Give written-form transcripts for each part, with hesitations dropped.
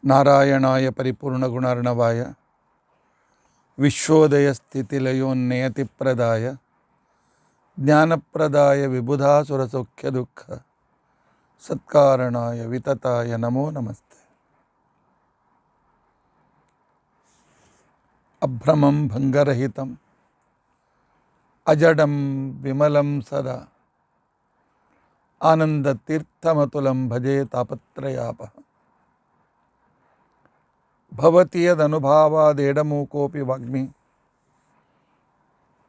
नारायणाय परिपूर्णगुणार्णवाय विश्वोदयस्थितिलयोन्नियतिप्रदाय ज्ञानप्रदाय विबुधासुरसौख्यदुःख सत्कारणाय वितताय नमो नमस्ते। अभ्रमं भंगरहितं अजडं विमलं सदा आनन्दतीर्थमतुलं भजे तापत्रयापहम्। भवति यदनुभावादेडमूकोऽपि वाग्मी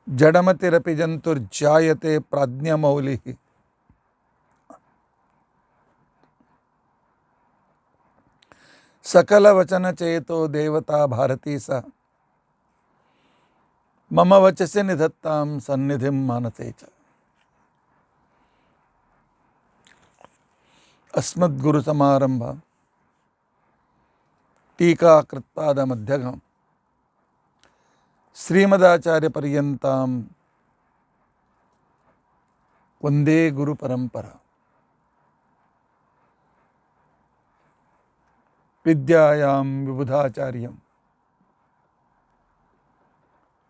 जडमतिरपि जन्तुर्जायते प्राज्ञमौलिः। सकलवचनचेतो देवता भारती सा मम वचसि निधत्तां सन्निधिं मानसे च। अस्मद्गुरुसमारम्भां टीकाकृत्पादमध्यगं श्रीमदाचार्यपर्यन्तां वन्दे गुरुपरम्परा। विद्यायां विबुधाचार्यं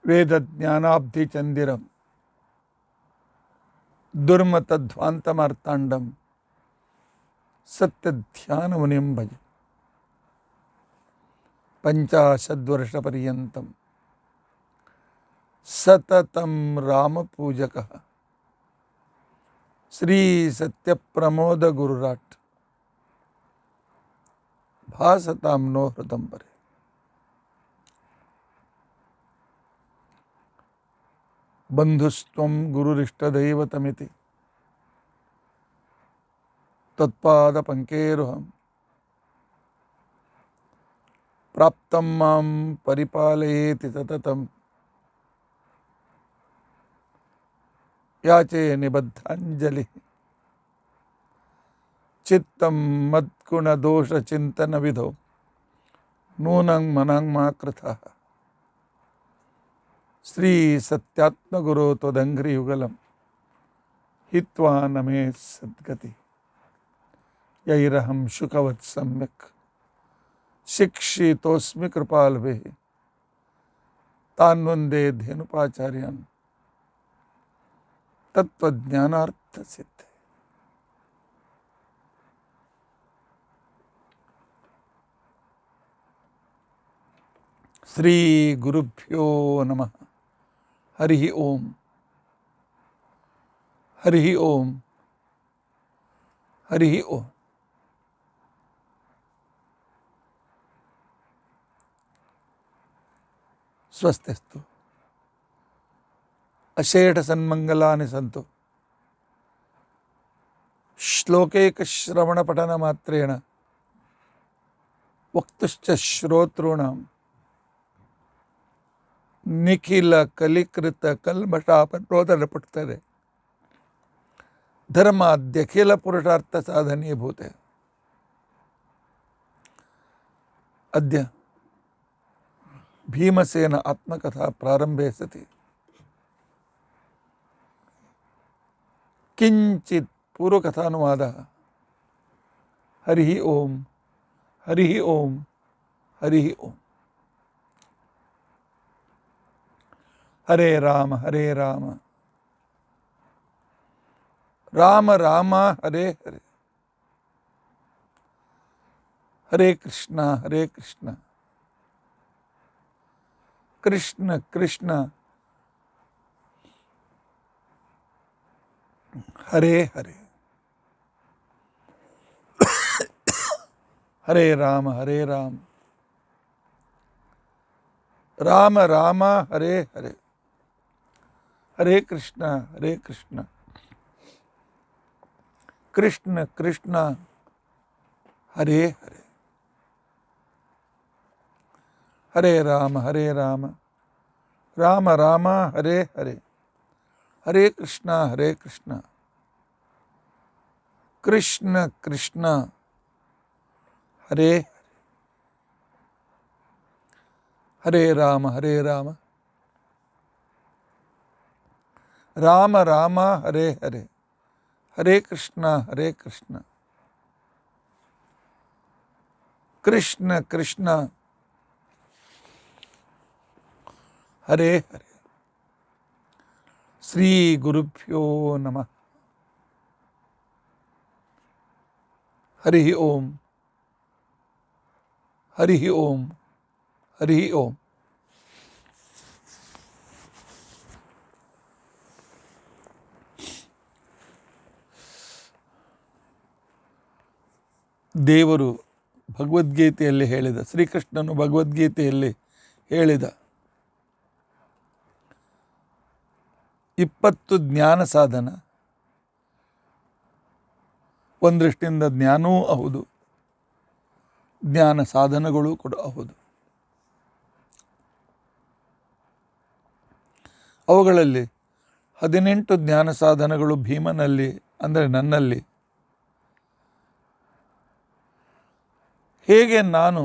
वेदज्ञानाब्धिचन्दिरं दुर्मतध्वान्तमार्ताण्डं सत्यध्यानमुनिं भजे। पञ्चाशद्वर्षपर्यन्तं सततं रामपूजकः श्रीसत्यप्रमोदगुरुराट् भासतां नो हृदम्बरे। बन्धुस्त्वं गुरुरिष्टदैवतमिति तत्पादपङ्केरुहं प्राप्तं मां परिपालयेति सततं याचे निबद्धाञ्जलिः। चित्तं मद्गुणदोषचिन्तनविधौ नूनं मनं मा कृतः। श्रीसत्यात्मगुरो त्वदङ्घ्रियुगलं हित्वा न मे सद्गति। यैरहं शुकवत् सम्यक् शिक्षितोऽस्मि कृपालुभिः तान् वन्दे धेनुपाचार्यान् तत्त्वज्ञानार्थसिद्धये। श्री गुरुभ्यो नमः। हरि ओम हरि ओम हरि ओम। स्वस्तिस्तु अशेष सन्मंगलानि सन्तु। श्लोकैक श्रवण पठन मात्रेण वक्तुश्च श्रोतॄणां निखिल कलिकृत कल्मषापनोदनपुट्तरे धर्माद्यखिल पुरुषार्थ साधने भूते। अद्य भीमसेन आत्मकथा प्रारंभे सति किंचित पूर्वकथानुवादः। हरि ओम हरि ओम हरि ओम। हरे राम राम राम हरे हरे। हरे कृष्ण कृष्ण कृष्ण हरे हरे। हरे राम राम राम हरे हरे। हरे कृष्ण कृष्ण कृष्ण हरे हरे। हरे राम राम राम हरे हरे। हरे कृष्ण कृष्ण कृष्ण हरे हरे। हरे राम राम राम हरे हरे। हरे कृष्ण ಕೃಷ್ಣ ಕೃಷ್ಣ ಹರೇ ಹರೇ. ಶ್ರೀ ಗುರುಭ್ಯೋ ನಮಃ. ಹರಿ ಓಂ ಹರಿ ಓಂ ಹರಿ ಓಂ. ದೇವರು ಭಗವದ್ಗೀತೆಯಲ್ಲಿ ಹೇಳಿದ, ಶ್ರೀಕೃಷ್ಣನು ಭಗವದ್ಗೀತೆಯಲ್ಲಿ ಹೇಳಿದ 20 ಜ್ಞಾನ ಸಾಧನ, ಒಂದೃಷ್ಟಿಯಿಂದ ಜ್ಞಾನವೂ ಹೌದು, ಜ್ಞಾನ ಸಾಧನಗಳು ಕೂಡ ಹೌದು. ಅವುಗಳಲ್ಲಿ 18 ಜ್ಞಾನ ಸಾಧನಗಳು ಭೀಮನಲ್ಲಿ, ಅಂದರೆ ನನ್ನಲ್ಲಿ. ಹೇಗೆ ನಾನು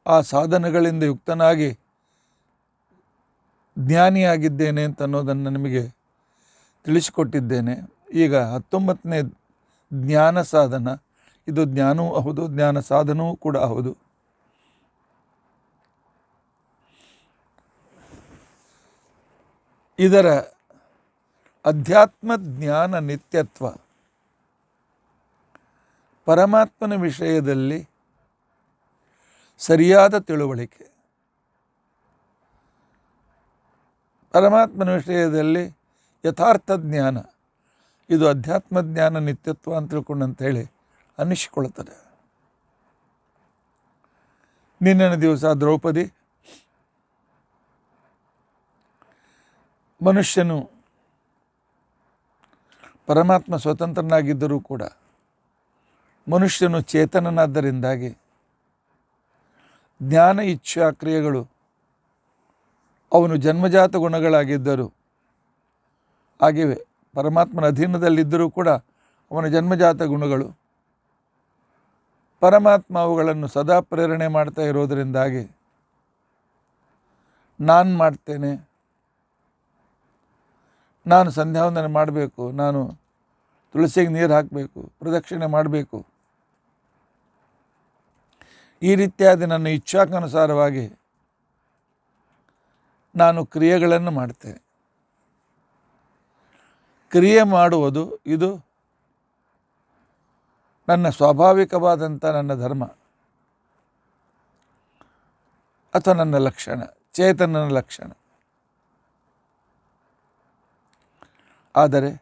ಆ ಸಾಧನಗಳಿಂದ ಯುಕ್ತನಾಗಿ ಜ್ಞಾನಿಯಾಗಿದ್ದೇನೆ ಅಂತ ಅನ್ನೋದನ್ನು ನಿಮಗೆ ತಿಳಿಸಿಕೊಟ್ಟಿದ್ದೇನೆ. ಈಗ 19ನೇ ಜ್ಞಾನ ಸಾಧನ. ಇದು ಜ್ಞಾನವೂ ಹೌದು, ಜ್ಞಾನ ಸಾಧನವೂ ಕೂಡ ಹೌದು. ಇದರ ಅಧ್ಯಾತ್ಮ ಜ್ಞಾನ ನಿತ್ಯತ್ವ, ಪರಮಾತ್ಮನ ವಿಷಯದಲ್ಲಿ ಸರಿಯಾದ ತಿಳುವಳಿಕೆ, ಪರಮಾತ್ಮನ ವಿಷಯದಲ್ಲಿ ಯಥಾರ್ಥ ಜ್ಞಾನ, ಇದು ಅಧ್ಯಾತ್ಮ ಜ್ಞಾನ ನಿತ್ಯತ್ವ ಅಂತ ತಿಳ್ಕೊಂಡಂತೇಳಿ ಅನ್ನಿಸಿಕೊಳ್ಳುತ್ತದೆ. ನಿನ್ನೆ ದಿವಸ ದ್ರೌಪದಿ ಮನುಷ್ಯನು ಪರಮಾತ್ಮ ಸ್ವತಂತ್ರನಾಗಿದ್ದರೂ ಕೂಡ ಮನುಷ್ಯನು ಚೇತನನಾದ್ದರಿಂದಾಗಿ ಜ್ಞಾನ ಇಚ್ಛಾ ಕ್ರಿಯೆಗಳು ಅವನು ಜನ್ಮಜಾತ ಗುಣಗಳಾಗಿದ್ದರು ಆಗಿವೆ. ಪರಮಾತ್ಮನ ಅಧೀನದಲ್ಲಿದ್ದರೂ ಕೂಡ ಅವನ ಜನ್ಮಜಾತ ಗುಣಗಳು, ಪರಮಾತ್ಮ ಅವುಗಳನ್ನು ಸದಾ ಪ್ರೇರಣೆ ಮಾಡ್ತಾ ಇರೋದರಿಂದಾಗಿ ನಾನು ಮಾಡ್ತೇನೆ, ನಾನು ಸಂಧ್ಯಾವಂದನೆ ಮಾಡಬೇಕು, ನಾನು ತುಳಸಿಗೆ ನೀರು ಹಾಕಬೇಕು, ಪ್ರದಕ್ಷಿಣೆ ಮಾಡಬೇಕು, ಈ ರೀತಿಯಾದ ನನ್ನ ಇಚ್ಛಾಕ್ಕನುಸಾರವಾಗಿ ನಾನು ಕ್ರಿಯೆಗಳನ್ನು ಮಾಡ್ತೇನೆ. ಕ್ರಿಯೆ ಮಾಡುವುದು ಇದು ನನ್ನ ಸ್ವಾಭಾವಿಕವಾದಂಥ ನನ್ನ ಧರ್ಮ ಅಥವಾ ನನ್ನ ಲಕ್ಷಣ, ಚೇತನನ ಲಕ್ಷಣ. ಆದರೆ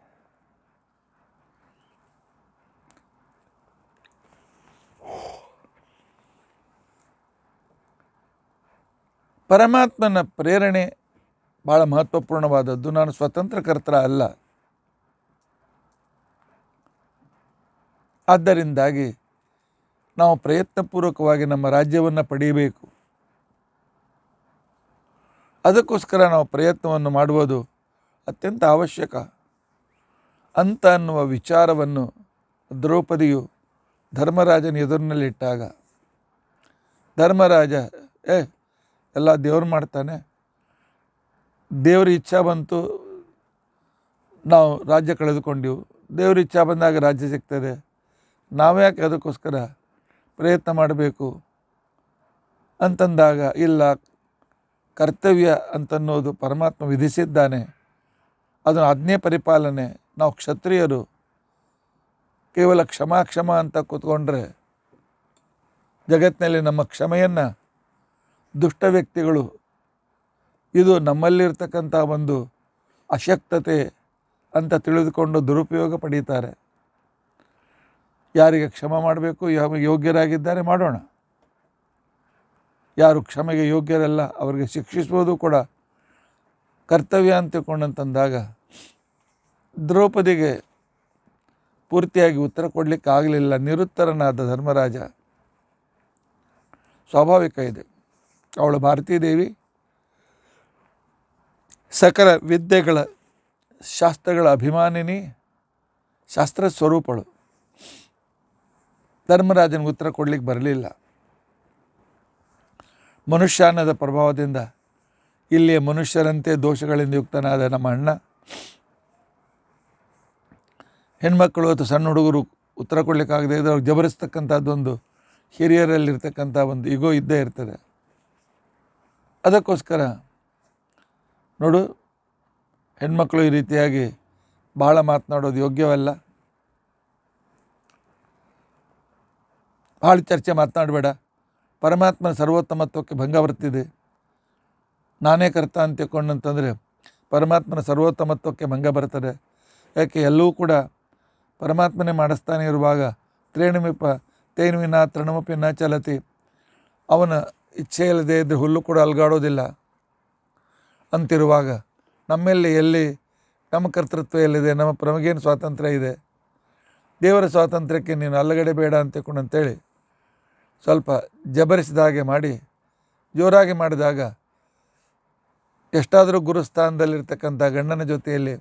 ಪರಮಾತ್ಮನ ಪ್ರೇರಣೆ ಭಾಳ ಮಹತ್ವಪೂರ್ಣವಾದದ್ದು. ನಾನು ಸ್ವತಂತ್ರ ಕರ್ತ ಅಲ್ಲ. ಆದ್ದರಿಂದಾಗಿ ನಾವು ಪ್ರಯತ್ನಪೂರ್ವಕವಾಗಿ ನಮ್ಮ ರಾಜ್ಯವನ್ನು ಪಡೆಯಬೇಕು. ಅದಕ್ಕೋಸ್ಕರ ನಾವು ಪ್ರಯತ್ನವನ್ನು ಮಾಡುವುದು ಅತ್ಯಂತ ಅವಶ್ಯಕ ಅಂತ ಅನ್ನುವ ವಿಚಾರವನ್ನು ದ್ರೌಪದಿಯು ಧರ್ಮರಾಜನ ಎದುರಿನಲ್ಲಿಟ್ಟಾಗ, ಧರ್ಮರಾಜ ಎಲ್ಲ ದೇವ್ರು ಮಾಡ್ತಾನೆ, ದೇವ್ರ ಇಚ್ಛಾ ಬಂತು ನಾವು ರಾಜ್ಯ ಕಳೆದುಕೊಂಡೆವು, ದೇವ್ರ ಇಚ್ಛಾ ಬಂದಾಗ ರಾಜ್ಯ ಸಿಗ್ತದೆ, ನಾವ್ಯಾಕೆ ಅದಕ್ಕೋಸ್ಕರ ಪ್ರಯತ್ನ ಮಾಡಬೇಕು ಅಂತಂದಾಗ, ಇಲ್ಲ, ಕರ್ತವ್ಯ ಅಂತನ್ನೋದು ಪರಮಾತ್ಮ ವಿಧಿಸಿದ್ದಾನೆ, ಅದನ್ನು ಆಜ್ಞೆ ಪರಿಪಾಲನೆ. ನಾವು ಕ್ಷತ್ರಿಯರು ಕೇವಲ ಕ್ಷಮ ಅಂತ ಕೂತ್ಕೊಂಡ್ರೆ ಜಗತ್ತಿನಲ್ಲಿ ನಮ್ಮ ಕ್ಷಮೆಯನ್ನು ದುಷ್ಟ ವ್ಯಕ್ತಿಗಳು, ಇದು ನಮ್ಮಲ್ಲಿರ್ತಕ್ಕಂಥ ಒಂದು ಅಶಕ್ತತೆ ಅಂತ ತಿಳಿದುಕೊಂಡು ದುರುಪಯೋಗ ಪಡೀತಾರೆ. ಯಾರಿಗೆ ಕ್ಷಮ ಮಾಡಬೇಕು, ಯೋಗ್ಯರಾಗಿದ್ದಾರೆ ಮಾಡೋಣ, ಯಾರು ಕ್ಷಮೆಗೆ ಯೋಗ್ಯರಲ್ಲ ಅವರಿಗೆ ಶಿಕ್ಷಿಸುವುದು ಕೂಡ ಕರ್ತವ್ಯ ಅಂತ ತಿಳ್ಕೊಂಡಂತಂದಾಗ ದ್ರೌಪದಿಗೆ ಪೂರ್ತಿಯಾಗಿ ಉತ್ತರ ಕೊಡಲಿಕ್ಕೆ ಆಗಲಿಲ್ಲ. ನಿರುತ್ತರನಾದ ಧರ್ಮರಾಜ. ಸ್ವಾಭಾವಿಕ ಇದೆ, ಅವಳು ಭಾರತೀ ದೇವಿ ಸಕಲ ವಿದ್ಯೆಗಳ ಶಾಸ್ತ್ರಗಳ ಅಭಿಮಾನಿನಿ, ಶಾಸ್ತ್ರ ಸ್ವರೂಪಳು. ಧರ್ಮರಾಜನಿಗೆ ಉತ್ತರ ಕೊಡಲಿಕ್ಕೆ ಬರಲಿಲ್ಲ. ಮನುಷ್ಯಾನದ ಪ್ರಭಾವದಿಂದ ಇಲ್ಲಿಯ ಮನುಷ್ಯರಂತೆ ದೋಷಗಳಿಂದ ಯುಕ್ತನಾದ ನಮ್ಮ ಅಣ್ಣ, ಹೆಣ್ಮಕ್ಕಳು ಅಥವಾ ಸಣ್ಣ ಹುಡುಗರು ಉತ್ತರ ಕೊಡಲಿಕ್ಕಾಗದೆ ಇದ್ದು ಅವ್ರಿಗೆ ಜಬರಿಸ್ತಕ್ಕಂಥದ್ದೊಂದು ಹಿರಿಯರಲ್ಲಿರ್ತಕ್ಕಂಥ ಒಂದು ಈಗೋ ಇದ್ದೇ ಇರ್ತದೆ. ಅದಕ್ಕೋಸ್ಕರ ನೋಡು, ಹೆಣ್ಮಕ್ಳು ಈ ರೀತಿಯಾಗಿ ಭಾಳ ಮಾತನಾಡೋದು ಯೋಗ್ಯವಲ್ಲ. ಭಾಳ ಚರ್ಚೆ ಮಾತನಾಡಬೇಡ. ಪರಮಾತ್ಮನ ಸರ್ವೋತ್ತಮತ್ವಕ್ಕೆ ಭಂಗ ಬರ್ತಿದೆ. ನಾನೇ ಕರ್ತ ಅಂತ ತಿಳ್ಕೊಂಡಂತಂದರೆ ಪರಮಾತ್ಮನ ಸರ್ವೋತ್ತಮತ್ವಕ್ಕೆ ಭಂಗ ಬರ್ತದೆ. ಯಾಕೆ ಎಲ್ಲವೂ ಕೂಡ ಪರಮಾತ್ಮನೇ ಮಾಡಿಸ್ತಾನೆ ಇರುವಾಗ ತ್ರೇಣುಮಿಪ ತೇನುವಿನ ತೃಣಮಪಿ ನ ಚಲತಿ, ಅವನ ಇಚ್ಛೆ ಇಲ್ಲದೆ ಇದ್ದರೆ ಹುಲ್ಲು ಕೂಡ ಅಲ್ಗಾಡೋದಿಲ್ಲ ಅಂತಿರುವಾಗ ನಮ್ಮಲ್ಲಿ ಎಲ್ಲಿ ನಮ್ಮ ಕರ್ತೃತ್ವ ಎಲ್ಲಿದೆ? ನಮಗೇನು ಸ್ವಾತಂತ್ರ್ಯ ಇದೆ? ದೇವರ ಸ್ವಾತಂತ್ರ್ಯಕ್ಕೆ ನೀನು ಅಲ್ಲಗಡೆ ಬೇಡ ಅಂತ ತಿಳ್ಕೊಂಡಂತೇಳಿ ಸ್ವಲ್ಪ ಜಬರಿಸಿದ ಹಾಗೆ ಮಾಡಿ ಜೋರಾಗಿ ಮಾಡಿದಾಗ ಎಷ್ಟಾದರೂ ಗುರುಸ್ಥಾನದಲ್ಲಿರ್ತಕ್ಕಂಥ ಗಂಡನ ಜೊತೆಯಲ್ಲಿ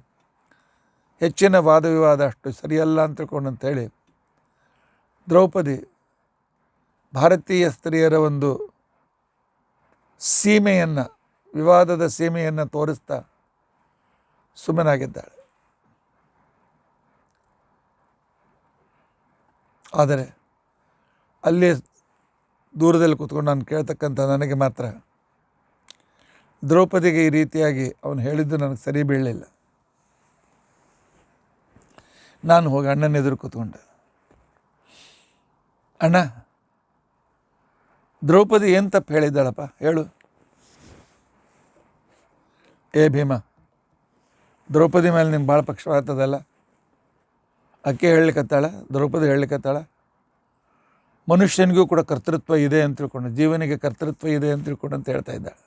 ಹೆಚ್ಚಿನ ವಾದ ವಿವಾದ ಅಷ್ಟು ಸರಿಯಲ್ಲ ಅಂತ ತಿಳ್ಕೊಂಡಂತೇಳಿ ದ್ರೌಪದಿ ಭಾರತೀಯ ಸ್ತ್ರೀಯರ ಒಂದು ಸೀಮೆಯನ್ನು, ವಿವಾದದ ಸೀಮೆಯನ್ನು ತೋರಿಸ್ತಾ ಸುಮ್ಮನಾಗಿದ್ದಾಳೆ. ಆದರೆ ಅಲ್ಲೇ ದೂರದಲ್ಲಿ ಕೂತ್ಕೊಂಡು ನಾನು ಕೇಳ್ತಕ್ಕಂಥ ನನಗೆ ಮಾತ್ರ ದ್ರೌಪದಿಗೆ ಈ ರೀತಿಯಾಗಿ ಅವನು ಹೇಳಿದ್ದು ನನಗೆ ಸರಿ ಬೀಳಲಿಲ್ಲ. ನಾನು ಹೋಗಿ ಅಣ್ಣನ ಎದುರು ಕೂತ್ಕೊಂಡೆ. ಅಣ್ಣ, ದ್ರೌಪದಿ ಏನು ತಪ್ಪು ಹೇಳಿದ್ದಾಳಪ್ಪ ಹೇಳು. ಏ ಭೀಮ, ದ್ರೌಪದಿ ಮೇಲೆ ನಿಮ್ಗೆ ಭಾಳ ಪಕ್ಷವಾಗ್ತದಲ್ಲ. ಅಕ್ಕೆ ಹೇಳಲಿಕ್ಕತ್ತಾಳ, ದ್ರೌಪದಿ ಹೇಳಲಿಕ್ಕತ್ತಾಳ. ಮನುಷ್ಯನಿಗೂ ಕೂಡ ಕರ್ತೃತ್ವ ಇದೆ ಅಂತ ತಿಳ್ಕೊಂಡು, ಜೀವನಿಗೆ ಕರ್ತೃತ್ವ ಇದೆ ಅಂತ ತಿಳ್ಕೊಂಡು ಅಂತ ಹೇಳ್ತಾ ಇದ್ದಾಳೆ.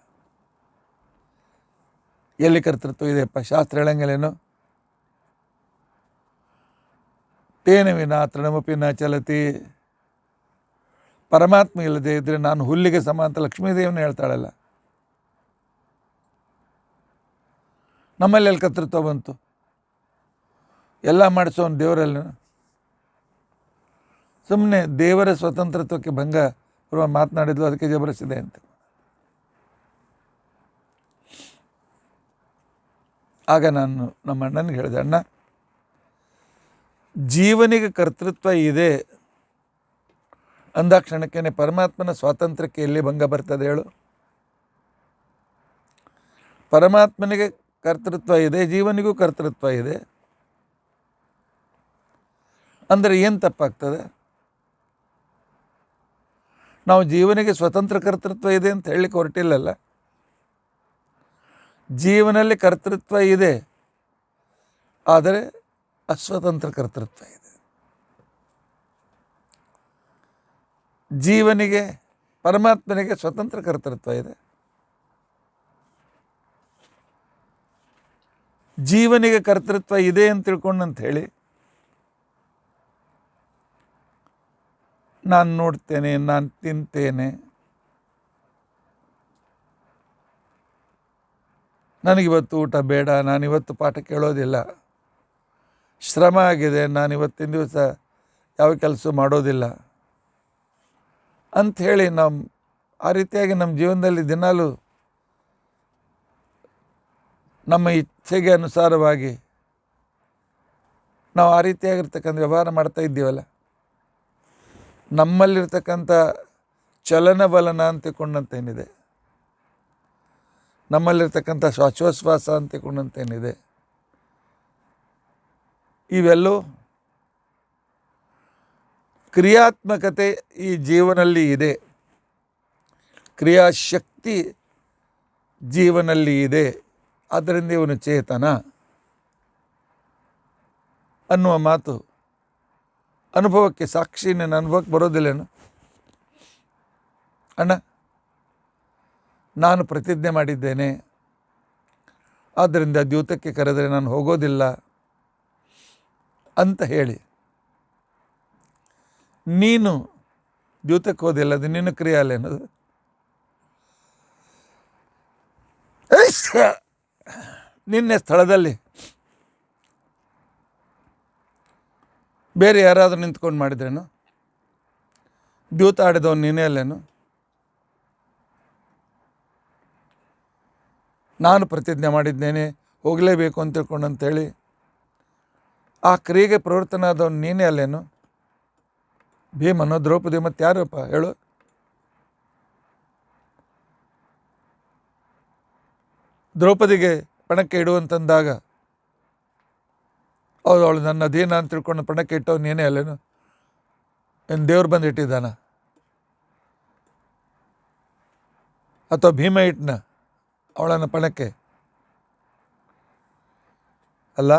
ಎಲ್ಲಿ ಕರ್ತೃತ್ವ ಇದೆಯಪ್ಪ? ಶಾಸ್ತ್ರ ಹೇಳಂಗಿಲ್ಲೇನು? ತೇನುವಿನ ತೃಣಮಪಿ ನ ಚಲತಿ. ಪರಮಾತ್ಮ ಇಲ್ಲದೆ ಇದ್ದರೆ ನಾನು ಹುಲ್ಲಿಗೆ ಸಮ ಅಂತ ಲಕ್ಷ್ಮೀದೇವನ ಹೇಳ್ತಾಳಲ್ಲ. ನಮ್ಮಲ್ಲಿ ಎಲ್ಲಿ ಕರ್ತೃತ್ವ ಬಂತು? ಎಲ್ಲ ಮಾಡಿಸೋನು ದೇವರಲ್ಲಿ. ಸುಮ್ಮನೆ ದೇವರ ಸ್ವತಂತ್ರತ್ವಕ್ಕೆ ಭಂಗ ಬರುವ ಮಾತನಾಡಿದ್ಲು, ಅದಕ್ಕೆ ಜಬರಿಸಿದೆ ಅಂತ. ಆಗ ನಾನು ನಮ್ಮ ಅಣ್ಣನಿಗೆ ಹೇಳಿದೆ, ಅಣ್ಣ, ಜೀವನಿಗೆ ಕರ್ತೃತ್ವ ಇದೆ ಅಂದ ಕ್ಷಣಕ್ಕೇ ಪರಮಾತ್ಮನ ಸ್ವಾತಂತ್ರ್ಯಕ್ಕೆ ಎಲ್ಲಿ ಭಂಗ ಬರ್ತದೆ ಹೇಳು? ಪರಮಾತ್ಮನಿಗೆ ಕರ್ತೃತ್ವ ಇದೆ, ಜೀವನಿಗೂ ಕರ್ತೃತ್ವ ಇದೆ ಅಂದರೆ ಏನು ತಪ್ಪಾಗ್ತದೆ? ನಾವು ಜೀವನಿಗೆ ಸ್ವತಂತ್ರ ಕರ್ತೃತ್ವ ಇದೆ ಅಂತ ಹೇಳಲಿಕ್ಕೆ ಹೊರಟಿಲ್ಲಲ್ಲ. ಜೀವನಲ್ಲಿ ಕರ್ತೃತ್ವ ಇದೆ, ಆದರೆ ಅಸ್ವತಂತ್ರ ಕರ್ತೃತ್ವ ಇದೆ. ಜೀವನಿಗೆ, ಪರಮಾತ್ಮನಿಗೆ ಸ್ವತಂತ್ರ ಕರ್ತೃತ್ವ ಇದೆ. ಜೀವನಿಗೆ ಕರ್ತೃತ್ವ ಇದೆ ಅಂತ ತಿಳ್ಕೊಂಡಂತ ಹೇಳಿ ನಾನು ನೋಡ್ತೇನೆ, ನಾನು ತಿಂತೇನೆ, ನನಗಿವತ್ತು ಊಟ ಬೇಡ, ನಾನಿವತ್ತು ಪಾಠ ಕೇಳೋದಿಲ್ಲ, ಶ್ರಮ ಆಗಿದೆ, ನಾನಿವತ್ತಿನ ದಿವಸ ಯಾವ ಕೆಲಸ ಮಾಡೋದಿಲ್ಲ ಅಂಥೇಳಿ ನಾವು ಆ ರೀತಿಯಾಗಿ ನಮ್ಮ ಜೀವನದಲ್ಲಿ ದಿನಾಲೂ ನಮ್ಮ ಇಚ್ಛೆಗೆ ಅನುಸಾರವಾಗಿ ನಾವು ಆ ರೀತಿಯಾಗಿರ್ತಕ್ಕಂಥ ವ್ಯವಹಾರ ಮಾಡ್ತಾ ಇದ್ದೀವಲ್ಲ. ನಮ್ಮಲ್ಲಿರ್ತಕ್ಕಂಥ ಚಲನವಲನ ಅಂತ ತಿಳ್ಕೊಂಡಂತೇನಿದೆ, ನಮ್ಮಲ್ಲಿರ್ತಕ್ಕಂಥ ಶ್ವಾಸೋಚ್ಛ್ವಾಸ ಅಂತ ತಿಳ್ಕೊಂಡಂತೇನಿದೆ, ಇವೆಲ್ಲವೂ ಕ್ರಿಯಾತ್ಮಕತೆ ಈ ಜೀವನಲ್ಲಿ ಇದೆ, ಕ್ರಿಯಾಶಕ್ತಿ ಜೀವನಲ್ಲಿ ಇದೆ. ಆದ್ದರಿಂದ ಇವನು ಚೇತನ ಅನ್ನುವ ಮಾತು ಅನುಭವಕ್ಕೆ, ಸಾಕ್ಷಿ ನನ್ನ ಅನುಭವಕ್ಕೆ ಬರೋದಿಲ್ಲೇನು? ಅಣ್ಣ, ನಾನು ಪ್ರತಿಜ್ಞೆ ಮಾಡಿದ್ದೇನೆ, ಆದ್ದರಿಂದ ದ್ಯೂತಕ್ಕೆ ಕರೆದರೆ ನಾನು ಹೋಗೋದಿಲ್ಲ ಅಂತ ಹೇಳಿ ನೀನು ದ್ಯೂತಕ್ಕೆ ಹೋದಿಲ್ಲ, ಅದು ನಿನ್ನ ಕ್ರಿಯೆ ಅಲ್ಲೇನದು? ನಿನ್ನೆ ಸ್ಥಳದಲ್ಲಿ ಬೇರೆ ಯಾರಾದರೂ ನಿಂತ್ಕೊಂಡು ಮಾಡಿದ್ರೇನು? ದ್ಯೂತ ಆಡಿದವನು ನೀನೇ ಅಲ್ಲೇನು? ನಾನು ಪ್ರತಿಜ್ಞೆ ಮಾಡಿದ್ದೇನೆ, ಹೋಗಲೇಬೇಕು ಅಂತ ತಿಳ್ಕೊಂಡಂತೇಳಿ ಆ ಕ್ರಿಯೆಗೆ ಪ್ರವರ್ತನಾದವನು ನೀನೇ ಅಲ್ಲೇನು? ಭೀಮನೋ ದ್ರೌಪದಿ ಮತ್ತು ಯಾರಪ್ಪ ಹೇಳು? ದ್ರೌಪದಿಗೆ ಪಣಕ್ಕೆ ಇಡುವಂತಂದಾಗ ಹೌದು, ಅವಳು ನನ್ನ ಅಧೀನ ಅಂತ ತಿಳ್ಕೊಂಡು ಪಣಕ್ಕೆ ಇಟ್ಟವನು ಏನೇ ಅಲ್ಲೇನು? ಏನು ದೇವ್ರು ಬಂದು ಇಟ್ಟಿದ್ದಾನ? ಅಥವಾ ಭೀಮ ಇಟ್ಟನ ಅವಳನ್ನು ಪಣಕ್ಕೆ? ಅಲ್ಲ.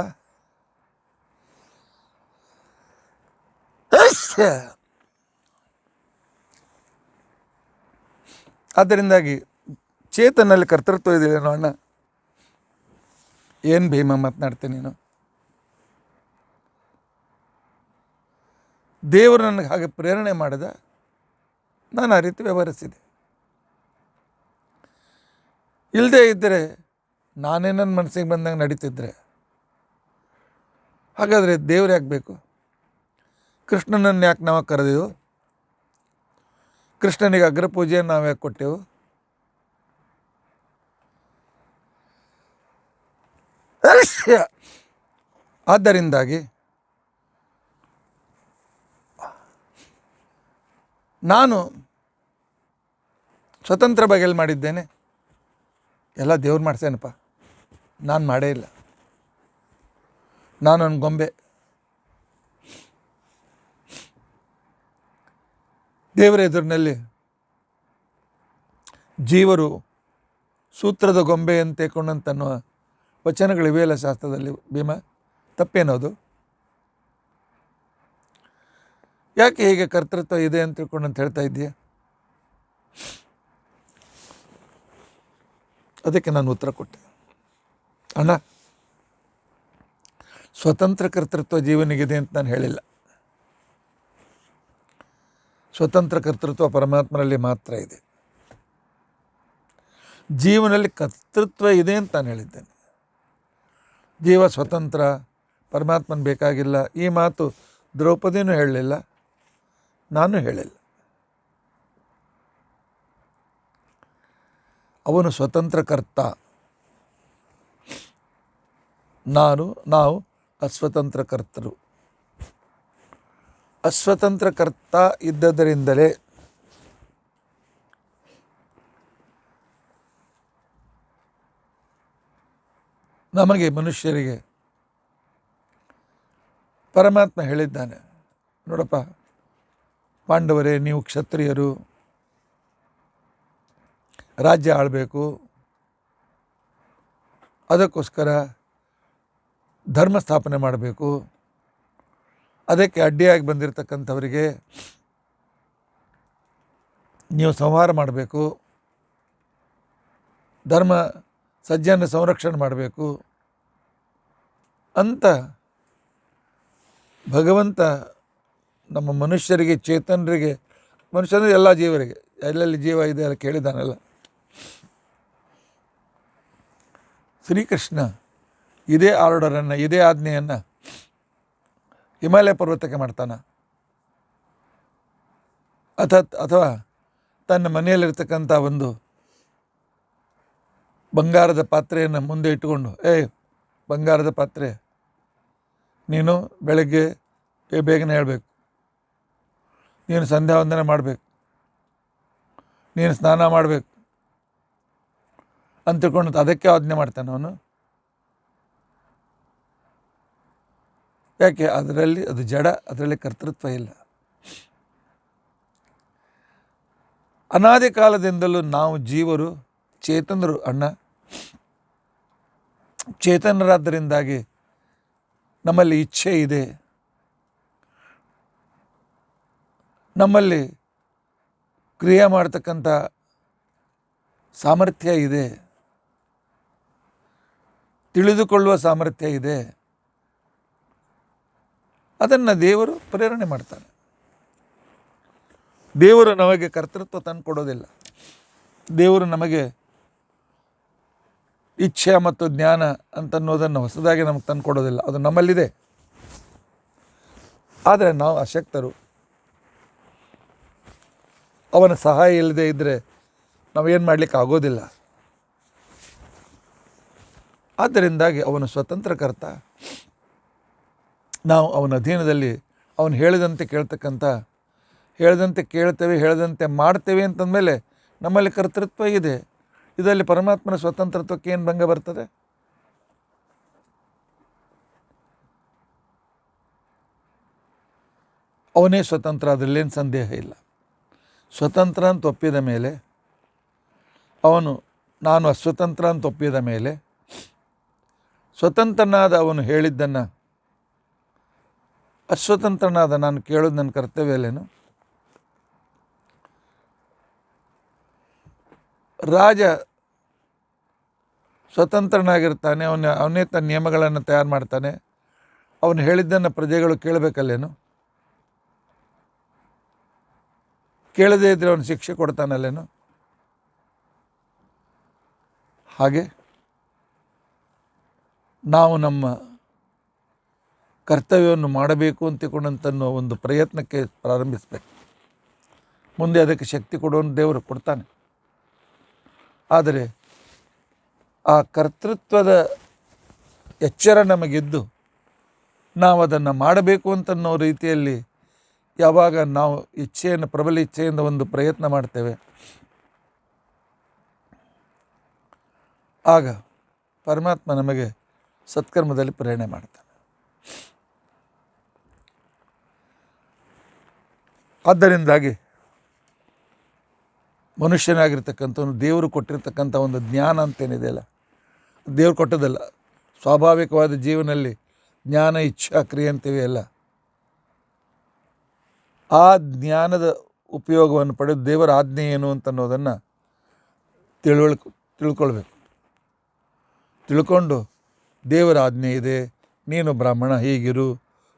ಆದ್ದರಿಂದಾಗಿ ಚೇತನಲ್ಲಿ ಕರ್ತೃತ್ವ ಇದೆಯೇನೋ ಅಣ್ಣ? ಏನು ಭೀಮ ಮಾತನಾಡ್ತೀನಿ ನೀನು? ದೇವರು ನನಗೆ ಹಾಗೆ ಪ್ರೇರಣೆ ಮಾಡಿದ, ನಾನು ಆ ರೀತಿ ವ್ಯವಹರಿಸಿದೆ. ಇಲ್ಲದೇ ಇದ್ದರೆ ನಾನೇ ನನ್ನ ಮನಸ್ಸಿಗೆ ಬಂದಂಗೆ ನಡೀತಿದ್ರೆ ಹಾಗಾದರೆ ದೇವ್ರು ಯಾಕೆ ಬೇಕು? ಕೃಷ್ಣನನ್ನು ಯಾಕೆ ನಾವು ಕರೆದೆವು? ಕೃಷ್ಣನಿಗೆ ಅಗ್ರಪೂಜೆಯನ್ನು ನಾವು ಯಾಕೆ ಕೊಟ್ಟೆವು? ಆದ್ದರಿಂದಾಗಿ ನಾನು ಸ್ವತಂತ್ರ ಬಗೆಯಲ್ಲಿ ಮಾಡಿದ್ದೇನೆ, ಎಲ್ಲ ದೇವ್ರು ಮಾಡ್ಸೇನಪ್ಪ, ನಾನು ಮಾಡೇ ಇಲ್ಲ. ನಾನೊಂದು ಗೊಂಬೆ. ದೇವರ ಎದುರಿನಲ್ಲಿ ಜೀವರು ಸೂತ್ರದ ಗೊಂಬೆ ಅಂತ ಕೊಂಡಂತನ್ನುವ ವಚನಗಳಿವೆಯಲ್ಲ ಶಾಸ್ತ್ರದಲ್ಲಿ. ಭೀಮ, ತಪ್ಪೇನೋದು? ಯಾಕೆ ಹೀಗೆ ಕರ್ತೃತ್ವ ಇದೆ ಅಂತ ತಿಳ್ಕೊಂಡು ಅಂತ ಹೇಳ್ತಾ ಇದ್ದೀಯ? ಅದಕ್ಕೆ ನಾನು ಉತ್ತರ ಕೊಟ್ಟೆ. ಅಣ್ಣ, ಸ್ವತಂತ್ರ ಕರ್ತೃತ್ವ ಜೀವನಿಗಿದೆ ಅಂತ ನಾನು ಹೇಳಿಲ್ಲ. ಸ್ವತಂತ್ರ ಕರ್ತೃತ್ವ ಪರಮಾತ್ಮನಲ್ಲಿ ಮಾತ್ರ ಇದೆ. ಜೀವನಲ್ಲಿ ಕರ್ತೃತ್ವ ಇದೆ ಅಂತ ನಾನು ಹೇಳಿದ್ದೇನೆ. ಜೀವ ಸ್ವತಂತ್ರ, ಪರಮಾತ್ಮನ ಬೇಕಾಗಿಲ್ಲ, ಈ ಮಾತು ದ್ರೌಪದಿನೂ ಹೇಳಲಿಲ್ಲ, ನಾನು ಹೇಳಿಲ್ಲ. ಅವನು ಸ್ವತಂತ್ರ ಕರ್ತ, ನಾವು ಅಸ್ವತಂತ್ರ ಕರ್ತರು. ಅಸ್ವತಂತ್ರ ಕರ್ತ ಇದ್ದದರಿಂದಲೇ ನಮಗೆ ಮನುಷ್ಯರಿಗೆ ಪರಮಾತ್ಮ ಹೇಳಿದ್ದಾನೆ, ನೋಡಪ್ಪ ಪಾಂಡವರೇ, ನೀವು ಕ್ಷತ್ರಿಯರು, ರಾಜ್ಯ ಆಳಬೇಕು, ಅದಕ್ಕೋಸ್ಕರ ಧರ್ಮ ಸ್ಥಾಪನೆ ಮಾಡಬೇಕು, ಅದಕ್ಕೆ ಅಡ್ಡಿಯಾಗಿ ಬಂದಿರತಕ್ಕಂಥವರಿಗೆ ನೀವು ಸಂಹಾರ ಮಾಡಬೇಕು, ಧರ್ಮ ಸಜ್ಜನ ಸಂರಕ್ಷಣೆ ಮಾಡಬೇಕು ಅಂತ ಭಗವಂತ ನಮ್ಮ ಮನುಷ್ಯರಿಗೆ, ಚೇತನರಿಗೆ, ಮನುಷ್ಯನ ಎಲ್ಲ ಜೀವರಿಗೆ, ಎಲ್ಲೆಲ್ಲಿ ಜೀವ ಇದೆ ಎಲ್ಲ ಕೇಳಿದಾನಲ್ಲ. ಶ್ರೀಕೃಷ್ಣ ಇದೇ ಆರ್ಡರನ್ನು, ಇದೇ ಆಜ್ಞೆಯನ್ನು ಹಿಮಾಲಯ ಪರ್ವತಕ್ಕೆ ಮಾಡ್ತಾನ, ಅಥವಾ ತನ್ನ ಮನೆಯಲ್ಲಿರ್ತಕ್ಕಂಥ ಒಂದು ಬಂಗಾರದ ಪಾತ್ರೆಯನ್ನು ಮುಂದೆ ಇಟ್ಟುಕೊಂಡು, ಬಂಗಾರದ ಪಾತ್ರೆ, ನೀನು ಬೆಳಗ್ಗೆ ಬೇಗನೆ ಹೇಳಬೇಕು, ನೀನು ಸಂಧ್ಯಾ ವಂದನೆ ಮಾಡಬೇಕು, ನೀನು ಸ್ನಾನ ಮಾಡಬೇಕು ಅಂತ ತಿಳ್ಕೊಂಡು ಅದಕ್ಕೆ ಆಜ್ಞೆ ಮಾಡ್ತಾನೆ ಅವನು. ಯಾಕೆ? ಅದರಲ್ಲಿ ಅದು ಜಡ, ಅದರಲ್ಲಿ ಕರ್ತೃತ್ವ ಇಲ್ಲ. ಅನಾದಿ ಕಾಲದಿಂದಲೂ ನಾವು ಜೀವರು ಚೇತನರು ಅಣ್ಣ. ಚೇತನರಾದ್ದರಿಂದಾಗಿ ನಮ್ಮಲ್ಲಿ ಇಚ್ಛೆ ಇದೆ, ನಮ್ಮಲ್ಲಿ ಕ್ರಿಯೆ ಮಾಡ್ತಕ್ಕಂಥ ಸಾಮರ್ಥ್ಯ ಇದೆ, ತಿಳಿದುಕೊಳ್ಳುವ ಸಾಮರ್ಥ್ಯ ಇದೆ. ಅದನ್ನು ದೇವರು ಪ್ರೇರಣೆ ಮಾಡ್ತಾನೆ. ದೇವರು ನಮಗೆ ಕರ್ತೃತ್ವ ತಂದು ಕೊಡೋದಿಲ್ಲ. ದೇವರು ನಮಗೆ ಇಚ್ಛೆ ಮತ್ತು ಜ್ಞಾನ ಅಂತನ್ನೋದನ್ನು ಹೊಸದಾಗಿ ನಮಗೆ ತಂದು ಕೊಡೋದಿಲ್ಲ. ಅದು ನಮ್ಮಲ್ಲಿದೆ, ಆದರೆ ನಾವು ಅಶಕ್ತರು. ಅವನ ಸಹಾಯ ಇಲ್ಲದೆ ಇದ್ದರೆ ನಾವೇನು ಮಾಡಲಿಕ್ಕೆ ಆಗೋದಿಲ್ಲ. ಆದ್ದರಿಂದಾಗಿ ಅವನು ಸ್ವತಂತ್ರ ಕರ್ತ. ನಾವು ಅವನ ಅಧೀನದಲ್ಲಿ ಅವನು ಹೇಳಿದಂತೆ ಕೇಳ್ತಕ್ಕಂಥ ಹೇಳ್ದಂತೆ ಕೇಳ್ತೇವೆ, ಹೇಳ್ದಂತೆ ಮಾಡ್ತೇವೆ ಅಂತಂದಮೇಲೆ ನಮ್ಮಲ್ಲಿ ಕರ್ತೃತ್ವ ಇದೆ. ಇದರಲ್ಲಿ ಪರಮಾತ್ಮನ ಸ್ವತಂತ್ರತ್ವಕ್ಕೆ ಏನು ಭಂಗ ಬರ್ತದೆ? ಅವನೇ ಸ್ವತಂತ್ರ, ಅದರಲ್ಲೇನು ಸಂದೇಹ ಇಲ್ಲ. ಸ್ವತಂತ್ರ ಅಂತ ಒಪ್ಪಿದ ಮೇಲೆ ಅವನು ನಾನು ಅಸ್ವತಂತ್ರ ಅಂತ ಒಪ್ಪಿದ ಮೇಲೆ ಸ್ವತಂತ್ರನಾದ ಅವನು ಹೇಳಿದ್ದನ್ನು ಅಸ್ವತಂತ್ರನಾದ ನಾನು ಕೇಳೋದು ನನ್ನ ಕರ್ತವ್ಯ ಅಲ್ಲೇನು? ರಾಜ ಸ್ವತಂತ್ರನಾಗಿರ್ತಾನೆ, ಅವನೇ ತನ್ನ ನಿಯಮಗಳನ್ನು ತಯಾರು ಮಾಡ್ತಾನೆ. ಅವನು ಹೇಳಿದ್ದನ್ನು ಪ್ರಜೆಗಳು ಕೇಳಬೇಕಲ್ಲೇನು? ಕೇಳದೇ ಇದ್ದರೆ ಅವನು ಶಿಕ್ಷೆ ಕೊಡ್ತಾನಲ್ಲೇನು? ಹಾಗೆ ನಾವು ನಮ್ಮ ಕರ್ತವ್ಯವನ್ನು ಮಾಡಬೇಕು ಅಂತಿಕೊಂಡಂತನ್ನೋ ಒಂದು ಪ್ರಯತ್ನಕ್ಕೆ ಪ್ರಾರಂಭಿಸಬೇಕು. ಮುಂದೆ ಅದಕ್ಕೆ ಶಕ್ತಿ ಕೊಡುವನು ದೇವರು ಕೊಡ್ತಾನೆ. ಆದರೆ ಆ ಕರ್ತೃತ್ವದ ಎಚ್ಚರ ನಮಗಿದ್ದು ನಾವು ಅದನ್ನು ಮಾಡಬೇಕು ಅಂತನ್ನೋ ರೀತಿಯಲ್ಲಿ ಯಾವಾಗ ನಾವು ಇಚ್ಛೆಯನ್ನು, ಪ್ರಬಲ ಇಚ್ಛೆಯಿಂದ ಒಂದು ಪ್ರಯತ್ನ ಮಾಡ್ತೇವೆ, ಆಗ ಪರಮಾತ್ಮ ನಮಗೆ ಸತ್ಕರ್ಮದಲ್ಲಿ ಪ್ರೇರಣೆ ಮಾಡ್ತಾನೆ. ಆದ್ದರಿಂದಾಗಿ ಮನುಷ್ಯನಾಗಿರ್ತಕ್ಕಂಥವನು ದೇವರು ಕೊಟ್ಟಿರ್ತಕ್ಕಂಥ ಒಂದು ಜ್ಞಾನ ಅಂತೇನಿದೆಯಲ್ಲ, ದೇವರು ಕೊಟ್ಟದಲ್ಲ, ಸ್ವಾಭಾವಿಕವಾದ ಜೀವನದಲ್ಲಿ ಜ್ಞಾನ, ಇಚ್ಛಾ, ಕ್ರಿಯೆ ಅಂತೀವಿ. ಆ ಜ್ಞಾನದ ಉಪಯೋಗವನ್ನು ಪಡೆದು ದೇವರ ಆಜ್ಞೆ ಏನು ಅಂತನ್ನೋದನ್ನು ತಿಳ್ಕೊಳ್ಬೇಕು. ತಿಳ್ಕೊಂಡು ದೇವರ ಆಜ್ಞೆ ಇದೆ, ನೀನು ಬ್ರಾಹ್ಮಣ ಹೀಗಿರು,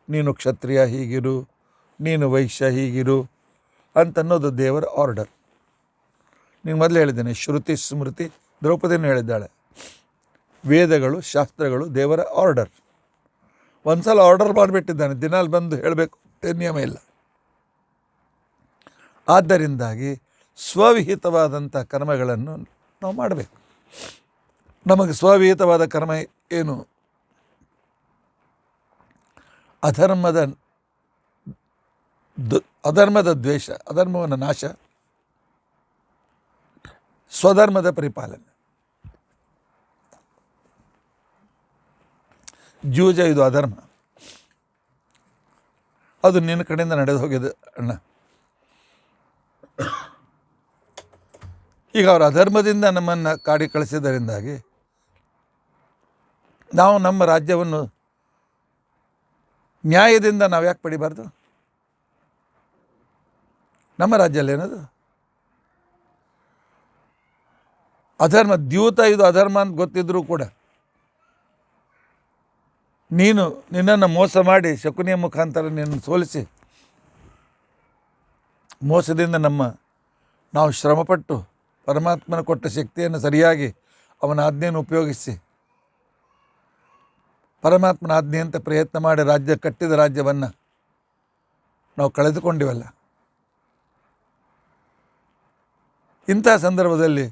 ನೀನು ಕ್ಷತ್ರಿಯ ಹೀಗಿರು, ನೀನು ವೈಶ್ಯ ಹೀಗಿರು ಅಂತನ್ನೋದು ದೇವರ ಆರ್ಡರ್. ನೀವು ಮೊದಲು ಹೇಳಿದ್ದೇನೆ, ಶ್ರುತಿ ಸ್ಮೃತಿ, ದ್ರೌಪದಿನೂ ಹೇಳಿದ್ದಾಳೆ, ವೇದಗಳು ಶಾಸ್ತ್ರಗಳು ದೇವರ ಆರ್ಡರ್. ಒಂದು ಸಲ ಆರ್ಡರ್ ಮಾಡಿಬಿಟ್ಟಿದ್ದಾನೆ, ದಿನಾಲು ಬಂದು ಹೇಳಬೇಕು ನಿಯಮ ಇಲ್ಲ. ಆದ್ದರಿಂದಾಗಿ ಸ್ವವಿಹಿತವಾದಂಥ ಕರ್ಮಗಳನ್ನು ನಾವು ಮಾಡಬೇಕು. ನಮಗೆ ಸ್ವವಿಹಿತವಾದ ಕರ್ಮ ಏನು? ಅಧರ್ಮದ ದ್ವೇಷ, ಅಧರ್ಮವನ್ನು ನಾಶ, ಸ್ವಧರ್ಮದ ಪರಿಪಾಲನೆ. ಜೂಜ ಇದು ಅಧರ್ಮ, ಅದು ನಿನ್ನ ಕಡೆಯಿಂದ ನಡೆದು ಹೋಗಿದೆ ಅಣ್ಣ. ಈಗ ಅವರು ಅಧರ್ಮದಿಂದ ನಮ್ಮನ್ನು ಕಾಡಿ ಕಳಿಸಿದ್ದರಿಂದಾಗಿ ನಾವು ನಮ್ಮ ರಾಜ್ಯವನ್ನು ನ್ಯಾಯದಿಂದ ನಾವು ಯಾಕೆ ಪಡಿಬಾರ್ದು? ನಮ್ಮ ರಾಜ್ಯದಲ್ಲಿ ಏನದು ಅಧರ್ಮ, ದ್ಯೂತ ಇದು ಅಧರ್ಮ ಅಂತ ಗೊತ್ತಿದ್ರೂ ಕೂಡ ನಿನ್ನನ್ನು ಮೋಸ ಮಾಡಿ ಶಕುನಿಯ ಮುಖಾಂತರ ನಿನ್ನನ್ನು ಸೋಲಿಸಿ, ಮೋಸದಿಂದ ನಾವು ಶ್ರಮಪಟ್ಟು ಪರಮಾತ್ಮನ ಕೊಟ್ಟ ಶಕ್ತಿಯನ್ನು ಸರಿಯಾಗಿ ಅವನ ಆಜ್ಞೆಯನ್ನು ಉಪಯೋಗಿಸಿ ಪರಮಾತ್ಮನ ಆಜ್ಞೆಯಂತೆ ಪ್ರಯತ್ನ ಮಾಡಿ ಕಟ್ಟಿದ ರಾಜ್ಯವನ್ನು ನಾವು ಕಳೆದುಕೊಂಡಿವಲ್ಲ. ಇಂಥ ಸಂದರ್ಭದಲ್ಲಿ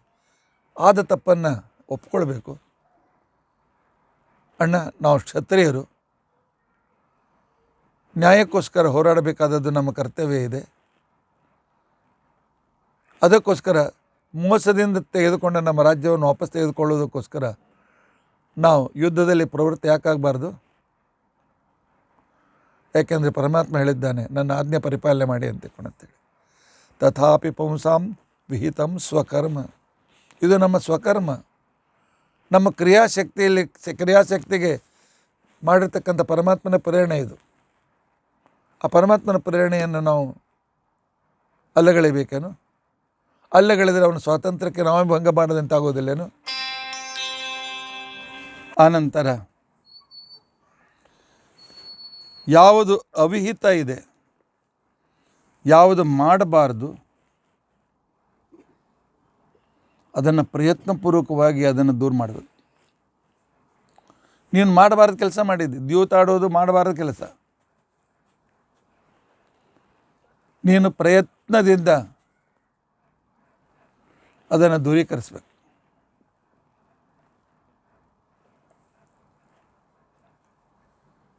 ಆದ ತಪ್ಪನ್ನು ಒಪ್ಕೊಳ್ಬೇಕು. ಅಣ್ಣ, ನಾವು ಕ್ಷತ್ರಿಯರು, ನ್ಯಾಯಕ್ಕೋಸ್ಕರ ಹೋರಾಡಬೇಕಾದದ್ದು ನಮ್ಮ ಕರ್ತವ್ಯ ಇದೆ. ಅದಕ್ಕೋಸ್ಕರ ಮೋಸದಿಂದ ತೆಗೆದುಕೊಂಡ ನಮ್ಮ ರಾಜ್ಯವನ್ನು ವಾಪಸ್ ತೆಗೆದುಕೊಳ್ಳೋದಕ್ಕೋಸ್ಕರ ನಾವು ಯುದ್ಧದಲ್ಲಿ ಪ್ರವೃತ್ತಿ ಯಾಕಾಗಬಾರ್ದು? ಯಾಕೆಂದರೆ ಪರಮಾತ್ಮ ಹೇಳಿದ್ದಾನೆ, ನನ್ನ ಆಜ್ಞೆ ಪರಿಪಾಲನೆ ಮಾಡಿ ಅಂತೇಳಿ. ತಥಾಪಿ ಪುಂಸಾಂ ವಿಹಿತಂ ಸ್ವಕರ್ಮ, ಇದು ನಮ್ಮ ಸ್ವಕರ್ಮ, ನಮ್ಮ ಕ್ರಿಯಾಶಕ್ತಿಗೆ ಮಾಡಿರ್ತಕ್ಕಂಥ ಪರಮಾತ್ಮನ ಪ್ರೇರಣೆ ಇದು. ಆ ಪರಮಾತ್ಮನ ಪ್ರೇರಣೆಯನ್ನು ನಾವು ಅಲ್ಲಗಳೆಯಬೇಕೇನು? ಅಲ್ಲಗಳೆದರೆ ಅವನ ಸ್ವಾತಂತ್ರ್ಯಕ್ಕೆ ನಾವೇ ಭಂಗ ಮಾಡದಂತಾಗೋದಿಲ್ಲೇನು? ಆನಂತರ ಯಾವುದು ಅವಿಹಿತ ಇದೆ, ಯಾವುದು ಮಾಡಬಾರ್ದು, ಅದನ್ನು ಪ್ರಯತ್ನಪೂರ್ವಕವಾಗಿ ಅದನ್ನು ದೂರ ಮಾಡಬೇಕು. ನೀನು ಮಾಡಬಾರ್ದು ಕೆಲಸ ಮಾಡಿದ್ದಿ, ದ್ಯೂತಾಡೋದು ಮಾಡಬಾರ್ದು ಕೆಲಸ. ನೀನು ಪ್ರಯತ್ನದಿಂದ ಅದನ್ನು ದೂರೀಕರಿಸಬೇಕು.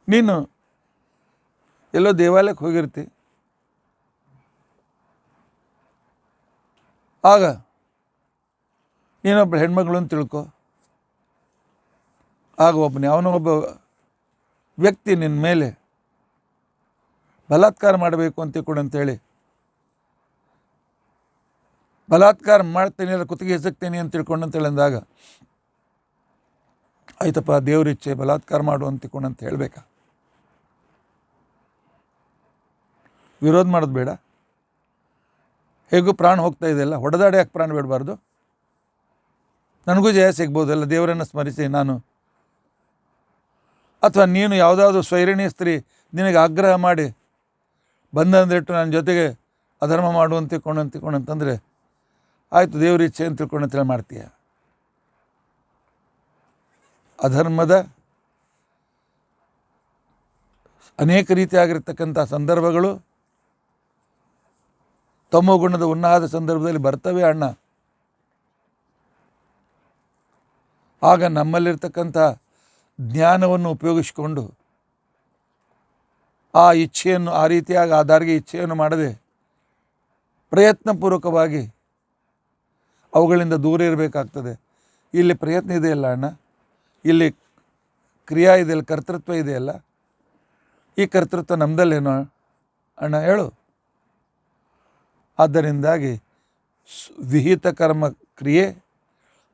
ನೀನು ಎಲ್ಲೋ ದೇವಾಲಯಕ್ಕೆ ಹೋಗಿರ್ತಿ, ಆಗ ನೀನೊಬ್ಬ ಹೆಣ್ಮಗಳು ಅಂತ ತಿಳ್ಕೊ, ಆಗ ಅವನೋ ಒಬ್ಬ ವ್ಯಕ್ತಿ ನಿನ್ನ ಮೇಲೆ ಬಲಾತ್ಕಾರ ಮಾಡಬೇಕು ಅಂತ ತಿಳ್ಕೊಂಡು ಅಂತೇಳಿ ಬಲಾತ್ಕಾರ ಮಾಡ್ತೇನೆ ಇಲ್ಲ ಕುತ್ತಿಗೆ ಎಸಕ್ತೇನೆ ಅಂತ ತಿಳ್ಕೊಂಡು ಅಂತೇಳಿ ಅಂದಾಗ ಆಯ್ತಪ್ಪ ದೇವ್ರ ಇಚ್ಛೆ ಬಲಾತ್ಕಾರ ಮಾಡು ಅಂತ ತಿಳ್ಕೊಂಡು ಅಂತ ಹೇಳಬೇಕಾ? ವಿರೋಧ ಮಾಡೋದು ಬೇಡ. ಹೇಗೂ ಪ್ರಾಣ ಹೋಗ್ತಾ ಇದೆಯಲ್ಲ, ಹೊಡೆದಾಡಿ ಯಾಕೆ ಪ್ರಾಣ ಬಿಡಬಾರ್ದು? ನನಗೂ ಜಯ ಸಿಗ್ಬೋದಲ್ಲ ದೇವರನ್ನು ಸ್ಮರಿಸಿ ನಾನು. ಅಥವಾ ನೀನು ಯಾವುದಾದ್ರು ಸ್ವೈರಿಣಿ ಸ್ತ್ರೀ ನಿನಗೆ ಆಗ್ರಹ ಮಾಡಿ ಬಂದಂದಿಟ್ಟು ನನ್ನ ಜೊತೆಗೆ ಅಧರ್ಮ ಮಾಡು ಅಂತ ತಿಳ್ಕೊಂಡು ಅಂತಂದರೆ ಆಯಿತು ದೇವ್ರ ಇಚ್ಛೆ ಅಂತ ತಿಳ್ಕೊಂಡು ಅಂತೇಳಿ ಮಾಡ್ತೀಯ. ಅಧರ್ಮದ ಅನೇಕ ರೀತಿಯಾಗಿರ್ತಕ್ಕಂಥ ಸಂದರ್ಭಗಳು ತಮೋಗುಣದ ಉನ್ನಾದ ಸಂದರ್ಭದಲ್ಲಿ ಬರ್ತವೆ ಅಣ್ಣ. ಆಗ ನಮ್ಮಲ್ಲಿರ್ತಕ್ಕಂಥ ಜ್ಞಾನವನ್ನು ಉಪಯೋಗಿಸಿಕೊಂಡು ಆ ಇಚ್ಛೆಯನ್ನು ಆ ರೀತಿಯಾಗಿ ಆ ದಾರಿಗೆ ಇಚ್ಛೆಯನ್ನು ಮಾಡದೆ ಪ್ರಯತ್ನಪೂರ್ವಕವಾಗಿ ಅವುಗಳಿಂದ ದೂರ ಇರಬೇಕಾಗ್ತದೆ. ಇಲ್ಲಿ ಪ್ರಯತ್ನ ಇದೆಯಲ್ಲ ಅಣ್ಣ, ಇಲ್ಲಿ ಕ್ರಿಯಾ ಇದೆಯಲ್ಲ, ಕರ್ತೃತ್ವ ಇದೆಯಲ್ಲ, ಈ ಕರ್ತೃತ್ವ ನಮ್ಮದಲ್ಲೇನೋ ಅಣ್ಣ ಹೇಳು. ಆದ್ದರಿಂದಾಗಿ ವಿಹಿತ ಕರ್ಮ ಕ್ರಿಯೆ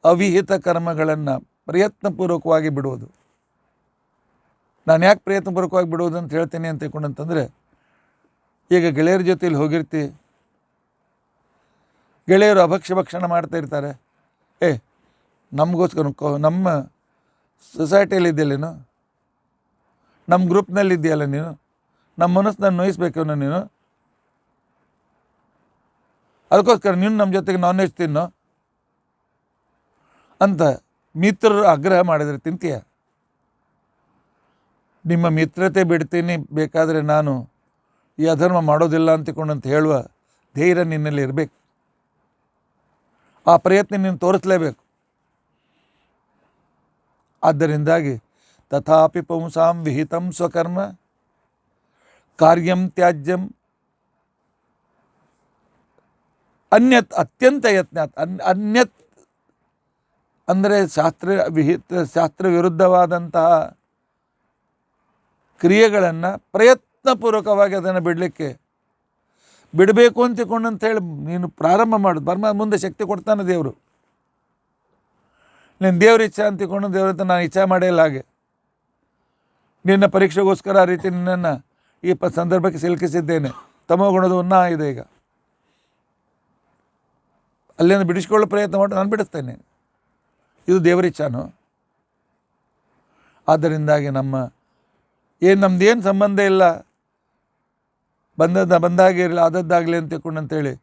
ಅವಿಹಿತ ಕರ್ಮಗಳನ್ನು ಪ್ರಯತ್ನಪೂರ್ವಕವಾಗಿ ಬಿಡುವುದು. ನಾನು ಯಾಕೆ ಪ್ರಯತ್ನಪೂರ್ವಕವಾಗಿ ಬಿಡುವುದು ಅಂತ ಹೇಳ್ತೇನೆ ಅಂತ ತಿಳ್ಕೊಂಡಂತಂದರೆ, ಈಗ ಗೆಳೆಯರ ಜೊತೆಯಲ್ಲಿ ಹೋಗಿರ್ತಿ, ಗೆಳೆಯರು ಅಭಕ್ಷ್ಯ ಭಕ್ಷಣ ಮಾಡ್ತಾ ಇರ್ತಾರೆ. ನಮಗೋಸ್ಕರ ನಮ್ಮ ಸೊಸೈಟಿಯಲ್ಲಿ ಇದೆಯಲ್ಲೇನು, ನಮ್ಮ ಗ್ರೂಪ್ನಲ್ಲಿ ಇದೆಯಲ್ಲ ನೀನು, ನಮ್ಮ ಮನಸ್ಸನ್ನು ನೋಯಿಸ್ಬೇಕೇನೋ ನೀನು, ಅದಕ್ಕೋಸ್ಕರ ನೀನು ನಮ್ಮ ಜೊತೆಗೆ ನಾನ್ ವೆಜ್ ತಿನ್ನೋ ಅಂತ ಮಿತ್ರರು ಆಗ್ರಹ ಮಾಡಿದರೆ ತಿಂತೀಯ? ನಿಮ್ಮ ಮಿತ್ರತೆ ಬಿಡ್ತೀನಿ, ಬೇಕಾದರೆ ನಾನು ಈ ಅಧರ್ಮ ಮಾಡೋದಿಲ್ಲ ಅಂತ ಹೇಳುವ ಧೈರ್ಯ ನಿನ್ನಲ್ಲಿ ಇರಬೇಕು. ಆ ಪ್ರಯತ್ನ ನೀನು ತೋರಿಸಲೇಬೇಕು. ಆದ್ದರಿಂದಾಗಿ ತಥಾಪಿ ಪುಂಸಾಂ ವಿಹಿತಂ ಸ್ವಕರ್ಮ ಕಾರ್ಯಂ ತ್ಯಾಜ್ಯಂ ಅನ್ಯತ್ ಅತ್ಯಂತ ಯತ್ನಾತ್. ಅನ್ಯತ್ ಅಂದರೆ ಶಾಸ್ತ್ರ ವಿರುದ್ಧವಾದಂತಹ ಕ್ರಿಯೆಗಳನ್ನು ಪ್ರಯತ್ನಪೂರ್ವಕವಾಗಿ ಅದನ್ನು ಬಿಡಬೇಕು ಅಂತೇಳಿ ನೀನು ಪ್ರಾರಂಭ ಮಾಡೋದು. ಮುಂದೆ ಶಕ್ತಿ ಕೊಡ್ತಾನೆ ದೇವರು. ನೀನು ದೇವ್ರ ಇಚ್ಛೆ ಅಂತಿಕೊಂಡು ದೇವ್ರ ನಾನು ಇಚ್ಛೆ ಮಾಡೇ ಇಲ್ಲ. ಹಾಗೆ ನಿನ್ನ ಪರೀಕ್ಷೆಗೋಸ್ಕರ ಆ ರೀತಿ ನಿನ್ನನ್ನು ಈ ಸಂದರ್ಭಕ್ಕೆ ಸಿಲುಕಿಸಿದ್ದೇನೆ. ತಮೋಗುಣದ ಉನ್ನಾಹ ಇದೆ. ಈಗ ಅಲ್ಲಿಂದ ಬಿಡಿಸ್ಕೊಳ್ಳೋ ಪ್ರಯತ್ನ ಮಾಡಿ ನಾನು ಬಿಡಿಸ್ತೇನೆ. ಇದು ದೇವರಿಚ್ಛಾನು. ಆದ್ದರಿಂದಾಗಿ ನಮ್ಮದೇನು ಸಂಬಂಧ ಇಲ್ಲ, ಬಂದಾಗಿರಲಿ ಆದದ್ದಾಗಲಿ ಅಂತ ತಿಳ್ಕೊಂಡಂತೇಳಿ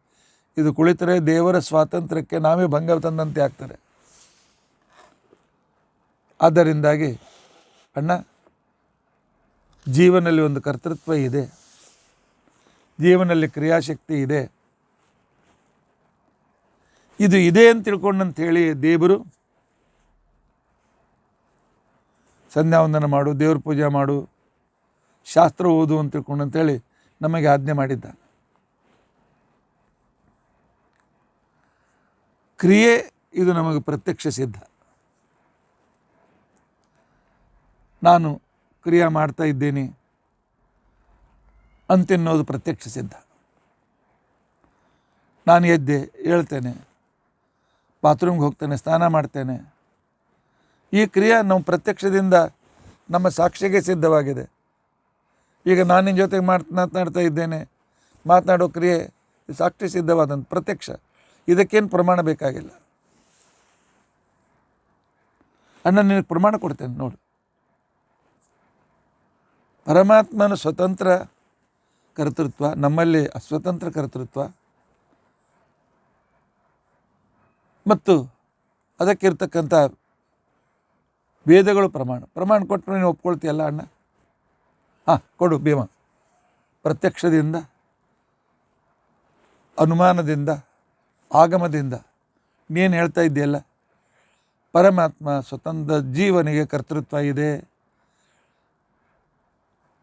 ಇದು ಕುಳಿತರೆ ದೇವರ ಸ್ವಾತಂತ್ರ್ಯಕ್ಕೆ ನಾವೇ ಭಂಗ ತಂದಂತೆ ಆಗ್ತಾರೆ. ಆದ್ದರಿಂದಾಗಿ ಅಣ್ಣ, ಜೀವನದಲ್ಲಿ ಒಂದು ಕರ್ತೃತ್ವ ಇದೆ, ಜೀವನದಲ್ಲಿ ಕ್ರಿಯಾಶಕ್ತಿ ಇದೆ. ಇದು ಇದೆ ಅಂತ ತಿಳ್ಕೊಂಡಂಥೇಳಿ ದೇವರು ಸಂಧ್ಯಾವಂದನ ಮಾಡು, ದೇವ್ರ ಪೂಜೆ ಮಾಡು, ಶಾಸ್ತ್ರ ಓದು ಅಂತ ತಿಳ್ಕೊಂಡಂತೇಳಿ ನಮಗೆ ಆಜ್ಞೆ ಮಾಡಿದ್ದಾನೆ. ಕ್ರಿಯೆ ಇದು ನಮಗೆ ಪ್ರತ್ಯಕ್ಷ ಸಿದ್ಧ. ನಾನು ಕ್ರಿಯೆ ಮಾಡ್ತಾ ಇದ್ದೀನಿ ಅಂತೆನ್ನೋದು ಪ್ರತ್ಯಕ್ಷ ಸಿದ್ಧ. ನಾನು ಎದ್ದೆ, ಹೇಳ್ತೇನೆ, ಬಾತ್ರೂಮ್ಗೆ ಹೋಗ್ತೇನೆ, ಸ್ನಾನ ಮಾಡ್ತೇನೆ. ಈ ಕ್ರಿಯೆ ನಮ್ಮ ಪ್ರತ್ಯಕ್ಷದಿಂದ ನಮ್ಮ ಸಾಕ್ಷಿಗೆ ಸಿದ್ಧವಾಗಿದೆ. ಈಗ ನಾನು ನಿನ್ನ ಜೊತೆಗೆ ಮಾತನಾಡ್ತಾ ಇದ್ದೇನೆ, ಮಾತನಾಡೋ ಕ್ರಿಯೆ ಸಾಕ್ಷಿ ಸಿದ್ಧವಾದಂಥ ಪ್ರತ್ಯಕ್ಷ. ಇದಕ್ಕೇನು ಪ್ರಮಾಣ ಬೇಕಾಗಿಲ್ಲ. ಅಣ್ಣ ನಿನಗೆ ಪ್ರಮಾಣ ಕೊಡ್ತೇನೆ ನೋಡು. ಪರಮಾತ್ಮನ ಸ್ವತಂತ್ರ ಕರ್ತೃತ್ವ, ನಮ್ಮಲ್ಲಿ ಅಸ್ವತಂತ್ರ ಕರ್ತೃತ್ವ, ಮತ್ತು ಅದಕ್ಕಿರ್ತಕ್ಕಂಥ ವೇದಗಳು ಪ್ರಮಾಣ ಕೊಟ್ಟರೆ ನೀನು ಒಪ್ಕೊಳ್ತೀಯಲ್ಲ ಅಣ್ಣ? ಕೊಡು ಭೀಮ. ಪ್ರತ್ಯಕ್ಷದಿಂದ, ಅನುಮಾನದಿಂದ, ಆಗಮದಿಂದ ನೀನು ಹೇಳ್ತಾ ಇದ್ದೀಯಲ್ಲ, ಪರಮಾತ್ಮ ಸ್ವತಂತ್ರ ಜೀವನಿಗೆ ಕರ್ತೃತ್ವ ಇದೆ,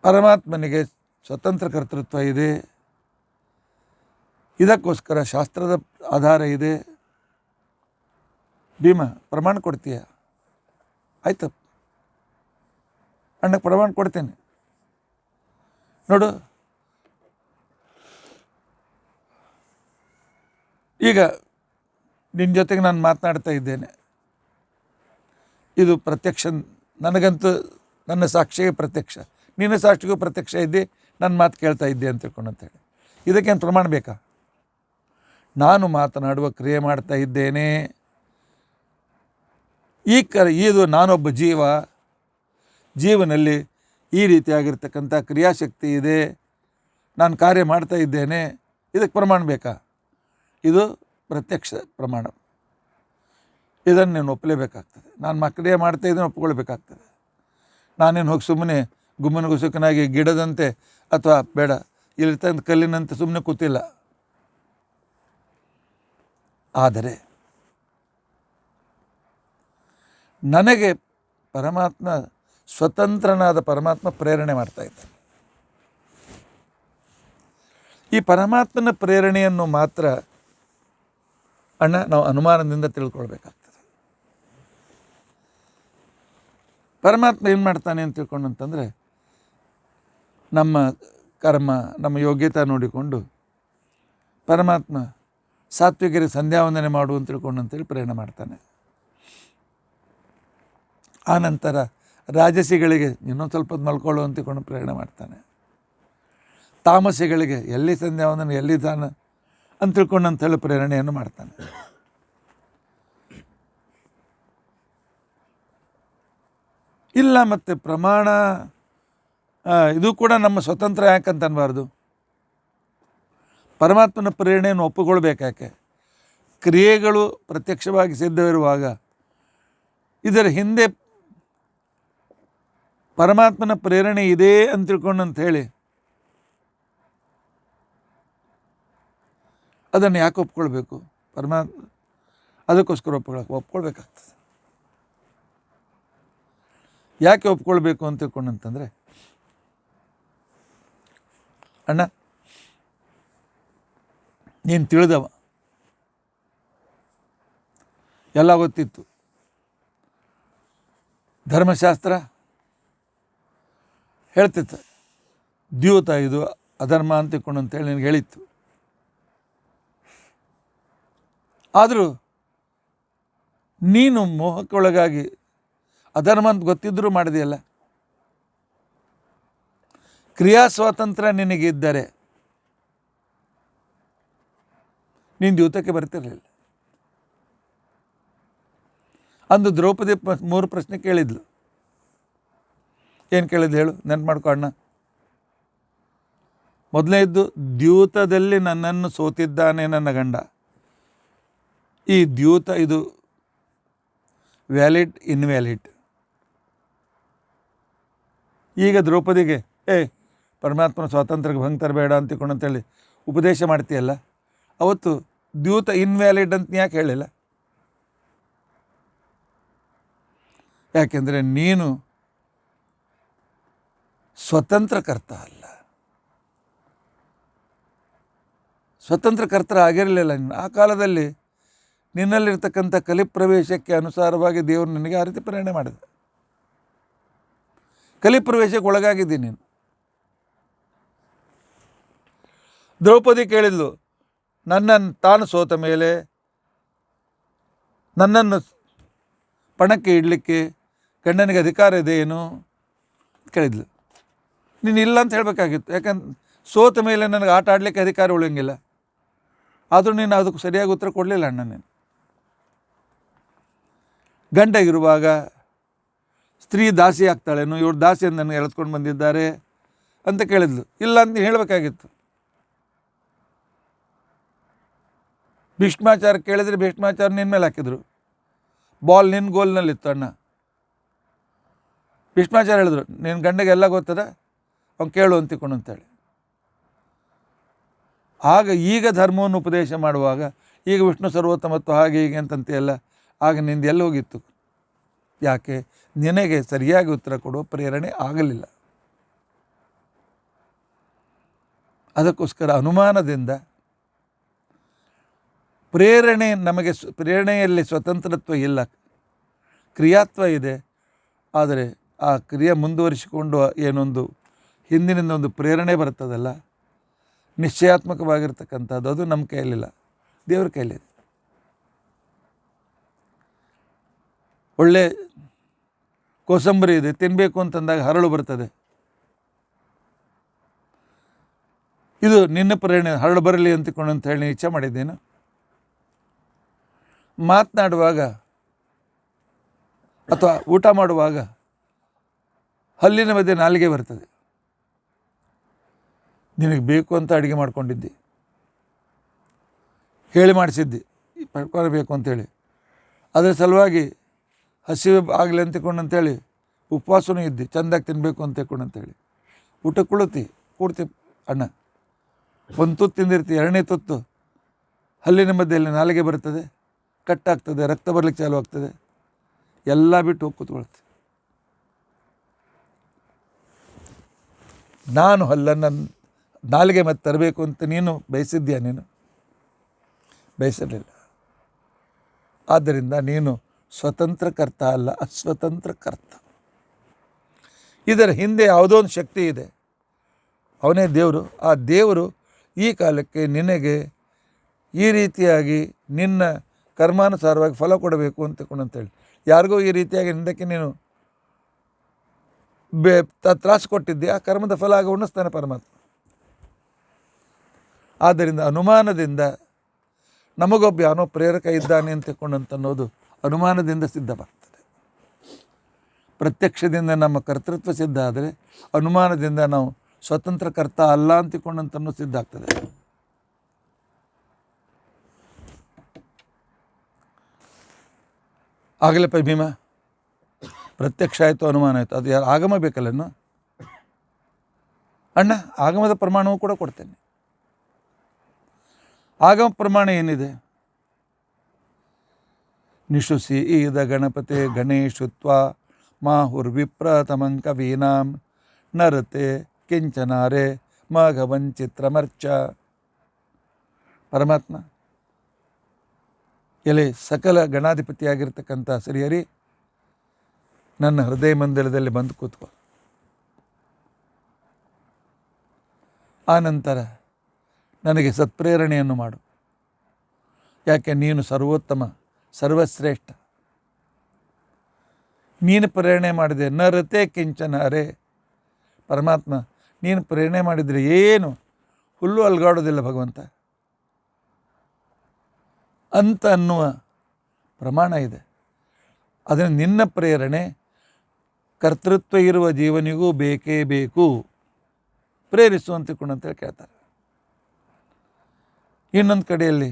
ಪರಮಾತ್ಮನಿಗೆ ಸ್ವತಂತ್ರ ಕರ್ತೃತ್ವ ಇದೆ. ಇದಕ್ಕೋಸ್ಕರ ಶಾಸ್ತ್ರದ ಆಧಾರ ಇದೆ. ಭೀಮ, ಪ್ರಮಾಣ ಕೊಡ್ತೀಯ? ಆಯ್ತು, ಅಣ್ಣಕ್ಕೆ ಪ್ರಮಾಣ ಕೊಡ್ತೇನೆ. ನೋಡು, ಈಗ ನಿನ್ನ ಜೊತೆಗೆ ನಾನು ಮಾತನಾಡ್ತಾ ಇದ್ದೇನೆ, ಇದು ಪ್ರತ್ಯಕ್ಷ. ನನಗಂತೂ ನನ್ನ ಸಾಕ್ಷಿಗೆ ಪ್ರತ್ಯಕ್ಷ, ನಿನ್ನ ಸಾಕ್ಷಿಗೂ ಪ್ರತ್ಯಕ್ಷ ಇದ್ದೆ, ನನ್ನ ಮಾತು ಕೇಳ್ತಾ ಇದ್ದೆ ಅಂತ ತಿಳ್ಕೊಂಡು ಅಂತೇಳಿ. ಇದಕ್ಕೇನು ಪ್ರಮಾಣ ಬೇಕಾ? ನಾನು ಮಾತನಾಡುವ ಕ್ರಿಯೆ ಮಾಡ್ತಾ ಇದ್ದೇನೆ. ಇದು ನಾನೊಬ್ಬ ಜೀವನಲ್ಲಿ ಈ ರೀತಿಯಾಗಿರ್ತಕ್ಕಂಥ ಕ್ರಿಯಾಶಕ್ತಿ ಇದೆ, ನಾನು ಕಾರ್ಯ ಮಾಡ್ತಾ ಇದ್ದೇನೆ. ಇದಕ್ಕೆ ಪ್ರಮಾಣ ಬೇಕಾ? ಇದು ಪ್ರತ್ಯಕ್ಷ ಪ್ರಮಾಣ. ಇದನ್ನು ನೀನು ಒಪ್ಪಲೇಬೇಕಾಗ್ತದೆ. ನಾನು ಕ್ರಿಯೆ ಮಾಡ್ತಾ ಇದ್ದೇನೆ, ಒಪ್ಕೊಳ್ಬೇಕಾಗ್ತದೆ. ನಾನೇನು ಹೋಗಿ ಸುಮ್ಮನೆ ಗುಮ್ಮನಗುಸುಕನಾಗಿ ಗಿಡದಂತೆ ಅಥವಾ ಬೇಡ ಇಲ್ಲಿರ್ತಕ್ಕಂಥ ಕಲ್ಲಿನಂತೆ ಸುಮ್ಮನೆ ಕೂತಿಲ್ಲ. ಆದರೆ ನನಗೆ ಪರಮಾತ್ಮ, ಸ್ವತಂತ್ರನಾದ ಪರಮಾತ್ಮ ಪ್ರೇರಣೆ ಮಾಡ್ತಾ ಇದ್ದಾನೆ. ಈ ಪರಮಾತ್ಮನ ಪ್ರೇರಣೆಯನ್ನು ಮಾತ್ರ ಅಣ್ಣ ನಾವು ಅನುಮಾನದಿಂದ ತಿಳ್ಕೊಳ್ಬೇಕಾಗ್ತದೆ. ಪರಮಾತ್ಮ ಏನು ಮಾಡ್ತಾನೆ ಅಂತ ತಿಳ್ಕೊಂಡು ಅಂತಂದರೆ, ನಮ್ಮ ಕರ್ಮ, ನಮ್ಮ ಯೋಗ್ಯತೆ ನೋಡಿಕೊಂಡು ಪರಮಾತ್ಮ ಸಾತ್ವಿಕರಿಗೆ ಸಂಧ್ಯಾವಂದನೆ ಮಾಡು ಅಂತ ತಿಳ್ಕೊಂಡು ಅಂತೇಳಿ ಪ್ರೇರಣೆ ಮಾಡ್ತಾನೆ. ಆನಂತರ ರಾಜಸಿಗಳಿಗೆ ಇನ್ನೊಂದು ಸ್ವಲ್ಪ ಮಲ್ಕೊಳ್ಳು ಅಂತ ತಿಳ್ಕೊಂಡು ಪ್ರೇರಣೆ ಮಾಡ್ತಾನೆ. ತಾಮಸಿಗಳಿಗೆ ಎಲ್ಲಿ ಸಂಧ್ಯಾವಂದನೆ, ಎಲ್ಲಿ ದಾನ ಅಂತ ತಿಳ್ಕೊಂಡು ಅಂತೇಳಿ ಪ್ರೇರಣೆಯನ್ನು ಮಾಡ್ತಾನೆ. ಇಲ್ಲ ಮತ್ತು ಪ್ರಮಾಣ ಇದು ಕೂಡ ನಮ್ಮ ಸ್ವತಂತ್ರ ಯಾಕಂತ ಅನ್ಬಾರ್ದು. ಪರಮಾತ್ಮನ ಪ್ರೇರಣೆಯನ್ನು ಒಪ್ಪಿಕೊಳ್ಬೇಕಾಕೆ? ಕ್ರಿಯೆಗಳು ಪ್ರತ್ಯಕ್ಷವಾಗಿ ಸಿದ್ಧವಿರುವಾಗ ಇದರ ಹಿಂದೆ ಪರಮಾತ್ಮನ ಪ್ರೇರಣೆ ಇದೆ ಅಂತ ತಿಳ್ಕೊಂಡು ಅಂತ ಹೇಳಿ ಅದನ್ನು ಯಾಕೆ ಒಪ್ಕೊಳ್ಬೇಕು? ಪರಮಾತ್ಮ ಅದಕ್ಕೋಸ್ಕರ ಒಪ್ಕೊಳ್ಬೇಕಾಗ್ತದೆ. ಯಾಕೆ ಒಪ್ಕೊಳ್ಬೇಕು ಅಂತ ತಿಳ್ಕೊಂಡು ಅಂತಂದರೆ, ಅಣ್ಣ ನೀನು ತಿಳಿದವ, ಎಲ್ಲ ಗೊತ್ತಿತ್ತು, ಧರ್ಮಶಾಸ್ತ್ರ ಹೇಳ್ತಿತ್ತು ದ್ಯೂತ ಇದು ಅಧರ್ಮ ಅಂತ ತಿಳ್ಕೊಂಡು ಅಂತೇಳಿ ನಿನಗೆ ಹೇಳಿತ್ತು. ಆದರೂ ನೀನು ಮೋಹಕ್ಕೊಳಗಾಗಿ ಅಧರ್ಮ ಅಂತ ಗೊತ್ತಿದ್ದರೂ ಮಾಡಿದೆಯಲ್ಲ. ಕ್ರಿಯಾ ಸ್ವಾತಂತ್ರ್ಯ ನಿನಗಿದ್ದರೆ ನೀನು ದ್ಯೂತಕ್ಕೆ ಬರ್ತಿರಲಿಲ್ಲ. ಅಂದು ದ್ರೌಪದಿ 3 ಪ್ರಶ್ನೆ ಕೇಳಿದ್ಲು. ಏನು ಕೇಳಿದ್ಲು ಹೇಳು, ನೆನ್ಪು ಮಾಡ್ಕೊ ಅಣ್ಣ. ಮೊದಲನೇದ್ದು, ದ್ಯೂತದಲ್ಲಿ ನನ್ನನ್ನು ಸೋತಿದ್ದಾನೆ ನನ್ನ ಗಂಡ. ಈ ದ್ಯೂತ ಇದು ವ್ಯಾಲಿಡ್ ಇನ್ವ್ಯಾಲಿಡ್. ಈಗ ದ್ರೌಪದಿಗೆ ಪರಮಾತ್ಮನ ಸ್ವಾತಂತ್ರ್ಯಕ್ಕೆ ಭಂಗ ತರಬೇಡ ಅಂತ ತಿಳ್ಕೊಂಡು ಅಂತೇಳಿ ಉಪದೇಶ ಮಾಡ್ತೀಯಲ್ಲ, ಅವತ್ತು ದ್ಯೂತ ಇನ್ವ್ಯಾಲಿಡ್ ಅಂತ ಯಾಕೆ ಹೇಳಿಲ್ಲ? ಯಾಕೆಂದರೆ ನೀನು ಸ್ವತಂತ್ರಕರ್ತ ಅಲ್ಲ, ಸ್ವತಂತ್ರಕರ್ತರ ಆಗಿರಲಿಲ್ಲ. ಆ ಕಾಲದಲ್ಲಿ ನಿನ್ನಲ್ಲಿರ್ತಕ್ಕಂಥ ಕಲಿಪ್ರವೇಶಕ್ಕೆ ಅನುಸಾರವಾಗಿ ದೇವರು ನಿನಗೆ ಆ ರೀತಿ ಪ್ರೇರಣೆ ಮಾಡಿದ. ಕಲಿಪ್ರವೇಶಕ್ಕೆ ಒಳಗಾಗಿದ್ದೀನಿ ನೀನು. ದ್ರೌಪದಿ ಕೇಳಿದ್ಲು, ನನ್ನನ್ನು ತಾನು ಸೋತ ಮೇಲೆ ನನ್ನನ್ನು ಪಣಕ್ಕೆ ಇಡಲಿಕ್ಕೆ ಗಂಡನಿಗೆ ಅಧಿಕಾರ ಇದೆ ಏನು ಕೇಳಿದ್ಲು. ನೀನು ಇಲ್ಲ ಅಂತ ಹೇಳಬೇಕಾಗಿತ್ತು. ಯಾಕಂದ್ರೆ ಸೋತ ಮೇಲೆ ನನಗೆ ಆಟ ಆಡಲಿಕ್ಕೆ ಅಧಿಕಾರ ಉಳಿಯಂಗಿಲ್ಲ. ಆದರೂ ನೀನು ಅದಕ್ಕೆ ಸರಿಯಾಗಿ ಉತ್ತರ ಕೊಡಲಿಲ್ಲ ಅಣ್ಣ. ನೀನು ಗಂಡ ಇರುವಾಗ ಸ್ತ್ರೀ ದಾಸಿ ಆಗ್ತಾಳೇನು, ಇವ್ರು ದಾಸಿಯನ್ನು ನನಗೆ ಎಳೆದುಕೊಂಡು ಬಂದಿದ್ದಾರೆ ಅಂತ ಕೇಳಿದ್ಲು. ಇಲ್ಲ ಅಂತ ಹೇಳಬೇಕಾಗಿತ್ತು. ಭೀಷ್ಮಾಚಾರ ಕೇಳಿದರೆ ಭೀಷ್ಮಾಚಾರ ನಿನ್ನ ಮೇಲೆ ಹಾಕಿದ್ರು. ಬಾಲ್ ನಿನ್ನ ಗೋಲ್ನಲ್ಲಿತ್ತು ಅಣ್ಣ. ಭೀಷ್ಮಾಚಾರ ಹೇಳಿದ್ರು, ನಿನ್ನ ಗಂಡಗೆ ಎಲ್ಲ ಗೊತ್ತದ, ಅವ್ನು ಕೇಳು ಅಂತಿಕೊಂಡು ಅಂತೇಳಿ. ಆಗ ಈಗ ಧರ್ಮವನ್ನು ಉಪದೇಶ ಮಾಡುವಾಗ ಈಗ ವಿಷ್ಣು ಸರ್ವೋತ್ತಮತ್ವ ಹಾಗೆ ಹೀಗೆ ಅಂತಂತೆಯಲ್ಲ, ಆಗ ನಿಂದು ಎಲ್ಲಿ ಹೋಗಿತ್ತು? ಯಾಕೆ? ನಿನಗೆ ಸರಿಯಾಗಿ ಉತ್ತರ ಕೊಡುವ ಪ್ರೇರಣೆ ಆಗಲಿಲ್ಲ. ಅದಕ್ಕೋಸ್ಕರ ಅನುಮಾನದಿಂದ ಪ್ರೇರಣೆ ನಮಗೆ ಪ್ರೇರಣೆಯಲ್ಲಿ ಸ್ವತಂತ್ರತ್ವ ಇಲ್ಲ, ಕ್ರಿಯಾತ್ವ ಇದೆ. ಆದರೆ ಆ ಕ್ರಿಯೆ ಮುಂದುವರಿಸಿಕೊಂಡು ಏನೊಂದು ಹಿಂದಿನಿಂದ ಒಂದು ಪ್ರೇರಣೆ ಬರ್ತದಲ್ಲ, ನಿಶ್ಚಯಾತ್ಮಕವಾಗಿರ್ತಕ್ಕಂಥದ್ದು, ಅದು ನಮ್ಮ ಕೈಯಲ್ಲಿಲ್ಲ, ದೇವ್ರ ಕೈಲಿದೆ. ಒಳ್ಳೆ ಕೋಸಂಬರಿ ಇದೆ, ತಿನ್ನಬೇಕು ಅಂತಂದಾಗ ಹರಳು ಬರ್ತದೆ. ಇದು ನಿನ್ನ ಪ್ರೇರಣೆ, ಹರಳು ಬರಲಿ ಅಂತಿಕೊಂಡು ಅಂತ ಹೇಳಿ ಇಚ್ಛೆ ಮಾಡಿದ್ದೇನು? ಮಾತನಾಡುವಾಗ ಅಥವಾ ಊಟ ಮಾಡುವಾಗ ಹಲ್ಲಿನ ಮಧ್ಯೆ ನಾಲಿಗೆ ಬರ್ತದೆ. ನಿನಗೆ ಬೇಕು ಅಂತ ಅಡುಗೆ ಮಾಡ್ಕೊಂಡಿದ್ದಿ, ಹೇಳಿ ಮಾಡಿಸಿದ್ದಿ ಪಡ್ಕೊಳ್ಬೇಕು ಅಂತೇಳಿ, ಅದರ ಸಲುವಾಗಿ ಹಸಿವೆ ಆಗಲಿ ಅಂತಕೊಂಡಂತೇಳಿ ಉಪವಾಸನೂ ಇದ್ದಿ, ಚೆಂದಾಗಿ ತಿನ್ನಬೇಕು ಅಂತೇಳಿ ಊಟ ಕೂಡ್ತಿ ಅಣ್ಣ, ಒಂದು ತುತ್ತು ತಿಂದಿರ್ತಿ, ಎರಡನೇ ತುತ್ತು ಹಲ್ಲಿನ ಮಧ್ಯೆಯಲ್ಲಿ ನಾಲಿಗೆ ಬರ್ತದೆ, ಕಟ್ಟಾಗ್ತದೆ, ರಕ್ತ ಬರಲಿಕ್ಕೆ ಚಾಲು ಆಗ್ತದೆ, ಎಲ್ಲ ಬಿಟ್ಟು ಹೋಗಿ ಕೂತ್ಕೊಳ್ತೀವಿ. ನಾನು ಹಲ್ಲನ್ನು ನಾಲಿಗೆ ಮತ್ತೆ ತರಬೇಕು ಅಂತ ನೀನು ಬಯಸಿದ್ಯಾ? ನೀನು ಬಯಸಲಿಲ್ಲ. ಆದ್ದರಿಂದ ನೀನು ಸ್ವತಂತ್ರ ಕರ್ತ ಅಲ್ಲ, ಅಸ್ವತಂತ್ರ ಕರ್ತ. ಇದರ ಹಿಂದೆ ಯಾವುದೋ ಒಂದು ಶಕ್ತಿ ಇದೆ, ಅವನೇ ದೇವರು. ಆ ದೇವರು ಈ ಕಾಲಕ್ಕೆ ನಿನಗೆ ಈ ರೀತಿಯಾಗಿ ನಿನ್ನ ಕರ್ಮಾನುಸಾರವಾಗಿ ಫಲ ಕೊಡಬೇಕು ಅಂತೇಳಿ, ಯಾರಿಗೋ ಈ ರೀತಿಯಾಗಿ ನಿಂದಕ್ಕೆ ನೀನು ತ್ರಾಸು ಕೊಟ್ಟಿದ್ದೆ, ಆ ಕರ್ಮದ ಫಲ ಆಗ ಉಣಿಸ್ತಾನೆ ಪರಮಾತ್ಮ. ಆದ್ದರಿಂದ ಅನುಮಾನದಿಂದ ನಮಗೊಬ್ಬ ಯಾನೋ ಪ್ರೇರಕ ಇದ್ದಾನೆ ಅಂತನ್ನೋದು ಅನುಮಾನದಿಂದ ಸಿದ್ಧವಾಗ್ತದೆ. ಪ್ರತ್ಯಕ್ಷದಿಂದ ನಮ್ಮ ಕರ್ತೃತ್ವ ಸಿದ್ಧ ಆದರೆ ಅನುಮಾನದಿಂದ ನಾವು ಸ್ವತಂತ್ರ ಕರ್ತ ಅಲ್ಲ ಅಂತನ್ನೋ ಸಿದ್ಧ ಆಗ್ತದೆ. ಆಗಲಪ್ಪ ಭೀಮ, ಪ್ರತ್ಯಕ್ಷ ಆಯಿತು, ಅನುಮಾನ ಆಯಿತು, ಅದು ಯಾರು ಆಗಮ ಬೇಕಲ್ಲನ್ನು ಅಣ್ಣ. ಆಗಮದ ಪ್ರಮಾಣವೂ ಕೂಡ ಕೊಡ್ತೇನೆ. ಆಗಮ ಪ್ರಮಾಣ ಏನಿದೆ? ನಿಶುಸಿ ಈದ ಗಣಪತೆ ಗಣೇಶುತ್ವ ಮಾಹುರ್ವಿಪ್ರತಮಂ ಕವೀನಾಂ ನರತೆ ಕಿಂಚನಾರೆ ಮಘವಂಚಿತ್ರಮರ್ಚ. ಪರಮಾತ್ಮ ಎಲೆ ಸಕಲ ಗಣಾಧಿಪತಿಯಾಗಿರ್ತಕ್ಕಂಥ ಶ್ರೀಹರಿ, ನನ್ನ ಹೃದಯ ಮಂದಿರದಲ್ಲಿ ಬಂದು ಕೂತ್ಕೋ. ಆನಂತರ ನನಗೆ ಸತ್ಪ್ರೇರಣೆಯನ್ನು ಮಾಡು. ಯಾಕೆ? ನೀನು ಸರ್ವೋತ್ತಮ, ಸರ್ವಶ್ರೇಷ್ಠ. ನೀನು ಪ್ರೇರಣೆ ಮಾಡಿದೆ. ನ ರತೆ ಕಿಂಚನ ಅರೆ. ಪರಮಾತ್ಮ, ನೀನು ಪ್ರೇರಣೆ ಮಾಡಿದರೆ ಏನು ಹುಲ್ಲು ಅಲ್ಗಾಡೋದಿಲ್ಲ ಭಗವಂತ ಅಂತ ಅನ್ನುವ ಪ್ರಮಾಣ ಇದೆ. ಅದನ್ನು ನಿನ್ನ ಪ್ರೇರಣೆ ಕರ್ತೃತ್ವ ಇರುವ ಜೀವನಿಗೂ ಬೇಕೇ ಬೇಕು, ಪ್ರೇರಿಸು ಅಂತೇಳಿ ಕೇಳ್ತಾರೆ. ಇನ್ನೊಂದು ಕಡೆಯಲ್ಲಿ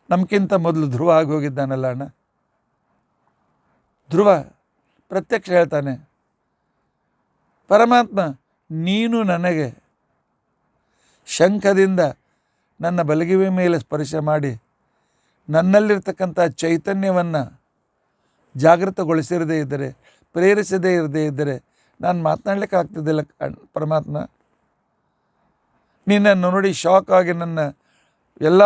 ನಮಗಿಂತ ಮೊದಲು ಧ್ರುವ ಆಗಿ ಹೋಗಿದ್ದಾನಲ್ಲ ಅಣ್ಣ, ಧ್ರುವ ಪ್ರತ್ಯಕ್ಷ ಹೇಳ್ತಾನೆ, ಪರಮಾತ್ಮ ನೀನು ನನಗೆ ಶಂಖದಿಂದ ನನ್ನ ಬಲಗಿವೆ ಮೇಲೆ ಸ್ಪರ್ಶ ಮಾಡಿ ನನ್ನಲ್ಲಿರ್ತಕ್ಕಂಥ ಚೈತನ್ಯವನ್ನು ಜಾಗೃತಗೊಳಿಸಿರದೇ ಇದ್ದರೆ, ಪ್ರೇರಿಸದೇ ಇರದೇ ಇದ್ದರೆ ನಾನು ಮಾತನಾಡಲಿಕ್ಕೆ ಆಗ್ತಿದ್ದಿಲ್ಲ ಪರಮಾತ್ಮ. ನಿನ್ನನ್ನು ನೋಡಿ ಶಾಕ್ ಆಗಿ ನನ್ನ ಎಲ್ಲ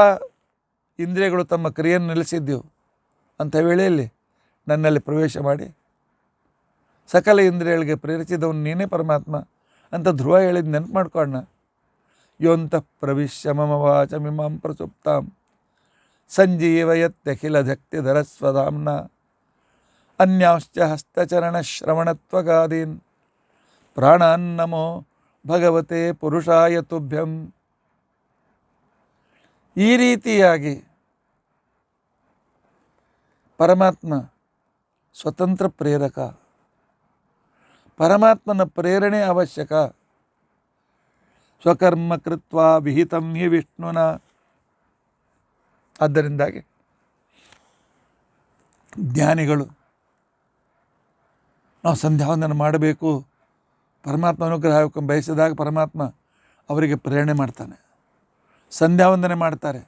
ಇಂದ್ರಿಯಗಳು ತಮ್ಮ ಕ್ರಿಯೆಯನ್ನು ನಿಲ್ಲಿಸಿದ್ದೆವು ಅಂಥ ವೇಳೆಯಲ್ಲಿ ನನ್ನಲ್ಲಿ ಪ್ರವೇಶ ಮಾಡಿ ಸಕಲ ಇಂದ್ರಿಯಗಳಿಗೆ ಪ್ರೇರಿಸಿದವನು ನೀನೇ ಪರಮಾತ್ಮ ಅಂತ ಧ್ರುವ ಹೇಳಿದ್ದು ನೆನಪು ಮಾಡ್ಕೊಳ್ಳೋಣ. ಯೋಂತ ಪ್ರವಿಶ್ಯ ಮಮ ವಾಚಮಿಮಾಂ ಪ್ರಸುಪ್ತಾಂ ಸಂಜೀವಯತ್ಯಖಿಲ ಶಕ್ತಿಧರಸ್ವಧಾಮ್ನ ಅನ್ಯಾಂಶ್ಚ ಹಸ್ತಚರಣ ಶ್ರವಣತ್ವಗಾದೀನ್ ಪ್ರಾಣಾನ್ನಮೋ ಭಗವತೆ ಪುರುಷಾಯ ತುಭ್ಯಂ. ಈ ರೀತಿಯಾಗಿ ಪರಮಾತ್ಮ ಸ್ವತಂತ್ರ ಪ್ರೇರಕ, ಪರಮಾತ್ಮನ ಪ್ರೇರಣೆ ಅವಶ್ಯಕ. ಸ್ವಕರ್ಮ ಕೃತ್ವ ವಿಹಿತಂ ಹಿ ವಿಷ್ಣುನ. ಆದ್ದರಿಂದಾಗಿ ಜ್ಞಾನಿಗಳು ನಾವು ಸಂಧ್ಯಾವಂದನೆ ಮಾಡಬೇಕು, ಪರಮಾತ್ಮ ಅನುಗ್ರಹ ಬಯಸಿದಾಗ ಪರಮಾತ್ಮ ಅವರಿಗೆ ಪ್ರೇರಣೆ ಮಾಡ್ತಾನೆ, ಸಂಧ್ಯಾವಂದನೆ ಮಾಡ್ತಾರೆ.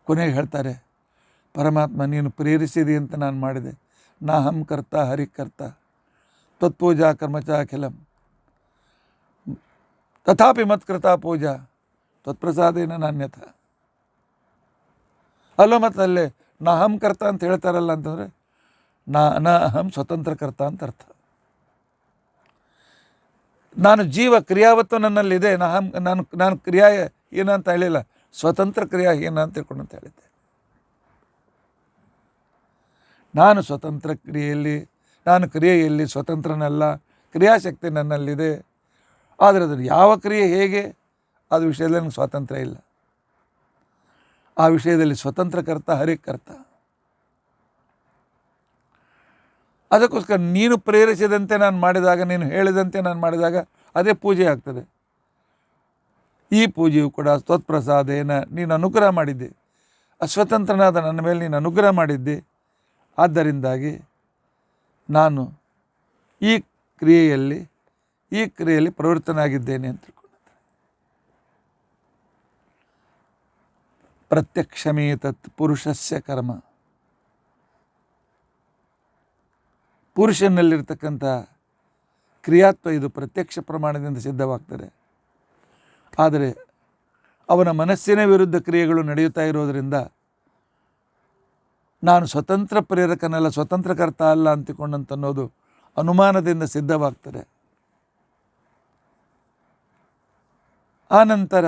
ಕೊನೆಗೆ ಹೇಳ್ತಾರೆ, ಪರಮಾತ್ಮ ನೀನು ಪ್ರೇರಿಸಿದಿ ಅಂತ ನಾನು ಮಾಡಿದೆ. ನಾಹಂ ಕರ್ತ ಹರಿಕರ್ತ ತತ್ಪೂಜಾ ಕರ್ಮಚ ಅಖಿಲಂ ತಥಾಪಿ ಮತ್ಕೃತ ಪೂಜಾ ತ್ವತ್ಪ್ರಸಾದೇನ ನಾನ್ಯಥ. ಅಲ್ಲೋ ಮತ್ತು ಅಲ್ಲೇ ನಾ ಅಹಂ ಕರ್ತ ಅಂತ ಹೇಳ್ತಾರಲ್ಲ ಅಂತಂದರೆ ನ ಅಹಂ ಸ್ವತಂತ್ರ ಕರ್ತ ಅಂತ ಅರ್ಥ. ನಾನು ಜೀವ ಕ್ರಿಯಾವತ್ತು ನನ್ನಲ್ಲಿದೆ, ನಾನು ಕ್ರಿಯಾ ಹೀನ ಅಂತ ಹೇಳಿಲ್ಲ, ಸ್ವತಂತ್ರ ಕ್ರಿಯಾಹೀನ ಅಂತ ತಿಳ್ಕೊಂಡು ಅಂತ ಹೇಳಿದ್ದೆ. ನಾನು ಸ್ವತಂತ್ರ ನಾನು ಕ್ರಿಯೆಯಲ್ಲಿ ಸ್ವತಂತ್ರನಲ್ಲ, ಕ್ರಿಯಾಶಕ್ತಿ ನನ್ನಲ್ಲಿದೆ. ಆದರೆ ಅದು ಯಾವ ಕ್ರಿಯೆ ಹೇಗೆ ಅದು ವಿಷಯದಲ್ಲಿ ನನಗೆ ಸ್ವಾತಂತ್ರ್ಯ ಇಲ್ಲ. ಆ ವಿಷಯದಲ್ಲಿ ಸ್ವತಂತ್ರಕರ್ತ ಹರಿಕರ್ತ. ಅದಕ್ಕೋಸ್ಕರ ನೀನು ಪ್ರೇರಿಸಿದಂತೆ ನಾನು ಮಾಡಿದಾಗ, ನೀನು ಹೇಳಿದಂತೆ ನಾನು ಮಾಡಿದಾಗ ಅದೇ ಪೂಜೆ ಆಗ್ತದೆ. ಈ ಪೂಜೆಯು ಕೂಡ ತ್ವತ್ಪ್ರಸಾದೇನ, ನೀನು ಅನುಗ್ರಹ ಮಾಡಿದ್ದೆ, ಅಸ್ವತಂತ್ರನಾದ ನನ್ನ ಮೇಲೆ ನೀನು ಅನುಗ್ರಹ ಮಾಡಿದ್ದೆ. ಆದ್ದರಿಂದಾಗಿ ನಾನು ಈ ಕ್ರಿಯೆಯಲ್ಲಿ ಪ್ರವೃತ್ತನಾಗಿದ್ದೇನೆ ಅಂತ ತಿಳ್ಕೊಂಡೆ. ಪ್ರತ್ಯಕ್ಷಮೇತತ್ ಪುರುಷಸ್ಯ ಕರ್ಮ. ಪುರುಷನಲ್ಲಿರ್ತಕ್ಕಂಥ ಕ್ರಿಯಾತ್ವ ಇದು ಪ್ರತ್ಯಕ್ಷ ಪ್ರಮಾಣದಿಂದ ಸಿದ್ಧವಾಗ್ತದೆ. ಆದರೆ ಅವನ ಮನಸ್ಸಿನ ವಿರುದ್ಧ ಕ್ರಿಯೆಗಳು ನಡೆಯುತ್ತಾ ಇರೋದರಿಂದ ನಾನು ಸ್ವತಂತ್ರ ಪ್ರೇರಕನಲ್ಲ, ಸ್ವತಂತ್ರಕರ್ತ ಅಲ್ಲ ಅಂತಿಕೊಂಡಂತನ್ನೋದು ಅನುಮಾನದಿಂದ ಸಿದ್ಧವಾಗ್ತದೆ. ಆನಂತರ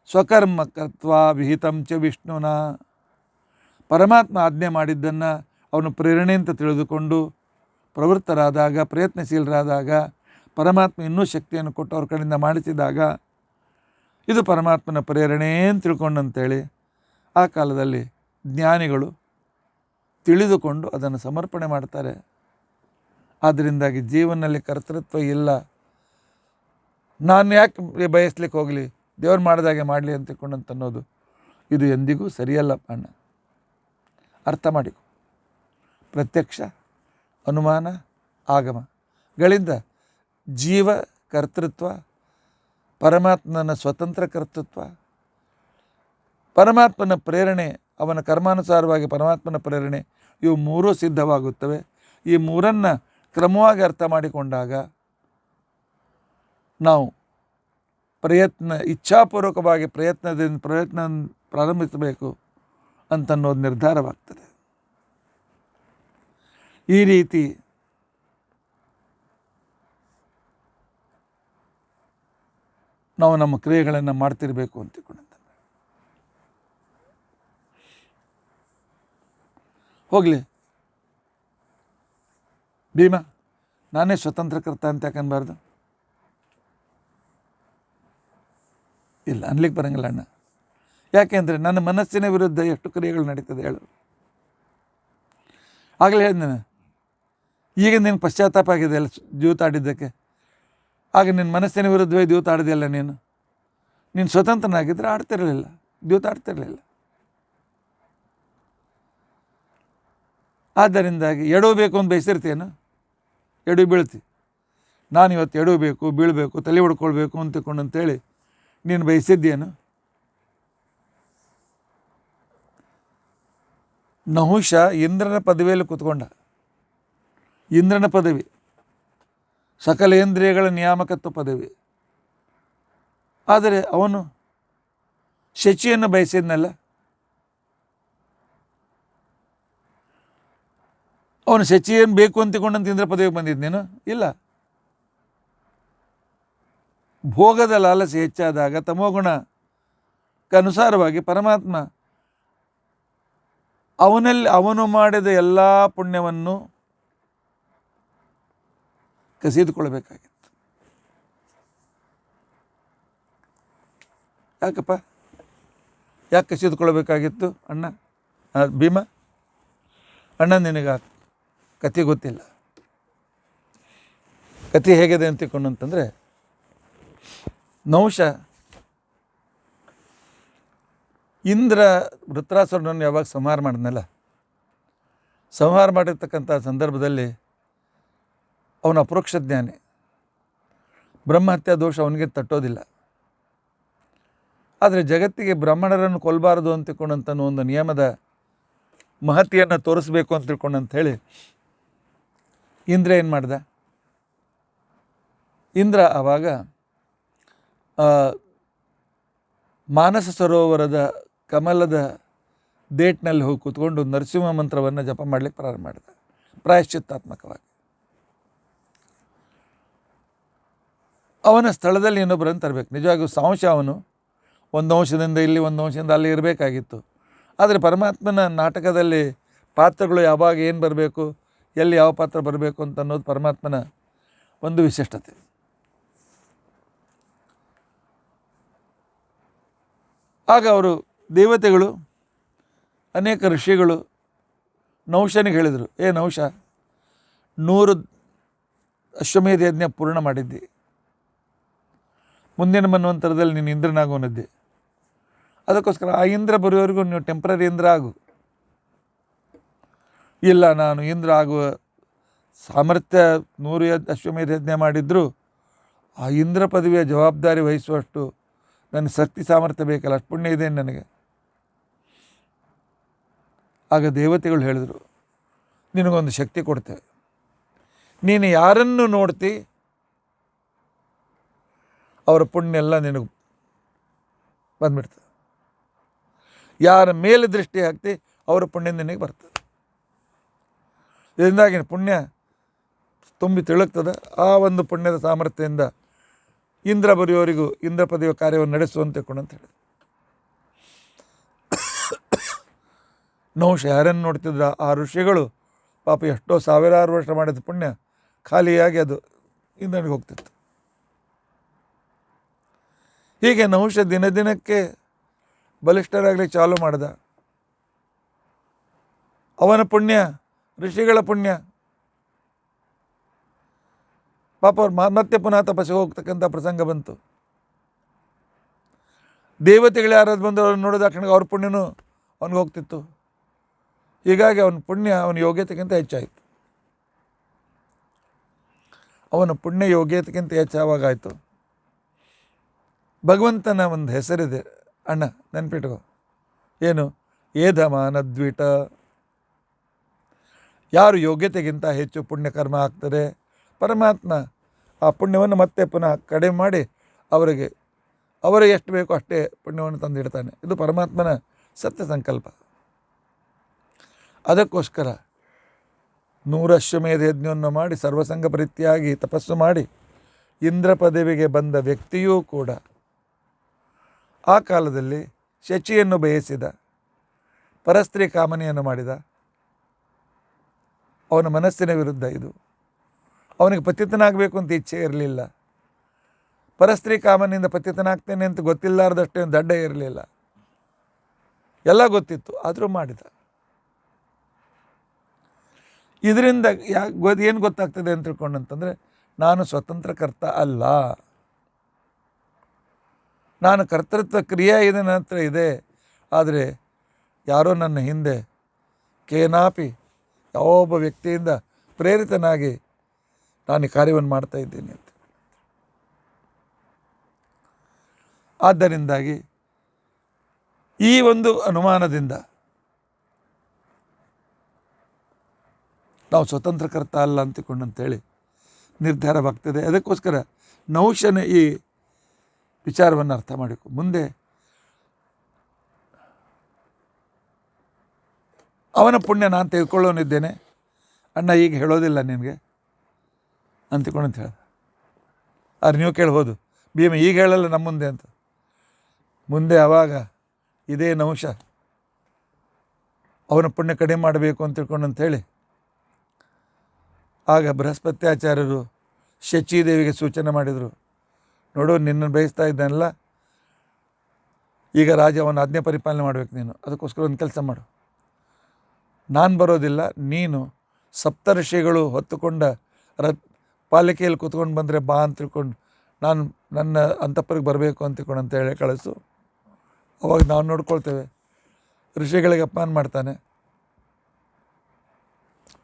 ಸ್ವಕರ್ಮಕತ್ವ ವಿಹಿತಂ ಚ ವಿಷ್ಣುನ, ಪರಮಾತ್ಮ ಆಜ್ಞೆ ಮಾಡಿದ್ದನ್ನು ಅವನು ಪ್ರೇರಣೆ ಅಂತ ತಿಳಿದುಕೊಂಡು ಪ್ರವೃತ್ತರಾದಾಗ, ಪ್ರಯತ್ನಶೀಲರಾದಾಗ, ಪರಮಾತ್ಮ ಇನ್ನೂ ಶಕ್ತಿಯನ್ನು ಕೊಟ್ಟು ಅವ್ರ ಕಡೆಯಿಂದ ಮಾಡಿಸಿದಾಗ ಇದು ಪರಮಾತ್ಮನ ಪ್ರೇರಣೆ ಅಂತ ತಿಳ್ಕೊಂಡಂತೇಳಿ ಆ ಕಾಲದಲ್ಲಿ ಜ್ಞಾನಿಗಳು ತಿಳಿದುಕೊಂಡು ಅದನ್ನು ಸಮರ್ಪಣೆ ಮಾಡ್ತಾರೆ. ಆದ್ದರಿಂದಾಗಿ ಜೀವನದಲ್ಲಿ ಕರ್ತೃತ್ವ ಇಲ್ಲ, ನಾನು ಯಾಕೆ ಬಯಸ್ಲಿಕ್ಕೆ ಹೋಗಲಿ, ದೇವ್ರು ಮಾಡಿದಾಗೆ ಮಾಡಲಿ ಅಂತ ತಿಳ್ಕೊಂಡಂತನ್ನೋದು ಇದು ಎಂದಿಗೂ ಸರಿಯಲ್ಲ ಅಣ್ಣ. ಅರ್ಥ ಮಾಡಿಕೊ. ಪ್ರತ್ಯಕ್ಷ, ಅನುಮಾನ, ಆಗಮಗಳಿಂದ ಜೀವ ಕರ್ತೃತ್ವ, ಪರಮಾತ್ಮನ ಸ್ವತಂತ್ರ ಕರ್ತೃತ್ವ, ಪರಮಾತ್ಮನ ಪ್ರೇರಣೆ, ಅವನ ಕರ್ಮಾನುಸಾರವಾಗಿ ಪರಮಾತ್ಮನ ಪ್ರೇರಣೆ, ಇವು ಮೂರೂ ಸಿದ್ಧವಾಗುತ್ತವೆ. ಈ ಮೂರನ್ನು ಕ್ರಮವಾಗಿ ಅರ್ಥ ಮಾಡಿಕೊಂಡಾಗ ನಾವು ಇಚ್ಛಾಪೂರ್ವಕವಾಗಿ ಪ್ರಯತ್ನ ಪ್ರಾರಂಭಿಸಬೇಕು ಅಂತನ್ನೋದು ನಿರ್ಧಾರವಾಗ್ತದೆ. ಈ ರೀತಿ ನಾವು ನಮ್ಮ ಕ್ರಿಯೆಗಳನ್ನು ಮಾಡ್ತಿರಬೇಕು ಅಂತಿಕೊಂಡ. ಹೋಗಲಿ ಭೀಮ, ನಾನೇ ಸ್ವತಂತ್ರಕರ್ತ ಅಂತ ಯಾಕನ್ಬಾರ್ದು? ಇಲ್ಲ, ಅನ್ಲಿಕ್ಕೆ ಬರಂಗಿಲ್ಲ ಅಣ್ಣ. ಯಾಕೆಂದರೆ ನನ್ನ ಮನಸ್ಸಿನ ವಿರುದ್ಧ ಎಷ್ಟು ಕ್ರಿಯೆಗಳು ನಡೀತದೆ ಹೇಳು. ಆಗಲೇ ಹೇಳಿದ್ನ, ಈಗ ನಿನ್ನ ಪಶ್ಚಾತ್ತಾಪ ಆಗಿದೆ ಅಲ್ಲ ಜೂತ ಆಡಿದ್ದಕ್ಕೆ. ಆಗ ನಿನ್ನ ಮನಸ್ಸಿನ ವಿರುದ್ಧವೇ ದ್ಯೂತ ಆಡಿದೆಯಲ್ಲ ನೀನು ಸ್ವತಂತ್ರನಾಗಿದ್ದರೆ ಆಡ್ತಿರಲಿಲ್ಲ, ದ್ಯೂತ ಆಡ್ತಿರಲಿಲ್ಲ. ಆದ್ದರಿಂದಾಗಿ ಎಡವಬೇಕು ಅಂತ ಬಯಸಿರ್ತೇನು, ಬೀಳ್ತಿ. ನಾನು ಇವತ್ತು ಎಡವಬೇಕು, ಬೀಳಬೇಕು, ತಲೆ ಹೊಡ್ಕೊಳ್ಬೇಕು ಅಂತೇಳಿ ನೀನು ಬಯಸಿದ್ದೇನು? ನಹುಷ ಇಂದ್ರನ ಪದವಿಯಲ್ಲಿ ಕೂತ್ಕೊಂಡ. ಇಂದ್ರನ ಪದವಿ ಸಕಲೇಂದ್ರಿಯಗಳ ನಿಯಾಮಕತ್ವ ಪದವಿ. ಆದರೆ ಅವನು ಶಚಿಯನ್ನು ಬಯಸಿದ್ನಲ್ಲ, ಅವನು ಶಚಿಯನ್ನು ಬೇಕು ಅಂತಿಕೊಂಡಂತ ಇಂದ್ರ ಪದವಿಗೆ ಬಂದಿದ್ದೇನು? ಇಲ್ಲ. ಭೋಗದ ಲಾಲಸೆ ಹೆಚ್ಚಾದಾಗ ತಮೋಗುಣಕ್ಕನುಸಾರವಾಗಿ ಪರಮಾತ್ಮ ಅವನು ಮಾಡಿದ ಎಲ್ಲ ಪುಣ್ಯವನ್ನು ಕಸಿದುಕೊಳ್ಬೇಕಾಗಿತ್ತು. ಯಾಕಪ್ಪ, ಯಾಕೆ ಕಸಿದುಕೊಳ್ಬೇಕಾಗಿತ್ತು ಅಣ್ಣ? ಭೀಮ ಅಣ್ಣ, ನಿನಗೆ ಕತೆ ಗೊತ್ತಿಲ್ಲ. ಕತೆ ಹೇಗಿದೆ ಅಂತಿಕೊಂಡು ಅಂತಂದರೆ, ನಹುಷ ಇಂದ್ರ ವೃತ್ರಾಸುರನನ್ನು ಯಾವಾಗ ಸಂಹಾರ ಮಾಡಿದ್ನಲ್ಲ, ಸಂಹಾರ ಮಾಡಿರ್ತಕ್ಕಂಥ ಸಂದರ್ಭದಲ್ಲಿ ಅವನ ಅಪರೋಕ್ಷ ಜ್ಞಾನಿ. ಬ್ರಹ್ಮಹತ್ಯಾ ದೋಷ ಅವನಿಗೆ ತಟ್ಟೋದಿಲ್ಲ. ಆದರೆ ಜಗತ್ತಿಗೆ ಬ್ರಾಹ್ಮಣರನ್ನು ಕೊಲ್ಲಬಾರದು ಅಂತ ತಿಳ್ಕೊಂಡಂತ ಒಂದು ನಿಯಮದ ಮಹತಿಯನ್ನು ತೋರಿಸ್ಬೇಕು ಅಂತ ತಿಳ್ಕೊಂಡಂತ ಹೇಳಿ ಇಂದ್ರ ಏನು ಮಾಡ್ದ? ಇಂದ್ರ ಆವಾಗ ಮಾನಸ ಸರೋವರದ ಕಮಲದ ಡೇಟ್ನಲ್ಲಿ ಹೋಗಿ ಕೂತ್ಕೊಂಡು ನರಸಿಂಹ ಮಂತ್ರವನ್ನು ಜಪ ಮಾಡಲಿಕ್ಕೆ ಪ್ರಾರಂಭ ಮಾಡಿದ, ಪ್ರಾಯಶ್ಚಿತ್ತಾತ್ಮಕವಾಗಿ. ಅವನ ಸ್ಥಳದಲ್ಲಿ ಇನ್ನೊಬ್ಬರನ್ನು ತರಬೇಕು. ನಿಜವಾಗಿಯೂ ಸಾಂಶ ಅವನು ಒಂದು ಅಂಶದಿಂದ ಇಲ್ಲಿ, ಒಂದು ಅಂಶದಿಂದ ಅಲ್ಲಿ ಇರಬೇಕಾಗಿತ್ತು. ಆದರೆ ಪರಮಾತ್ಮನ ನಾಟಕದಲ್ಲಿ ಪಾತ್ರಗಳು ಯಾವಾಗ ಏನು ಬರಬೇಕು, ಎಲ್ಲಿ ಯಾವ ಪಾತ್ರ ಬರಬೇಕು ಅಂತ ಅನ್ನೋದು ಪರಮಾತ್ಮನ ಒಂದು ವಿಶಿಷ್ಟತೆ. ಆಗ ಅವರು ದೇವತೆಗಳು, ಅನೇಕ ಋಷಿಗಳು ನಹುಷನಿಗೆ ಹೇಳಿದರು, ನಹುಷ, 100 ಅಶ್ವಮೇಧ ಯಜ್ಞ ಪೂರ್ಣ ಮಾಡಿದ್ದಿ, ಮುಂದಿನ ಮನ್ವಂತರದಲ್ಲಿ ನೀನು ಇಂದ್ರನಾಗೋನಿದ್ದೆ, ಅದಕ್ಕೋಸ್ಕರ ಆ ಇಂದ್ರ ಬರುವವರೆಗೂ ನೀವು ಟೆಂಪ್ರರಿ ಇಂದ್ರ ಆಗು. ಇಲ್ಲ, ನಾನು ಇಂದ್ರ ಆಗುವ ಸಾಮರ್ಥ್ಯ 100 ಅಶ್ವಮೇಧ ಯಜ್ಞ ಮಾಡಿದರೂ ಆ ಇಂದ್ರ ಪದವಿಯ ಜವಾಬ್ದಾರಿ ವಹಿಸುವಷ್ಟು ನನ್ನ ಶಕ್ತಿ ಸಾಮರ್ಥ್ಯ ಬೇಕಲ್ಲ, ಅಷ್ಟು ಪುಣ್ಯ ಇದೆ ನನಗೆ. ಆಗ ದೇವತೆಗಳು ಹೇಳಿದರು, ನಿನಗೊಂದು ಶಕ್ತಿ ಕೊಡ್ತೇವೆ. ನೀನು ಯಾರನ್ನು ನೋಡ್ತಿ ಅವರ ಪುಣ್ಯ ಎಲ್ಲ ನಿನಗೆ ಬಂದ್ಬಿಡ್ತದೆ. ಯಾರ ಮೇಲೆ ದೃಷ್ಟಿ ಹಾಕ್ತಿ ಅವರ ಪುಣ್ಯ ನಿನಗೆ ಬರ್ತದೆ. ಇದರಿಂದಾಗಿ ಪುಣ್ಯ ತುಂಬಿ ತಿಳುಕ್ತದೆ. ಆ ಒಂದು ಪುಣ್ಯದ ಸಾಮರ್ಥ್ಯದಿಂದ ಇಂದ್ರ ಬರೆಯುವವರಿಗೂ ಇಂದ್ರ ಪದವಿಯ ಕಾರ್ಯವನ್ನು ನಡೆಸುವಂತೆ ಅಂತ ಹೇಳಿ ನಹುಷ ಯಾರನ್ನು ನೋಡ್ತಿದ್ರ ಆ ಋಷಿಗಳು ಪಾಪ ಎಷ್ಟೋ ಸಾವಿರಾರು ವರ್ಷ ಮಾಡಿದ ಪುಣ್ಯ ಖಾಲಿಯಾಗಿ ಅದು ಇಂದ್ರನಿಗೆ ಹೋಗ್ತಿತ್ತು. ಹೀಗೆ ನಹುಷ ದಿನ ದಿನಕ್ಕೆ ಬಲಿಷ್ಠರಾಗಲಿಕ್ಕೆ ಚಾಲು ಮಾಡಿದ. ಅವನ ಪುಣ್ಯ, ಋಷಿಗಳ ಪುಣ್ಯ, ಪಾಪ ಅವ್ರು ಮತ್ತೆ ಪುನಃ ತಪಸ್ಸಿಗೆ ಹೋಗ್ತಕ್ಕಂಥ ಪ್ರಸಂಗ ಬಂತು. ದೇವತೆಗಳು ಯಾರಾದ್ರು ಬಂದು ಅವ್ರನ್ನ ನೋಡಿದ ಕ್ಷಣ ಅವ್ರ ಪುಣ್ಯನೂ ಅವ್ನಿಗೆ ಹೋಗ್ತಿತ್ತು. ಹೀಗಾಗಿ ಅವನ ಪುಣ್ಯ ಅವನ ಯೋಗ್ಯತೆಗಿಂತ ಹೆಚ್ಚಾಯಿತು. ಅವನ ಪುಣ್ಯ ಯೋಗ್ಯತೆಗಿಂತ ಹೆಚ್ಚಾವಾಗಾಯಿತು. ಭಗವಂತನ ಒಂದು ಹೆಸರಿದೆ ಅಣ್ಣ, ನೆನ್ಪಿಟ್ಕೋ, ಏನು? ಏಧಮಾನದ್ವಿಟ. ಯಾರು ಯೋಗ್ಯತೆಗಿಂತ ಹೆಚ್ಚು ಪುಣ್ಯಕರ್ಮ ಆಗ್ತಾರೆ, ಪರಮಾತ್ಮ ಆ ಪುಣ್ಯವನ್ನು ಮತ್ತೆ ಪುನಃ ಕಡಿಮೆ ಮಾಡಿ ಅವರಿಗೆ ಎಷ್ಟು ಬೇಕೋ ಅಷ್ಟೇ ಪುಣ್ಯವನ್ನು ತಂದಿಡ್ತಾನೆ. ಇದು ಪರಮಾತ್ಮನ ಸತ್ಯ ಸಂಕಲ್ಪ. ಅದಕ್ಕೋಸ್ಕರ 100 ಅಶ್ವಮೇಧ ಯಜ್ಞವನ್ನು ಮಾಡಿ ಸರ್ವಸಂಗ ಪರಿತ್ಯಾಗಿ ತಪಸ್ಸು ಮಾಡಿ ಇಂದ್ರ ಪದವಿಗೆ ಬಂದ ವ್ಯಕ್ತಿಯೂ ಕೂಡ ಆ ಕಾಲದಲ್ಲಿ ಶಚಿಯನ್ನು ಬಯಸಿದ, ಪರಸ್ತ್ರೀ ಕಾಮನೆಯನ್ನು ಮಾಡಿದ. ಅವನ ಮನಸ್ಸಿನ ವಿರುದ್ಧ ಇದು. ಅವನಿಗೆ ಪತಿತನಾಗಬೇಕು ಅಂತ ಇಚ್ಛೆ ಇರಲಿಲ್ಲ. ಪರಸ್ತ್ರೀ ಕಾಮನೆಯಿಂದ ಪತಿತನಾಗ್ತೇನೆ ಅಂತ ಗೊತ್ತಿಲ್ಲಾರ್ದಷ್ಟೇನು ದಡ್ಡ ಇರಲಿಲ್ಲ, ಎಲ್ಲ ಗೊತ್ತಿತ್ತು, ಆದರೂ ಮಾಡಿದ. ಇದರಿಂದ ಏನು ಗೊತ್ತಾಗ್ತದೆ ಅಂತ ತಿಳ್ಕೊಂಡಂತಂದರೆ, ನಾನು ಸ್ವತಂತ್ರ ಕರ್ತ ಅಲ್ಲ, ನಾನು ಕರ್ತೃತ್ವ ಕ್ರಿಯೆ ಇದೆ, ನನ್ನ ಹತ್ರ ಇದೆ. ಆದರೆ ಯಾರೋ ನನ್ನ ಹಿಂದೆ ಕೇನಾಪಿ ಯಾವೊಬ್ಬ ವ್ಯಕ್ತಿಯಿಂದ ಪ್ರೇರಿತನಾಗಿ ನಾನು ಈ ಕಾರ್ಯವನ್ನು ಮಾಡ್ತಾ ಇದ್ದೀನಿ ಅಂತ. ಆದ್ದರಿಂದಾಗಿ ಈ ಒಂದು ಅನುಮಾನದಿಂದ ನಾವು ಸ್ವತಂತ್ರಕರ್ತ ಅಲ್ಲ ಅಂತೇಳಿ ನಿರ್ಧಾರವಾಗ್ತದೆ. ಅದಕ್ಕೋಸ್ಕರ ನಹುಷನ ಈ ವಿಚಾರವನ್ನು ಅರ್ಥ ಮಾಡಿಕೊ. ಮುಂದೆ ಅವನ ಪುಣ್ಯ ನಾನು ತೆಗೆದುಕೊಳ್ಳೋನಿದ್ದೇನೆ ಅಣ್ಣ, ಈಗ ಹೇಳೋದಿಲ್ಲ ನಿನಗೆ ಅಂತಿಕೊಂಡು ಅಂತ ಹೇಳ್ದ. ಆದ್ರೆ ನೀವು ಕೇಳ್ಬೋದು, ಭೀಮ ಈಗ ಹೇಳಲ್ಲ ನಮ್ಮ ಮುಂದೆ ಅಂತ. ಮುಂದೆ ಆವಾಗ ಇದೇ ನಹುಷ ಅವನ ಪುಣ್ಯ ಕಡಿಮೆ ಮಾಡಬೇಕು ಅಂತ ತಿಳ್ಕೊಂಡು ಅಂಥೇಳಿ ಆಗ ಬೃಹಸ್ಪತ್ಯಾಚಾರ್ಯರು ಶಚೀದೇವಿಗೆ ಸೂಚನೆ ಮಾಡಿದರು, ನೋಡು, ನಿನ್ನನ್ನು ಬಯಸ್ತಾ ಇದ್ದಾನಲ್ಲ, ಈಗ ರಾಜ ಅವನ ಆಜ್ಞೆ ಪರಿಪಾಲನೆ ಮಾಡಬೇಕು ನೀನು. ಅದಕ್ಕೋಸ್ಕರ ಒಂದು ಕೆಲಸ ಮಾಡು, ನಾನು ಬರೋದಿಲ್ಲ, ನೀನು ಸಪ್ತಋಷಿಗಳು ಹೊತ್ತುಕೊಂಡ ಪಾಲಿಕೆಯಲ್ಲಿ ಕೂತ್ಕೊಂಡು ಬಂದರೆ ಬಾ ಅಂತ ತಿಳ್ಕೊಂಡು ನಾನು ನನ್ನ ಅಂತಃಪುರಕ್ಕೆ ಬರಬೇಕು ಅಂತ ತಿಳ್ಕೊಂಡು ಅಂತ ಹೇಳಿ ಕಳಿಸು. ಅವಾಗ ನಾವು ನೋಡ್ಕೊಳ್ತೇವೆ. ಋಷಿಗಳಿಗೆ ಅಪಮಾನ ಮಾಡ್ತಾನೆ,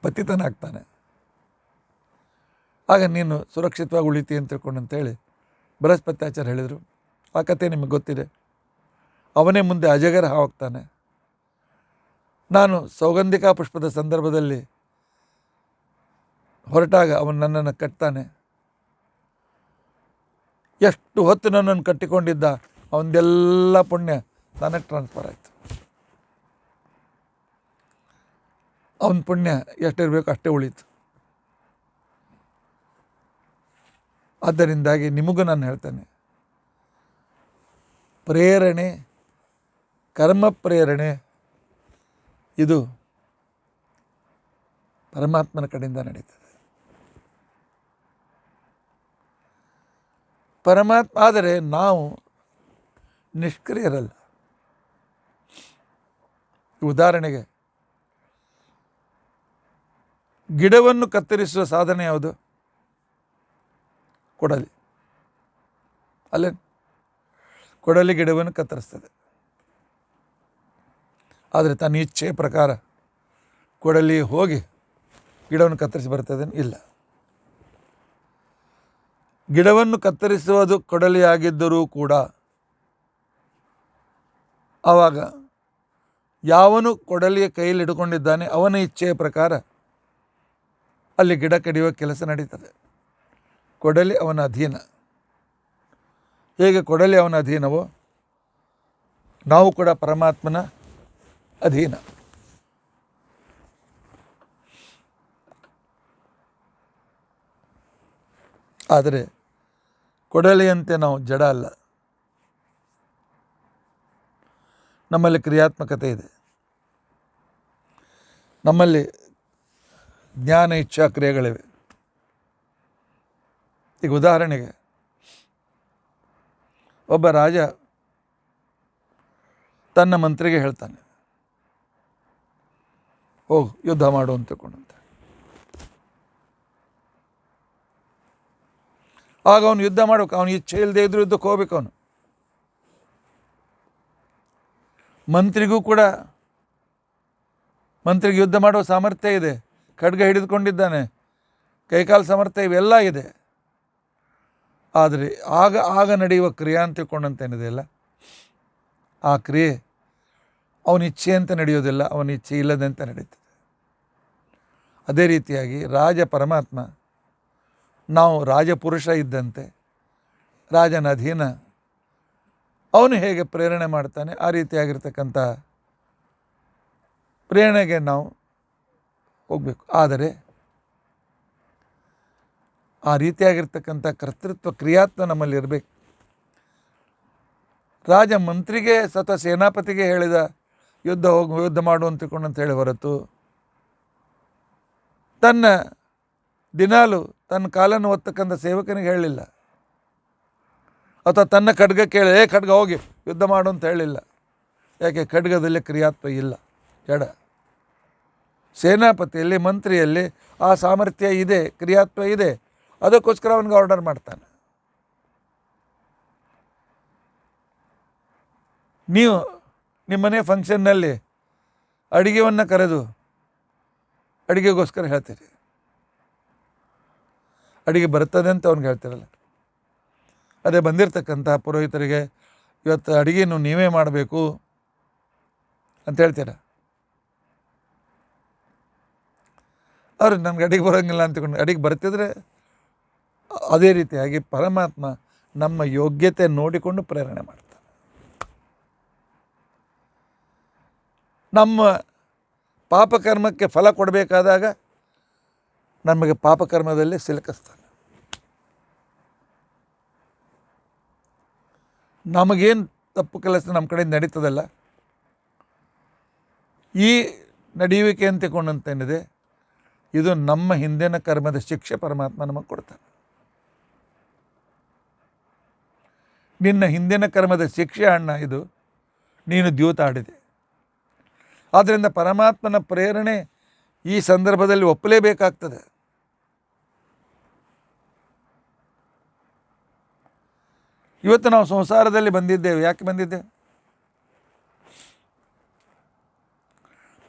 ಪತಿತನಾಗ್ತಾನೆ, ಆಗ ನೀನು ಸುರಕ್ಷಿತವಾಗಿ ಉಳಿತಿ ಅಂತ ತಿಳ್ಕೊಂಡು ಅಂತೇಳಿ ಬೃಹಸ್ಪತ್ಯಾಚಾರ್ಯ ಹೇಳಿದರು. ಆ ಕಥೆ ನಿಮಗೆ ಗೊತ್ತಿದೆ. ಅವನೇ ಮುಂದೆ ಅಜಗರ ಹೋಗ್ತಾನೆ. ನಾನು ಸೌಗಂಧಿಕಾ ಪುಷ್ಪದ ಸಂದರ್ಭದಲ್ಲಿ ಹೊರಟಾಗ ಅವನು ನನ್ನನ್ನು ಕಟ್ತಾನೆ. ಎಷ್ಟು ಹೊತ್ತು ನನ್ನನ್ನು ಕಟ್ಟಿಕೊಂಡಿದ್ದ ಅವನದೆಲ್ಲ ಪುಣ್ಯ ನನಗೆ ಟ್ರಾನ್ಸ್ಫರ್ ಆಯಿತು. ಅವನ ಪುಣ್ಯ ಎಷ್ಟಿರಬೇಕು ಅಷ್ಟೇ ಉಳೀತು. ಆದ್ದರಿಂದಾಗಿ ನಿಮಗೂ ನಾನು ಹೇಳ್ತೇನೆ, ಪ್ರೇರಣೆ, ಕರ್ಮ ಪ್ರೇರಣೆ ಇದು ಪರಮಾತ್ಮನ ಕಡೆಯಿಂದ ನಡೀತದೆ. ಪರಮಾತ್ಮ ಆದರೆ ನಾವು ನಿಷ್ಕ್ರಿಯರಲ್ಲ. ಉದಾಹರಣೆಗೆ ಗಿಡವನ್ನು ಕತ್ತರಿಸುವ ಸಾಧನೆ ಯಾವುದು? ಕೊಡಲಿ. ಅಲ್ಲೇ ಕೊಡಲಿ ಗಿಡವನ್ನು ಕತ್ತರಿಸ್ತದೆ. ಆದರೆ ತನ್ನ ಇಚ್ಛೆಯ ಪ್ರಕಾರ ಕೊಡಲಿ ಹೋಗಿ ಗಿಡವನ್ನು ಕತ್ತರಿಸಿ ಬರ್ತದೆ? ಇಲ್ಲ. ಗಿಡವನ್ನು ಕತ್ತರಿಸುವುದು ಕೊಡಲಿ ಆಗಿದ್ದರೂ ಕೂಡ ಆವಾಗ ಯಾವನು ಕೊಡಲಿಯ ಕೈಯಲ್ಲಿ ಹಿಡ್ಕೊಂಡಿದ್ದಾನೆ ಅವನ ಇಚ್ಛೆಯ ಪ್ರಕಾರ ಅಲ್ಲಿ ಗಿಡ ಕಡಿಯುವ ಕೆಲಸ ನಡೀತದೆ. ಕೊಡಲಿ ಅವನ ಅಧೀನ. ಹೇಗೆ ಕೊಡಲಿ ಅವನ ಅಧೀನವೋ ನಾವು ಕೂಡ ಪರಮಾತ್ಮನ ಅಧೀನ. ಆದರೆ ಕೊಡಲಿಯಂತೆ ನಾವು ಜಡ ಅಲ್ಲ. ನಮ್ಮಲ್ಲಿ ಕ್ರಿಯಾತ್ಮಕತೆ ಇದೆ. ನಮ್ಮಲ್ಲಿ ಜ್ಞಾನ, ಇಚ್ಛಾ, ಕ್ರಿಯೆಗಳಿವೆ. ಈಗ ಉದಾಹರಣೆಗೆ ಒಬ್ಬ ರಾಜ ತನ್ನ ಮಂತ್ರಿಗೆ ಹೇಳ್ತಾನೆ, ಹೋಗು ಯುದ್ಧ ಮಾಡು ಅಂತ ತಿಳ್ಕೊಂಡಂತೆ. ಆಗ ಅವನು ಯುದ್ಧ ಮಾಡ್ಬೇಕು. ಅವನು ಇಚ್ಛೆ ಇಲ್ಲದೆ ಇದ್ರೂ ಯುದ್ಧಕ್ಕೆ ಹೋಗ್ಬೇಕು. ಅವನು ಮಂತ್ರಿಗೆ ಯುದ್ಧ ಮಾಡುವ ಸಾಮರ್ಥ್ಯ ಇದೆ. ಖಡ್ಗ ಹಿಡಿದುಕೊಂಡಿದ್ದಾನೆ, ಕೈಕಾಲು ಸಾಮರ್ಥ್ಯ ಇವೆಲ್ಲ ಇದೆ. ಆದರೆ ಆಗ ನಡೆಯುವ ಕ್ರಿಯೆ ಅಂತ ತಿಳ್ಕೊಂಡಂತೇನಿದೆಯಲ್ಲ, ಆ ಕ್ರಿಯೆ ಅವನ ಇಚ್ಛೆಯಂತೆ ನಡೆಯೋದಿಲ್ಲ, ಅವನ ಇಚ್ಛೆ ಇಲ್ಲದಂತೆ ನಡೀತದೆ. ಅದೇ ರೀತಿಯಾಗಿ ರಾಜ ಪರಮಾತ್ಮ, ನಾವು ರಾಜಪುರುಷ ಇದ್ದಂತೆ ರಾಜನ ಅಧೀನ. ಅವನು ಹೇಗೆ ಪ್ರೇರಣೆ ಮಾಡ್ತಾನೆ ಆ ರೀತಿಯಾಗಿರ್ತಕ್ಕಂಥ ಪ್ರೇರಣೆಗೆ ನಾವು ಹೋಗಬೇಕು. ಆದರೆ ಆ ರೀತಿಯಾಗಿರ್ತಕ್ಕಂಥ ಕರ್ತೃತ್ವ, ಕ್ರಿಯಾತ್ವ ನಮ್ಮಲ್ಲಿ ಇರಬೇಕು. ರಾಜ ಮಂತ್ರಿಗೆ ಸ್ವತಃ ಸೇನಾಪತಿಗೆ ಹೇಳಿದ ಯುದ್ಧ ಮಾಡು ಅಂತ ತಿಳ್ಕೊಂಡಂತ ಹೇಳಿ ಹೊರತು ತನ್ನ ದಿನಾಲು ತನ್ನ ಕಾಲನ್ನು ಒತ್ತಕ್ಕಂಥ ಸೇವಕನಿಗೆ ಹೇಳಲಿಲ್ಲ. ಅಥವಾ ತನ್ನ ಖಡ್ಗ ಕೇಳಿ ಖಡ್ಗ ಹೋಗಿ ಯುದ್ಧ ಮಾಡು ಅಂತ ಹೇಳಿಲ್ಲ. ಯಾಕೆ? ಖಡ್ಗದಲ್ಲಿ ಕ್ರಿಯಾತ್ವ ಇಲ್ಲ, ಜಡ. ಸೇನಾಪತಿಯಲ್ಲಿ, ಮಂತ್ರಿಯಲ್ಲಿ ಆ ಸಾಮರ್ಥ್ಯ ಇದೆ, ಕ್ರಿಯಾತ್ವ ಇದೆ. ಅದಕ್ಕೋಸ್ಕರ ಅವನಿಗೆ ಆರ್ಡರ್ ಮಾಡ್ತಾನೆ. ನೀವು ನಿಮ್ಮನೆ ಫಂಕ್ಷನ್ನಲ್ಲಿ ಅಡುಗೆಯನ್ನು ಕರೆದು ಅಡುಗೆಗೋಸ್ಕರ ಹೇಳ್ತೀರಿ, ಅಡುಗೆ ಬರ್ತದೆ ಅಂತ ಅವ್ನಿಗೆ ಹೇಳ್ತಿರಲ್ಲ. ಅದೇ ಬಂದಿರತಕ್ಕಂಥ ಪುರೋಹಿತರಿಗೆ ಇವತ್ತು ಅಡುಗೆಯನ್ನು ನೀವೇ ಮಾಡಬೇಕು ಅಂತ ಹೇಳ್ತೀರ. ಅವ್ರು ನನಗೆ ಅಡುಗೆ ಬರೋಂಗಿಲ್ಲ ಅಂತಕೊಂಡು ಅಡುಗೆ ಬರ್ತಿದ್ರೆ, ಅದೇ ರೀತಿಯಾಗಿ ಪರಮಾತ್ಮ ನಮ್ಮ ಯೋಗ್ಯತೆ ನೋಡಿಕೊಂಡು ಪ್ರೇರಣೆ ಮಾಡ್ತಾನೆ. ನಮ್ಮ ಪಾಪಕರ್ಮಕ್ಕೆ ಫಲ ಕೊಡಬೇಕಾದಾಗ ನಮಗೆ ಪಾಪಕರ್ಮದಲ್ಲಿ ಸಿಲುಕಿಸ್ತಾನೆ. ನಮಗೇನು ತಪ್ಪು ಕೆಲಸ ನಮ್ಮ ಕಡೆಯಿಂದ ನಡೀತದಲ್ಲ, ಈ ನಡೆಯುವಿಕೆ ಅಂತ ತಿಳ್ಕೊಂಡಂತೇನಿದೆ, ಇದು ನಮ್ಮ ಹಿಂದಿನ ಕರ್ಮದ ಶಿಕ್ಷೆ ಪರಮಾತ್ಮ ನಮಗೆ ಕೊಡ್ತಾನೆ. ನಿನ್ನ ಹಿಂದಿನ ಕರ್ಮದ ಶಿಕ್ಷೆ ಅಣ್ಣ ಇದು, ನೀನು ದ್ಯೂತ ಆಡಿದೆ. ಆದ್ದರಿಂದ ಪರಮಾತ್ಮನ ಪ್ರೇರಣೆ ಈ ಸಂದರ್ಭದಲ್ಲಿ ಒಪ್ಪಲೇಬೇಕಾಗ್ತದೆ. ಇವತ್ತು ನಾವು ಸಂಸಾರದಲ್ಲಿ ಬಂದಿದ್ದೇವೆ. ಯಾಕೆ ಬಂದಿದ್ದೇವೆ?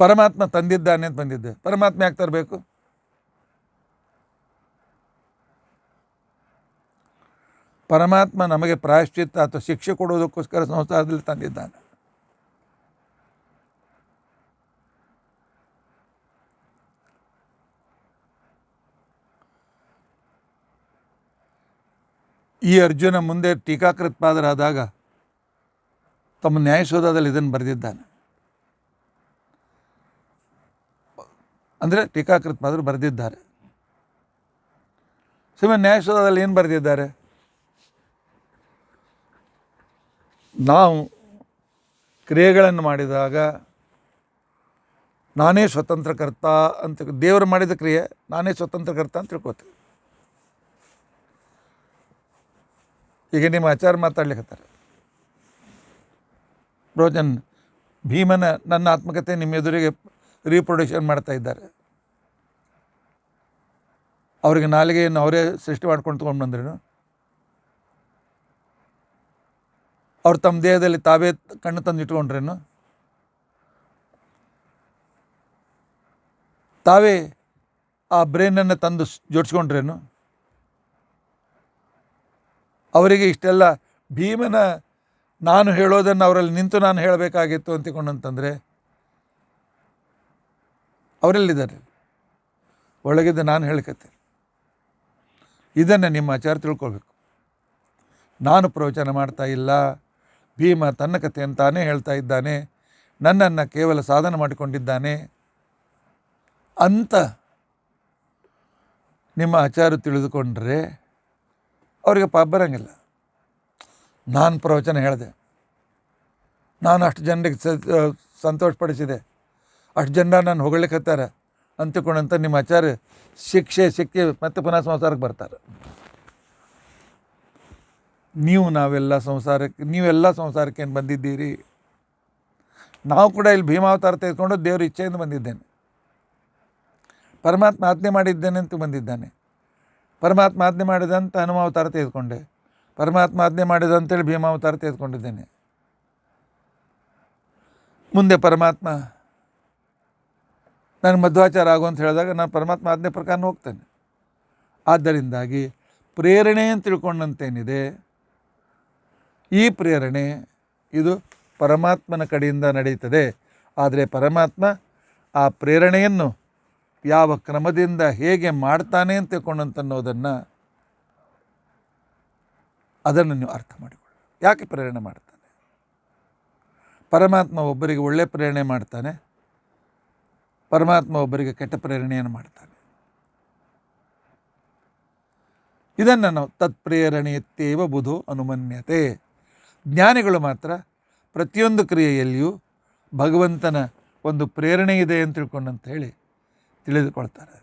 ಪರಮಾತ್ಮ ತಂದಿದ್ದಾನೆ ಅಂತ ಬಂದಿದ್ದೇವೆ. ಪರಮಾತ್ಮ ಯಾಕೆ ತರಬೇಕು? ಪರಮಾತ್ಮ ನಮಗೆ ಪ್ರಾಯಶ್ಚಿತ್ತ ಅಥವಾ ಶಿಕ್ಷೆ ಕೊಡುವುದಕ್ಕೋಸ್ಕರ ಸಂಸಾರದಲ್ಲಿ ತಂದಿದ್ದಾನೆ. ಈ ಅರ್ಜುನ ಮುಂದೆ ಟೀಕಾಕೃತ್ಪಾದರಾದಾಗ ತಮ್ಮ ನ್ಯಾಯಸೋಧದಲ್ಲಿ ಇದನ್ನು ಬರೆದಿದ್ದಾನೆ. ಅಂದರೆ ಟೀಕಾಕೃತ್ಪಾದರು ಬರೆದಿದ್ದಾರೆ. ಶ್ರೀಮನ್ ನ್ಯಾಯಸೂತ್ರದಲ್ಲಿ ಏನು ಬರೆದಿದ್ದಾರೆ? ನಾವು ಕ್ರಿಯೆಗಳನ್ನು ಮಾಡಿದಾಗ ನಾನೇ ಸ್ವತಂತ್ರಕರ್ತ ಅಂತ, ದೇವರು ಮಾಡಿದ ಕ್ರಿಯೆ ನಾನೇ ಸ್ವತಂತ್ರಕರ್ತ ಅಂತ ತಿಳ್ಕೊತೀವಿ. ಈಗ ನಿಮ್ಮ ಆಚಾರ ಮಾತಾಡ್ಲಿಕ್ಕತ್ತಾರೆ, ಬ್ರೋಜನ್ ಭೀಮನ ನನ್ನ ಆತ್ಮಕತೆ ನಿಮ್ಮ ಎದುರಿಗೆ ರೀಪ್ರೊಡ್ಯೂಷನ್ ಮಾಡ್ತಾ ಇದ್ದಾರೆ. ಅವ್ರಿಗೆ ನಾಲಿಗೆಯನ್ನು ಅವರೇ ಸೃಷ್ಟಿ ಮಾಡ್ಕೊಂಡು ತೊಗೊಂಡು ಬಂದ್ರೇನು? ಅವ್ರು ತಮ್ಮ ದೇಹದಲ್ಲಿ ತಾವೇ ಕಣ್ಣು ತಂದು ಇಟ್ಕೊಂಡ್ರೇನು? ತಾವೇ ಆ ಬ್ರೈನನ್ನು ತಂದು ಜೋಡಿಸ್ಕೊಂಡ್ರೇನು? ಅವರಿಗೆ ಇಷ್ಟೆಲ್ಲ ಭೀಮನ ನಾನು ಹೇಳೋದನ್ನು ಅವರಲ್ಲಿ ನಿಂತು ನಾನು ಹೇಳಬೇಕಾಗಿತ್ತು ಅಂತಿಕೊಂಡಂತಂದರೆ ಅವರೆಲ್ಲಿದ್ದಾರೆ? ಒಳಗಿದ್ದು ನಾನು ಹೇಳ್ಕತ್ತೀನಿ. ಇದನ್ನು ನಿಮ್ಮ ಆಚಾರ ತಿಳ್ಕೊಳ್ಬೇಕು. ನಾನು ಪ್ರವಚನ ಮಾಡ್ತಾ ಇಲ್ಲ, ಭೀಮ ತನ್ನ ಕಥೆಯನ್ನು ತಾನೇ ಹೇಳ್ತಾ ಇದ್ದಾನೆ, ನನ್ನನ್ನು ಕೇವಲ ಸಾಧನ ಮಾಡಿಕೊಂಡಿದ್ದಾನೆ ಅಂತ ನಿಮ್ಮ ಆಚಾರ ತಿಳಿದುಕೊಂಡ್ರೆ ಅವರಿಗೆ ಪಾಪ ಬರೋಂಗಿಲ್ಲ. ನಾನು ಪ್ರವಚನ ಹೇಳಿದೆ, ನಾನು ಅಷ್ಟು ಜನರಿಗೆ ಸಂತೋಷಪಡಿಸಿದೆ, ಅಷ್ಟು ಜನ ನಾನು ಹೊಗಳಿಕತ್ತಾರೆ ಅಂತಿಕೊಂಡಂತ ನಿಮ್ಮ ಆಚಾರ ಶಿಕ್ಷೆ ಸಿಕ್ಕಿ ಮತ್ತೆ ಪುನಃ ಸಂಸಾರಕ್ಕೆ ಬರ್ತಾರೆ. ನೀವೆಲ್ಲ ಸಂಸಾರಕ್ಕೆ ಏನು ಬಂದಿದ್ದೀರಿ? ನಾವು ಕೂಡ ಇಲ್ಲಿ ಭೀಮಾವತಾರ ತೆಗೆದುಕೊಂಡು ದೇವ್ರ ಇಚ್ಛೆಯಿಂದ ಬಂದಿದ್ದೇನೆ. ಪರಮಾತ್ಮ ಆಜ್ಞೆ ಮಾಡಿದ್ದೇನೆ ಅಂತ ಬಂದಿದ್ದಾನೆ. ಪರಮಾತ್ಮ ಆಜ್ಞೆ ಮಾಡಿದಂತ ಹನುಮಾವತಾರ ತೆಗೆದುಕೊಂಡೆ, ಪರಮಾತ್ಮ ಆಜ್ಞೆ ಮಾಡಿದ ಅಂತೇಳಿ ಭೀಮಾವತಾರ ತೆಗೆದುಕೊಂಡಿದ್ದೇನೆ. ಮುಂದೆ ಪರಮಾತ್ಮ ನನಗೆ ಮಧ್ವಾಚಾರ ಆಗು ಅಂತ ಹೇಳಿದಾಗ ನಾನು ಪರಮಾತ್ಮ ಆಜ್ಞೆ ಪ್ರಕಾರ ಹೋಗ್ತೇನೆ. ಆದ್ದರಿಂದಾಗಿ ಪ್ರೇರಣೆ ಅಂತ ತಿಳ್ಕೊಂಡಂತೇನಿದೆ, ಈ ಪ್ರೇರಣೆ ಇದು ಪರಮಾತ್ಮನ ಕಡೆಯಿಂದ ನಡೆಯುತ್ತದೆ. ಆದರೆ ಪರಮಾತ್ಮ ಆ ಪ್ರೇರಣೆಯನ್ನು ಯಾವ ಕ್ರಮದಿಂದ ಹೇಗೆ ಮಾಡ್ತಾನೆ ಅಂತ ತಿಳ್ಕೊಂಡಂತನ್ನೋದನ್ನು ಅದನ್ನು ನೀವು ಅರ್ಥ ಮಾಡಿಕೊಳ್ಳಿ. ಯಾಕೆ ಪ್ರೇರಣೆ ಮಾಡ್ತಾನೆ? ಪರಮಾತ್ಮ ಒಬ್ಬರಿಗೆ ಒಳ್ಳೆ ಪ್ರೇರಣೆ ಮಾಡ್ತಾನೆ, ಪರಮಾತ್ಮ ಒಬ್ಬರಿಗೆ ಕೆಟ್ಟ ಪ್ರೇರಣೆಯನ್ನು ಮಾಡ್ತಾನೆ. ಇದನ್ನು ನಾವು ತತ್ಪ್ರೇರಣೆಯತ್ತೇವ ಬುಧೋ ಅನುಮನ್ಯತೆ. ಜ್ಞಾನಿಗಳು ಮಾತ್ರ ಪ್ರತಿಯೊಂದು ಕ್ರಿಯೆಯಲ್ಲಿಯೂ ಭಗವಂತನ ಒಂದು ಪ್ರೇರಣೆ ಇದೆ ಅಂತ ತಿಳ್ಕೊಂಡಂತ ಹೇಳಿ ತಿಳಿದುಕೊಳ್ತಾರೆ.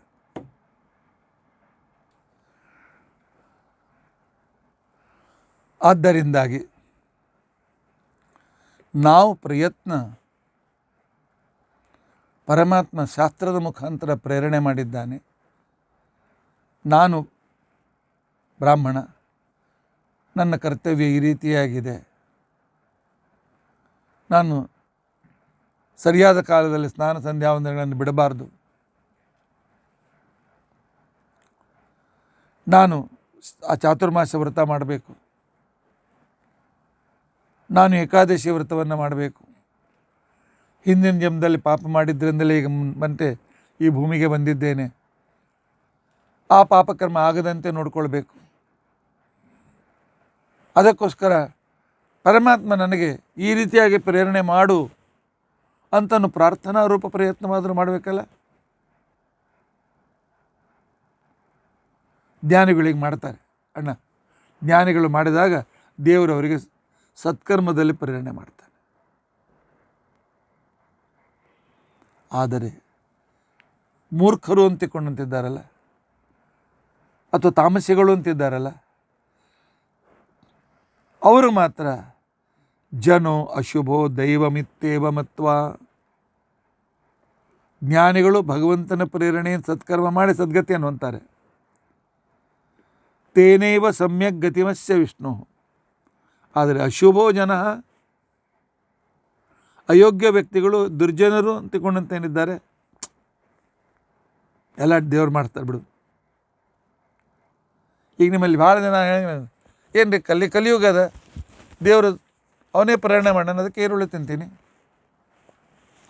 ಆದ್ದರಿಂದಾಗಿ ನಾವು ಪ್ರಯತ್ನ ಪರಮಾತ್ಮ ಶಾಸ್ತ್ರದ ಮುಖಾಂತರ ಪ್ರೇರಣೆ ಮಾಡಿದ್ದಾನೆ. ನಾನು ಬ್ರಾಹ್ಮಣ, ನನ್ನ ಕರ್ತವ್ಯ ಈ ರೀತಿಯಾಗಿದೆ, ನಾನು ಸರಿಯಾದ ಕಾಲದಲ್ಲಿ ಸ್ನಾನ ಸಂಧ್ಯಾವಂದನೆಗಳನ್ನು ಬಿಡಬಾರ್ದು, ನಾನು ಆ ಚಾತುರ್ಮಾಸ ವ್ರತ ಮಾಡಬೇಕು, ನಾನು ಏಕಾದಶಿ ವ್ರತವನ್ನು ಮಾಡಬೇಕು, ಹಿಂದಿನ ಜನ್ಮದಲ್ಲಿ ಪಾಪ ಮಾಡಿದ್ದರಿಂದಲೇ ಈಗ ಮತ್ತೆ ಈ ಭೂಮಿಗೆ ಬಂದಿದ್ದೇನೆ, ಆ ಪಾಪಕರ್ಮ ಆಗದಂತೆ ನೋಡ್ಕೊಳ್ಬೇಕು. ಅದಕ್ಕೋಸ್ಕರ ಪರಮಾತ್ಮ ನನಗೆ ಈ ರೀತಿಯಾಗಿ ಪ್ರೇರಣೆ ಮಾಡು ಅಂತನೂ ಪ್ರಾರ್ಥನಾ ರೂಪ ಪ್ರಯತ್ನವಾದರೂ ಮಾಡಬೇಕಲ್ಲ. ಜ್ಞಾನಿಗಳಿಗೆ ಮಾಡ್ತಾರೆ ಅಣ್ಣ, ಜ್ಞಾನಿಗಳು ಮಾಡಿದಾಗ ದೇವರು ಅವರಿಗೆ ಸತ್ಕರ್ಮದಲ್ಲಿ ಪ್ರೇರಣೆ ಮಾಡ್ತಾರೆ. ಆದರೆ ಮೂರ್ಖರು ಅಂತಿಕೊಂಡಂತಿದ್ದಾರಲ್ಲ, ಅಥವಾ ತಾಮಸಿಗಳು ಅಂತಿದ್ದಾರಲ್ಲ, ಅವರು ಮಾತ್ರ ಜನೋ ಅಶುಭೋ ದೈವಮಿತ್ತೇವ ಮತ್ವ. ಜ್ಞಾನಿಗಳು ಭಗವಂತನ ಪ್ರೇರಣೆ ಸತ್ಕರ್ಮ ಮಾಡಿ ಸದ್ಗತಿಯನ್ನು ಅಂತಾರೆ. ತೇನೇವ ಸಮ್ಯಕ್ ಗತಿಮಸ್ಯ ವಿಷ್ಣು. ಆದರೆ ಅಶುಭೋ ಜನ, ಅಯೋಗ್ಯ ವ್ಯಕ್ತಿಗಳು, ದುರ್ಜನರು ಅಂತಿಕೊಂಡಂತೇನಿದ್ದಾರೆ ಎಲ್ಲ ದೇವ್ರು ಮಾಡ್ತಾರೆ ಬಿಡು. ಈಗ ನಿಮ್ಮಲ್ಲಿ ಭಾಳ ಜನ ಏನು ರೀ ಕಲಿಯುಗ ಅದ, ದೇವರು ಅವನೇ ಪ್ರೇರಣೆ ಮಾಡ್ಯಾನ, ಅದಕ್ಕೆ ಈರುಳ್ಳಿ ತಿಂತೀನಿ,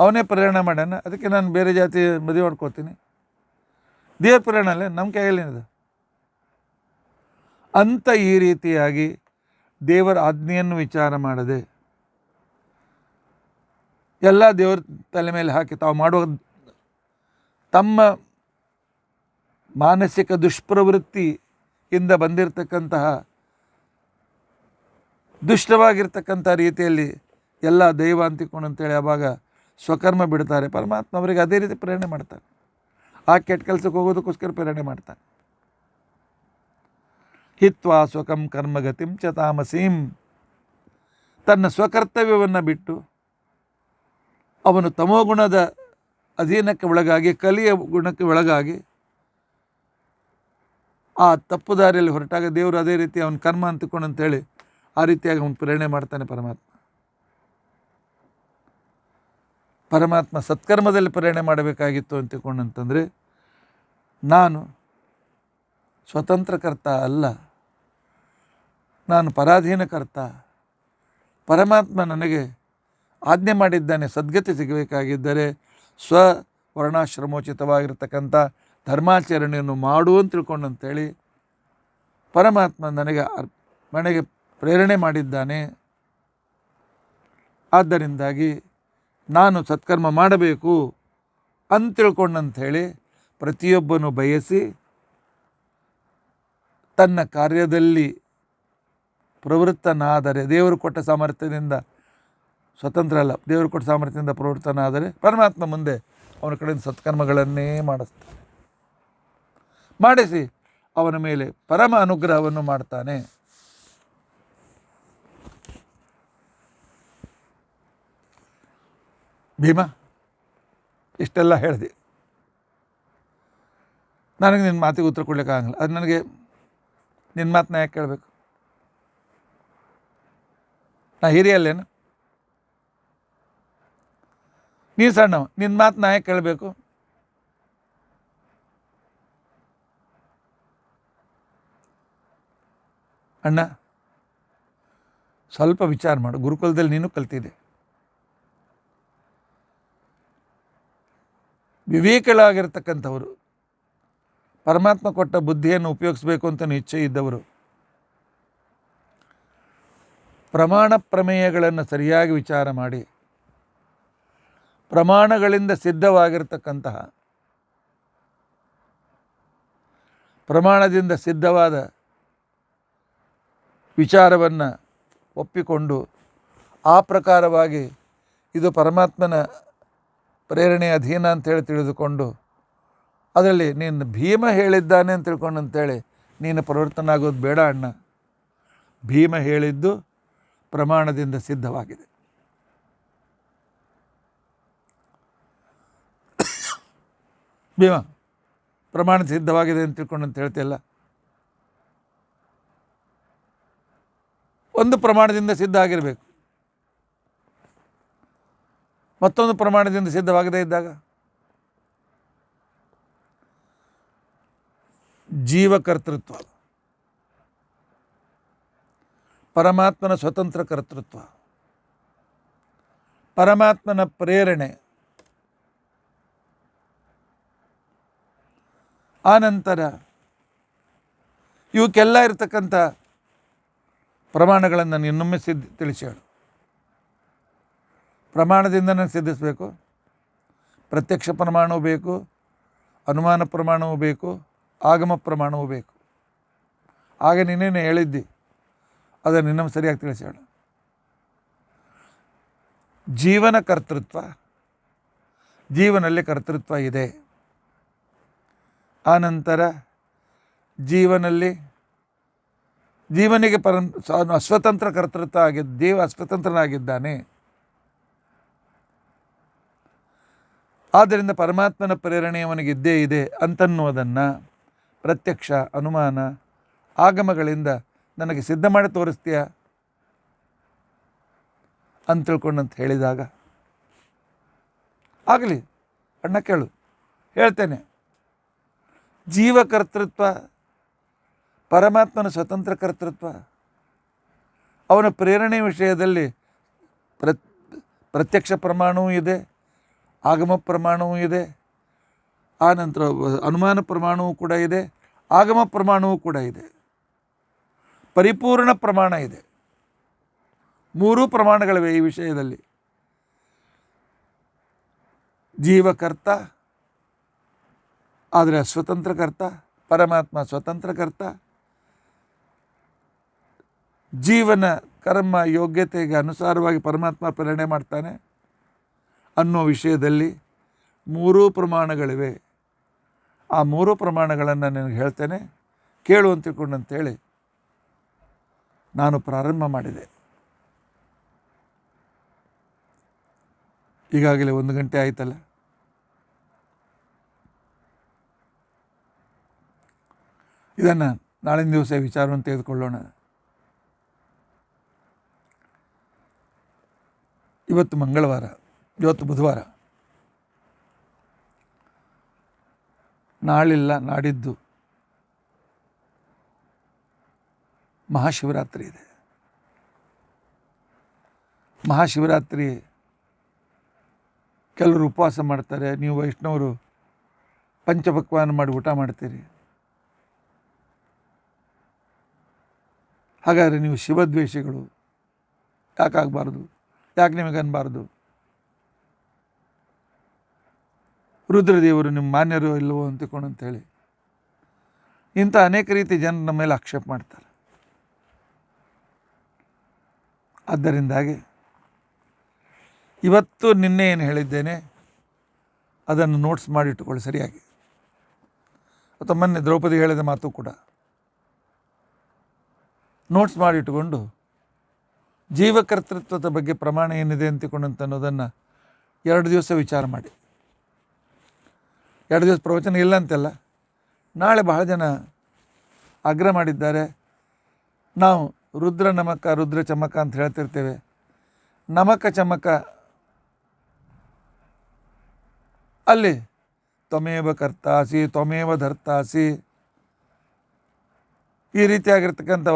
ಅವನೇ ಪ್ರೇರಣೆ ಮಾಡ್ಯಾನ ಅದಕ್ಕೆ ನಾನು ಬೇರೆ ಜಾತಿ ಮದುವೆ ಮಾಡ್ಕೊತೀನಿ, ದೇವ್ರ ಪ್ರೇರಣೆ ಅಲ್ಲೇ ನಮ್ಮ ಕೈಯಲ್ಲೇನಿದೆ ಅಂತ ಈ ರೀತಿಯಾಗಿ ದೇವರ ಆಜ್ಞೆಯನ್ನು ವಿಚಾರ ಮಾಡದೆ ಎಲ್ಲ ದೇವ್ರ ತಲೆ ಮೇಲೆ ಹಾಕಿ ತಾವು ಮಾಡುವ ತಮ್ಮ ಮಾನಸಿಕ ದುಷ್ಪ್ರವೃತ್ತಿಯಿಂದ ಬಂದಿರತಕ್ಕಂತಹ ದುಷ್ಟವಾಗಿರ್ತಕ್ಕಂಥ ರೀತಿಯಲ್ಲಿ ಎಲ್ಲ ದೈವ ಅಂತಿಕೊಂಡು ಅಂತೇಳಿ ಆವಾಗ ಸ್ವಕರ್ಮ ಬಿಡ್ತಾರೆ. ಪರಮಾತ್ಮ ಅವರಿಗೆ ಅದೇ ರೀತಿ ಪ್ರೇರಣೆ ಮಾಡ್ತಾನೆ. ಆ ಕೆಟ್ಟ ಕೆಲಸಕ್ಕೆ ಹೋಗೋದಕ್ಕೋಸ್ಕರ ಪ್ರೇರಣೆ ಮಾಡ್ತಾನೆ. ಹಿತ್ವಾ ಸ್ವಕಂ ಕರ್ಮಗತಿಂ ಚ ತಾಮಸೀಂ, ತನ್ನ ಸ್ವಕರ್ತವ್ಯವನ್ನು ಬಿಟ್ಟು ಅವನು ತಮೋಗುಣದ ಅಧೀನಕ್ಕೆ ಒಳಗಾಗಿ, ಕಲಿಯ ಗುಣಕ್ಕೆ ಒಳಗಾಗಿ ಆ ತಪ್ಪು ದಾರಿಯಲ್ಲಿ ಹೊರಟಾಗ ದೇವರು ಅದೇ ರೀತಿ ಅವನ ಕರ್ಮ ಅಂತಿಕೊಂಡು ಅಂತೇಳಿ ಆ ರೀತಿಯಾಗಿ ಅವನು ಪ್ರೇರಣೆ ಮಾಡ್ತಾನೆ. ಪರಮಾತ್ಮ ಸತ್ಕರ್ಮದಲ್ಲಿ ಪ್ರೇರಣೆ ಮಾಡಬೇಕಾಗಿತ್ತು ಅಂತಿಕೊಂಡಂತಂದರೆ, ನಾನು ಸ್ವತಂತ್ರಕರ್ತ ಅಲ್ಲ, ನಾನು ಪರಾಧೀನಕರ್ತ. ಪರಮಾತ್ಮ ನನಗೆ ಆಜ್ಞೆ ಮಾಡಿದ್ದಾನೆ, ಸದ್ಗತಿ ಸಿಗಬೇಕಾಗಿದ್ದರೆ ಸ್ವರ್ಣಾಶ್ರಮೋಚಿತವಾಗಿರ್ತಕ್ಕಂಥ ಧರ್ಮಾಚರಣೆಯನ್ನು ಮಾಡು ಅಂತ ತಿಳ್ಕೊಂಡಂತೇಳಿ ಪರಮಾತ್ಮ ನನಗೆ ಪ್ರೇರಣೆ ಮಾಡಿದ್ದಾನೆ. ಆದ್ದರಿಂದಾಗಿ ನಾನು ಸತ್ಕರ್ಮ ಮಾಡಬೇಕು ಅಂತ ತಿಳ್ಕೊಂಡಂಥೇಳಿ ಪ್ರತಿಯೊಬ್ಬನು ಬಯಸಿ ತನ್ನ ಕಾರ್ಯದಲ್ಲಿ ಪ್ರವೃತ್ತನಾದರೆ, ದೇವರು ಕೊಟ್ಟ ಸಾಮರ್ಥ್ಯದಿಂದ, ಸ್ವತಂತ್ರ ಅಲ್ಲ, ದೇವರು ಕೊಟ್ಟ ಸಾಮರ್ಥ್ಯದಿಂದ ಪ್ರವೃತ್ತನಾದರೆ ಪರಮಾತ್ಮ ಮುಂದೆ ಅವನ ಕಡೆಯಿಂದ ಸತ್ಕರ್ಮಗಳನ್ನೇ ಮಾಡಿಸಿ ಅವನ ಮೇಲೆ ಪರಮ ಅನುಗ್ರಹವನ್ನು ಮಾಡ್ತಾನೆ. ಭೀಮ, ಇಷ್ಟೆಲ್ಲ ಹೇಳಿದೆ, ನನಗೆ ನಿನ್ನ ಮಾತಿಗೆ ಉತ್ತರ ಕೊಡ್ಲಿಕ್ಕಾಗಲ್ಲ. ಅದು ನನಗೆ ನಿನ್ನ ಮಾತನ್ನ ಯಾಕೆ ಕೇಳಬೇಕು? ನಾ ಹಿರಿಯಲ್ಲೇನು? ನೀನು ಸಣ್ಣವ, ನಿನ್ನ ಮಾತನ್ನ ಯಾಕೆ ಕೇಳಬೇಕು? ಅಣ್ಣ, ಸ್ವಲ್ಪ ವಿಚಾರ ಮಾಡು. ಗುರುಕುಲದಲ್ಲಿ ನೀನು ಕಲ್ತಿದ್ದೆ. ವಿವೇಕಗಳಾಗಿರ್ತಕ್ಕಂಥವರು, ಪರಮಾತ್ಮ ಕೊಟ್ಟ ಬುದ್ಧಿಯನ್ನು ಉಪಯೋಗಿಸಬೇಕು ಅಂತ ಇಚ್ಛೆ ಇದ್ದವರು, ಪ್ರಮಾಣ ಪ್ರಮೇಯಗಳನ್ನು ಸರಿಯಾಗಿ ವಿಚಾರ ಮಾಡಿ ಪ್ರಮಾಣಗಳಿಂದ ಸಿದ್ಧವಾಗಿರ್ತಕ್ಕಂತಹ, ಪ್ರಮಾಣದಿಂದ ಸಿದ್ಧವಾದ ವಿಚಾರವನ್ನು ಒಪ್ಪಿಕೊಂಡು ಆ ಪ್ರಕಾರವಾಗಿ ಇದು ಪರಮಾತ್ಮನ ಪ್ರೇರಣೆಯ ಅಧೀನ ಅಂತೇಳಿ ತಿಳಿದುಕೊಂಡು ಅದರಲ್ಲಿ ನೀನು ಭೀಮ ಹೇಳಿದ್ದಾನೆ ಅಂತ ತಿಳ್ಕೊಂಡು ಅಂತೇಳಿ ನೀನು ಪರಿವರ್ತನಾಗೋದು ಬೇಡ ಅಣ್ಣ. ಭೀಮ ಹೇಳಿದ್ದು ಪ್ರಮಾಣದಿಂದ ಸಿದ್ಧವಾಗಿದೆ. ಭೀಮ ಪ್ರಮಾಣ ಸಿದ್ಧವಾಗಿದೆ ಅಂತ ತಿಳ್ಕೊಂಡು ಅಂತ ಹೇಳ್ತಿಲ್ಲ. ಒಂದು ಪ್ರಮಾಣದಿಂದ ಸಿದ್ಧ ಆಗಿರಬೇಕು, ಮತ್ತೊಂದು ಪ್ರಮಾಣದಿಂದ ಸಿದ್ಧವಾಗದೇ ಇದ್ದಾಗ ಜೀವಕರ್ತೃತ್ವ, ಪರಮಾತ್ಮನ ಸ್ವತಂತ್ರ ಕರ್ತೃತ್ವ, ಪರಮಾತ್ಮನ ಪ್ರೇರಣೆ, ಆನಂತರ ಇವಕ್ಕೆಲ್ಲ ಇರತಕ್ಕಂಥ ಪ್ರಮಾಣಗಳನ್ನು ನಾನು ಇನ್ನೊಮ್ಮೆ ತಿಳಿಸಿ ಹೇಳು. ಪ್ರಮಾಣದಿಂದ ನಾನು ಸಿದ್ಧಿಸಬೇಕು. ಪ್ರತ್ಯಕ್ಷ ಪ್ರಮಾಣವೂ ಬೇಕು, ಅನುಮಾನ ಪ್ರಮಾಣವೂ ಬೇಕು, ಆಗಮ ಪ್ರಮಾಣವೂ ಬೇಕು. ಆಗ ನೀನೇನು ಹೇಳಿದ್ದಿ ಅದನ್ನು ಇನ್ನೊಮ್ಮೆ ಸರಿಯಾಗಿ ತಿಳಿಸಿ ಹೇಳು. ಜೀವನ ಕರ್ತೃತ್ವ, ಜೀವನಲ್ಲಿ ಕರ್ತೃತ್ವ ಇದೆ. ಆನಂತರ ಜೀವನಿಗೆ ಅಸ್ವತಂತ್ರ ಕರ್ತೃತ್ವ ಆಗಿದ್ದು, ದೇವ ಅಸ್ವತಂತ್ರನಾಗಿದ್ದಾನೆ. ಆದ್ದರಿಂದ ಪರಮಾತ್ಮನ ಪ್ರೇರಣೆ ಅವನಿಗಿದ್ದೇ ಇದೆ ಅಂತನ್ನುವುದನ್ನು ಪ್ರತ್ಯಕ್ಷ, ಅನುಮಾನ, ಆಗಮಗಳಿಂದ ನನಗೆ ಸಿದ್ಧ ಮಾಡಿ ತೋರಿಸ್ತೀಯ ಅಂತ ತಿಳ್ಕೊಂಡಂತ ಹೇಳಿದಾಗ, ಆಗಲಿ ಅಣ್ಣ ಕೇಳು, ಹೇಳ್ತೇನೆ. ಜೀವಕರ್ತೃತ್ವ, ಪರಮಾತ್ಮನ ಸ್ವತಂತ್ರ ಕರ್ತೃತ್ವ, ಅವನ ಪ್ರೇರಣೆ ವಿಷಯದಲ್ಲಿ ಪ್ರತ್ಯಕ್ಷ ಪ್ರಮಾಣವೂ ಇದೆ, ಆಗಮ ಪ್ರಮಾಣವೂ ಇದೆ, ಆನಂತರ ಅನುಮಾನ ಪ್ರಮಾಣವೂ ಕೂಡ ಇದೆ, ಆಗಮ ಪ್ರಮಾಣವೂ ಕೂಡ ಇದೆ, ಪರಿಪೂರ್ಣ ಪ್ರಮಾಣ ಇದೆ. ಮೂರೂ ಪ್ರಮಾಣಗಳಿವೆ ಈ ವಿಷಯದಲ್ಲಿ. ಜೀವಕರ್ತ, ಆದರೆ ಸ್ವತಂತ್ರಕರ್ತ ಪರಮಾತ್ಮ ಸ್ವತಂತ್ರಕರ್ತ. ಜೀವನ ಕರ್ಮ ಯೋಗ್ಯತೆಗೆ ಅನುಸಾರವಾಗಿ ಪರಮಾತ್ಮ ಪ್ರೇರಣೆ ಮಾಡ್ತಾನೆ ಅನ್ನೋ ವಿಷಯದಲ್ಲಿ ಮೂರೂ ಪ್ರಮಾಣಗಳಿವೆ. ಆ ಮೂರೂ ಪ್ರಮಾಣಗಳನ್ನು ನಿನಗೆ ಹೇಳ್ತೇನೆ, ಕೇಳು ಅಂತ ತಿಳ್ಕೊಂಡಂತೇಳಿ ನಾನು ಪ್ರಾರಂಭ ಮಾಡಿದೆ. ಈಗಾಗಲೇ 1 ಗಂಟೆ ಆಯ್ತಲ್ಲ. ಇದನ್ನು ನಾಳಿನ ದಿವಸ ವಿಚಾರವನ್ನು ತೆಗೆದುಕೊಳ್ಳೋಣ. ಇವತ್ತು ಮಂಗಳವಾರ, ಇವತ್ತು ಬುಧವಾರ. ನಾಳಿಲ್ಲ, ನಾಡಿದ್ದು ಮಹಾಶಿವರಾತ್ರಿ ಇದೆ. ಮಹಾಶಿವರಾತ್ರಿ ಕೆಲವರು ಉಪವಾಸ ಮಾಡ್ತಾರೆ. ನೀವು ವೈಷ್ಣವರು ಪಂಚಪಕ್ವಾನ ಮಾಡಿ ಊಟ ಮಾಡ್ತೀರಿ. ಹಾಗಾದರೆ ನೀವು ಶಿವದ್ವೇಷಿಗಳು ಯಾಕಾಗಬಾರ್ದು? ಯಾಕೆ ನಿಮಗನ್ನಬಾರ್ದು? ರುದ್ರದೇವರು ನಿಮ್ಮ ಮಾನ್ಯರು ಇಲ್ಲವೋ ಅಂತೇಳಿ ಇಂಥ ಅನೇಕ ರೀತಿ ಜನರು ನಮ್ಮ ಮೇಲೆ ಆಕ್ಷೇಪ ಮಾಡ್ತಾರೆ. ಆದ್ದರಿಂದಾಗಿ ಇವತ್ತು ನಿನ್ನೆ ಏನು ಹೇಳಿದ್ದೇನೆ ಅದನ್ನು ನೋಟ್ಸ್ ಮಾಡಿಟ್ಟುಕೊಳ್ಳಿ ಸರಿಯಾಗಿ. ಅಥವಾ ಮೊನ್ನೆ ದ್ರೌಪದಿ ಹೇಳಿದ ಮಾತು ಕೂಡ ನೋಟ್ಸ್ ಮಾಡಿಟ್ಟುಕೊಂಡು ಜೀವಕರ್ತೃತ್ವದ ಬಗ್ಗೆ ಪ್ರಮಾಣ ಏನಿದೆ ಅಂತಿಕೊಂಡಂತ ಅನ್ನೋದನ್ನು 2 ದಿವಸ ವಿಚಾರ ಮಾಡಿ. 2 ದಿವಸ ಪ್ರವಚನ ಇಲ್ಲ ಅಂತೆಲ್ಲ. ನಾಳೆ ಬಹಳ ಜನ ಆಗ್ರಹ ಮಾಡಿದ್ದಾರೆ. ನಾವು ರುದ್ರ ನಮಕ ರುದ್ರ ಚಮಕ ಅಂತ ಹೇಳ್ತಿರ್ತೇವೆ. ನಮಕ ಚಮಕ ಅಲ್ಲಿ ತ್ವಮೇವ ಕರ್ತಾಸಿ ತ್ವಮೇವ ಧರ್ತಾಸಿ ಈ ರೀತಿಯಾಗಿರ್ತಕ್ಕಂಥ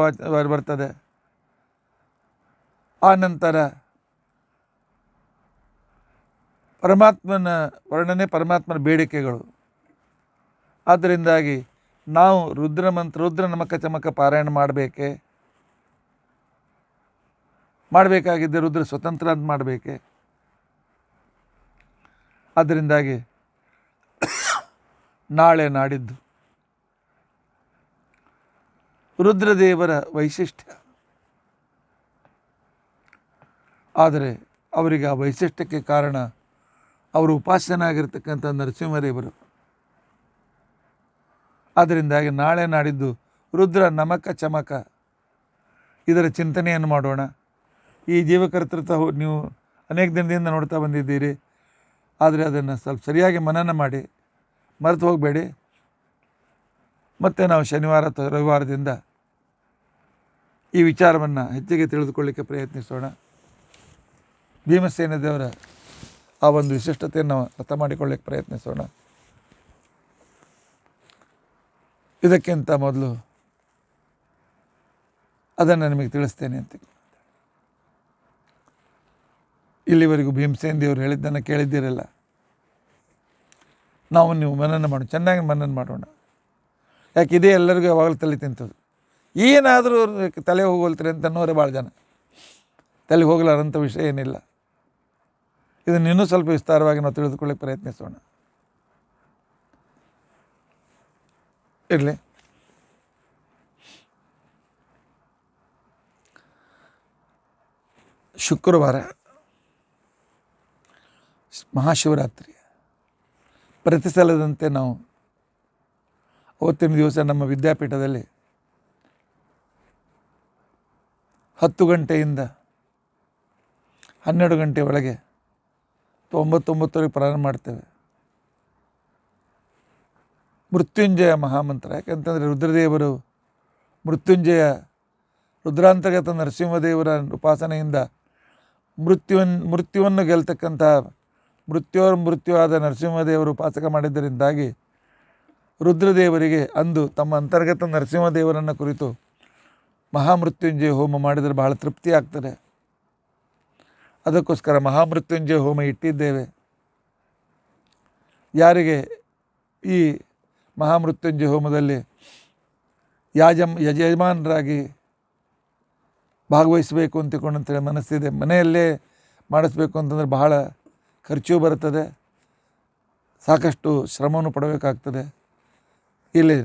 ಬರ್ತದೆ. ಆ ನಂತರ ಪರಮಾತ್ಮನ ವರ್ಣನೆ, ಪರಮಾತ್ಮನ ಬೇಡಿಕೆಗಳು. ಆದ್ದರಿಂದಾಗಿ ನಾವು ರುದ್ರ ನಮಕ ಚಮಕ ಪಾರಾಯಣ ಮಾಡಬೇಕಾಗಿದ್ದೆ ರುದ್ರ ಸ್ವತಂತ್ರ ಅಂತ ಮಾಡಬೇಕೆ. ಆದ್ದರಿಂದಾಗಿ ನಾಳೆ ನಾಡಿದ್ದು ರುದ್ರದೇವರ ವೈಶಿಷ್ಟ್ಯ. ಆದರೆ ಅವರಿಗೆ ಆ ವೈಶಿಷ್ಟ್ಯಕ್ಕೆ ಕಾರಣ ಅವರು ಉಪಾಸ್ಯನಾಗಿರ್ತಕ್ಕಂಥ ನರಸಿಂಹದೇವರು. ಆದ್ದರಿಂದಾಗಿ ನಾಳೆ ನಾಡಿದ್ದು ರುದ್ರ ನಮಕ ಚಮಕ ಇದರ ಚಿಂತನೆಯನ್ನು ಮಾಡೋಣ. ಈ ಜೀವಕರ್ತೃತ್ವ ನೀವು ಅನೇಕ ದಿನದಿಂದ ನೋಡ್ತಾ ಬಂದಿದ್ದೀರಿ. ಆದರೆ ಅದನ್ನು ಸ್ವಲ್ಪ ಸರಿಯಾಗಿ ಮನನ ಮಾಡಿ ಮರೆತು ಹೋಗಬೇಡಿ. ಮತ್ತು ನಾವು ಶನಿವಾರ ಅಥವಾ ರವಿವಾರದಿಂದ ಈ ವಿಚಾರವನ್ನು ಹೆಚ್ಚಿಗೆ ತಿಳಿದುಕೊಳ್ಳಿಕ್ಕೆ ಪ್ರಯತ್ನಿಸೋಣ. ಭೀಮಸೇನ ದೇವರ ಆ ಒಂದು ವಿಶಿಷ್ಟತೆಯನ್ನು ಅರ್ಥ ಮಾಡಿಕೊಳ್ಳಿಕ್ಕೆ ಪ್ರಯತ್ನಿಸೋಣ. ಇದಕ್ಕಿಂತ ಮೊದಲು ಅದನ್ನು ನಿಮಗೆ ತಿಳಿಸ್ತೇನೆ ಅಂತ. ಇಲ್ಲಿವರೆಗೂ ಭೀಮಸೇನ ದೇವರು ಹೇಳಿದ್ದನ್ನು ಕೇಳಿದ್ದೀರಲ್ಲ. ನಾವು ನೀವು ಮನನ ಮಾಡೋಣ, ಚೆನ್ನಾಗಿ ಮನನ ಮಾಡೋಣ. ಯಾಕೆ ಇದೇ ಎಲ್ಲರಿಗೂ ಯಾವಾಗಲೂ ತಲೆ ತಿಂತದ್ದು. ಏನಾದರೂ ತಲೆ ಹೋಗೋಲ್ತೀರಿ ಅಂತ ಅನ್ನೋರೇ ಭಾಳ ಜನ. ತಲೆಗೆ ಹೋಗಲಾರಂಥ ವಿಷಯ ಏನಿಲ್ಲ. ಇದನ್ನು ಇನ್ನೂ ಸ್ವಲ್ಪ ವಿಸ್ತಾರವಾಗಿ ನಾವು ತಿಳಿದುಕೊಳ್ಳಿಕ್ಕೆ ಪ್ರಯತ್ನಿಸೋಣ. ಇರಲಿ. ಶುಕ್ರವಾರ ಮಹಾಶಿವರಾತ್ರಿ. ಪ್ರತಿ ಸಲದಂತೆ ನಾವು ಅವತ್ತಿನ ದಿವಸ ನಮ್ಮ ವಿದ್ಯಾಪೀಠದಲ್ಲಿ 10 ಗಂಟೆಯಿಂದ 12 ಗಂಟೆ ಒಳಗೆ 9:09 ಪ್ರಾರಂಭ ಮಾಡ್ತೇವೆ. ಮೃತ್ಯುಂಜಯ ಮಹಾಮಂತ್ರ. ಯಾಕೆಂತಂದರೆ ರುದ್ರದೇವರು ರುದ್ರಾಂತರ್ಗತ ನರಸಿಂಹದೇವರ ಉಪಾಸನೆಯಿಂದ ಮೃತ್ಯುವನ್ನು ಗೆಲ್ತಕ್ಕಂಥ ಮೃತ್ಯುವಾದ ನರಸಿಂಹದೇವರು ಉಪಾಸಕ ಮಾಡಿದ್ದರಿಂದಾಗಿ ರುದ್ರದೇವರಿಗೆ ಅಂದು ತಮ್ಮ ಅಂತರ್ಗತ ನರಸಿಂಹದೇವರನ್ನು ಕುರಿತು ಮಹಾಮೃತ್ಯುಂಜಯ ಹೋಮ ಮಾಡಿದರೆ ಬಹಳ ತೃಪ್ತಿ ಆಗ್ತದೆ. ಅದಕ್ಕೋಸ್ಕರ ಮಹಾಮೃತ್ಯುಂಜಯ ಹೋಮ ಇಟ್ಟಿದ್ದೇವೆ. ಯಾರಿಗೆ ಈ ಮಹಾಮೃತ್ಯುಂಜಯ ಹೋಮದಲ್ಲಿ ಯಜಮಾನರಾಗಿ ಭಾಗವಹಿಸಬೇಕು ಅಂತಿಕೊಂಡಂತೇಳಿ ಮನಸ್ಸಿದೆ. ಮನೆಯಲ್ಲೇ ಮಾಡಿಸ್ಬೇಕು ಅಂತಂದರೆ ಬಹಳ ಖರ್ಚು ಬರುತ್ತದೆ, ಸಾಕಷ್ಟು ಶ್ರಮವನ್ನು ಪಡಬೇಕಾಗ್ತದೆ. ಇಲ್ಲಿ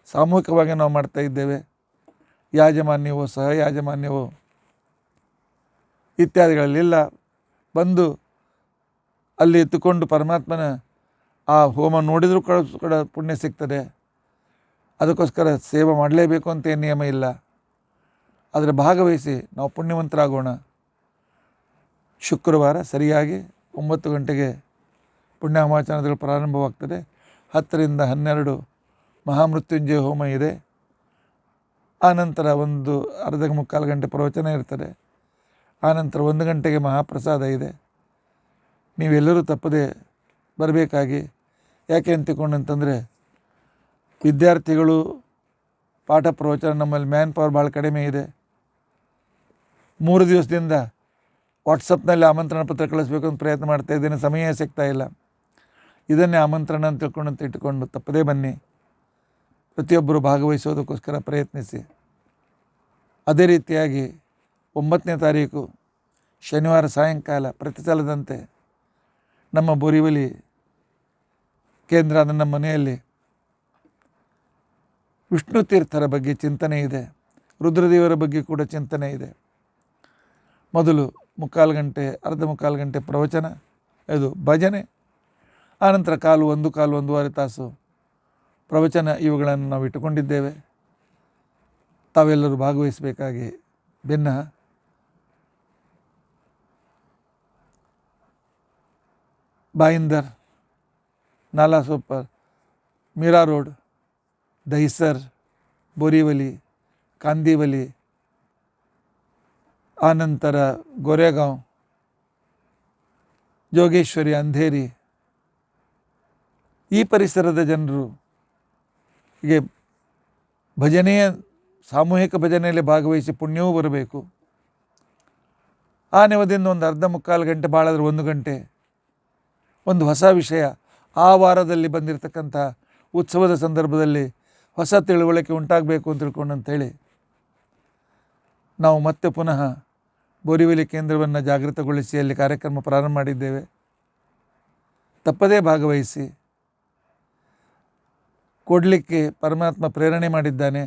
ಸಾಮೂಹಿಕವಾಗಿ ನಾವು ಮಾಡ್ತಾ ಇದ್ದೇವೆ. ಯಾಜಮಾನ್ಯವೋ ಸಹ ಯಾಜಮಾನ್ಯವೋ ಇತ್ಯಾದಿಗಳಲ್ಲೆಲ್ಲ ಬಂದು ಅಲ್ಲಿ ಎತ್ತುಕೊಂಡು ಪರಮಾತ್ಮನ ಆ ಹೋಮ ನೋಡಿದರೂ ಕೂಡ ಪುಣ್ಯ ಸಿಗ್ತದೆ. ಅದಕ್ಕೋಸ್ಕರ ಸೇವೆ ಮಾಡಲೇಬೇಕು ಅಂತ ಏನು ನಿಯಮ ಇಲ್ಲ. ಅದರ ಭಾಗವಹಿಸಿ ನಾವು ಪುಣ್ಯವಂತರಾಗೋಣ. ಶುಕ್ರವಾರ ಸರಿಯಾಗಿ 9 ಗಂಟೆಗೆ ಪುಣ್ಯಾಹವಾಚನಗಳು ಪ್ರಾರಂಭವಾಗ್ತದೆ. 10ರಿಂದ 12 ಮಹಾಮೃತ್ಯುಂಜಯ ಹೋಮ ಇದೆ. ಆನಂತರ ಒಂದು ಅರ್ಧ ಮುಕ್ಕಾಲು ಗಂಟೆ ಪ್ರವಚನ ಇರ್ತದೆ. ಆನಂತರ 1 ಗಂಟೆಗೆ ಮಹಾಪ್ರಸಾದ ಇದೆ. ನೀವೆಲ್ಲರೂ ತಪ್ಪದೆ ಬರಬೇಕಾಗಿ. ಯಾಕೆ ಅಂತಕೊಂಡಂತಂದರೆ ವಿದ್ಯಾರ್ಥಿಗಳು ಪಾಠ ಪ್ರವಚನ ನಮ್ಮಲ್ಲಿ ಮ್ಯಾನ್ ಪವರ್ ಭಾಳ ಕಡಿಮೆ ಇದೆ. 3 ದಿವಸದಿಂದ ವಾಟ್ಸಪ್ನಲ್ಲಿ ಆಮಂತ್ರಣ ಪತ್ರ ಕಳಿಸ್ಬೇಕು ಅಂತ ಪ್ರಯತ್ನ ಮಾಡ್ತಾ ಇದ್ದೇನೆ, ಸಮಯ ಸಿಗ್ತಾ ಇಲ್ಲ. ಇದನ್ನೇ ಆಮಂತ್ರಣ ಅಂತ ಇಟ್ಟುಕೊಂಡು ತಪ್ಪದೇ ಬನ್ನಿ. ಪ್ರತಿಯೊಬ್ಬರು ಭಾಗವಹಿಸೋದಕ್ಕೋಸ್ಕರ ಪ್ರಯತ್ನಿಸಿ. ಅದೇ ರೀತಿಯಾಗಿ 9ನೇ ತಾರೀಕು ಶನಿವಾರ ಸಾಯಂಕಾಲ ಪ್ರತಿ ಸಲದಂತೆ ನಮ್ಮ ಬೋರಿವಲಿ ಕೇಂದ್ರ ನನ್ನ ಮನೆಯಲ್ಲಿ ವಿಷ್ಣು ತೀರ್ಥರ ಬಗ್ಗೆ ಚಿಂತನೆ ಇದೆ. ರುದ್ರದೇವರ ಬಗ್ಗೆ ಕೂಡ ಚಿಂತನೆ ಇದೆ. ಮೊದಲು ಅರ್ಧ ಮುಕ್ಕಾಲು ಗಂಟೆ ಪ್ರವಚನ, ಇದು ಭಜನೆ. ಆನಂತರ ಒಂದೂವರೆ ತಾಸು ಪ್ರವಚನ. ಇವುಗಳನ್ನು ನಾವು ಇಟ್ಟುಕೊಂಡಿದ್ದೇವೆ. ತಾವೆಲ್ಲರೂ ಭಾಗವಹಿಸಬೇಕಾಗಿ ಭಿನ್ನ. ಬಾಯಿಂದರ್, ನಾಲಾ ಸೋಪರ್, ಮೀರಾ ರೋಡ್, ದಹಿಸರ್, ಬೋರಿವಲಿ, ಕಾಂದಿವಲಿ, ಆನಂತರ ಗೋರೆಗಾಂವ್, ಜೋಗೇಶ್ವರಿ, ಅಂಧೇರಿ, ಈ ಪರಿಸರದ ಜನರು ಹೀಗೆ ಸಾಮೂಹಿಕ ಭಜನೆಯಲ್ಲಿ ಭಾಗವಹಿಸಿ ಪುಣ್ಯವೂ ಬರಬೇಕು. ಆ ನೆವದಿಂದ ಒಂದು ಅರ್ಧ ಮುಕ್ಕಾಲು ಗಂಟೆ, ಭಾಳಾದ್ರೆ 1 ಗಂಟೆ ಒಂದು ಹೊಸ ವಿಷಯ, ಆ ವಾರದಲ್ಲಿ ಬಂದಿರತಕ್ಕಂಥ ಉತ್ಸವದ ಸಂದರ್ಭದಲ್ಲಿ ಹೊಸ ತಿಳುವಳಿಕೆ ಉಂಟಾಗಬೇಕು ಅಂತ ತಿಳ್ಕೊಂಡಂತೇಳಿ ನಾವು ಮತ್ತೆ ಪುನಃ ಬೋರಿವಲಿ ಕೇಂದ್ರವನ್ನು ಜಾಗೃತಗೊಳಿಸಿ ಅಲ್ಲಿ ಕಾರ್ಯಕ್ರಮ ಪ್ರಾರಂಭ ಮಾಡಿದ್ದೇವೆ. ತಪ್ಪದೇ ಭಾಗವಹಿಸಿ. ಕೊಡಲಿಕ್ಕೆ ಪರಮಾತ್ಮ ಪ್ರೇರಣೆ ಮಾಡಿದ್ದಾನೆ.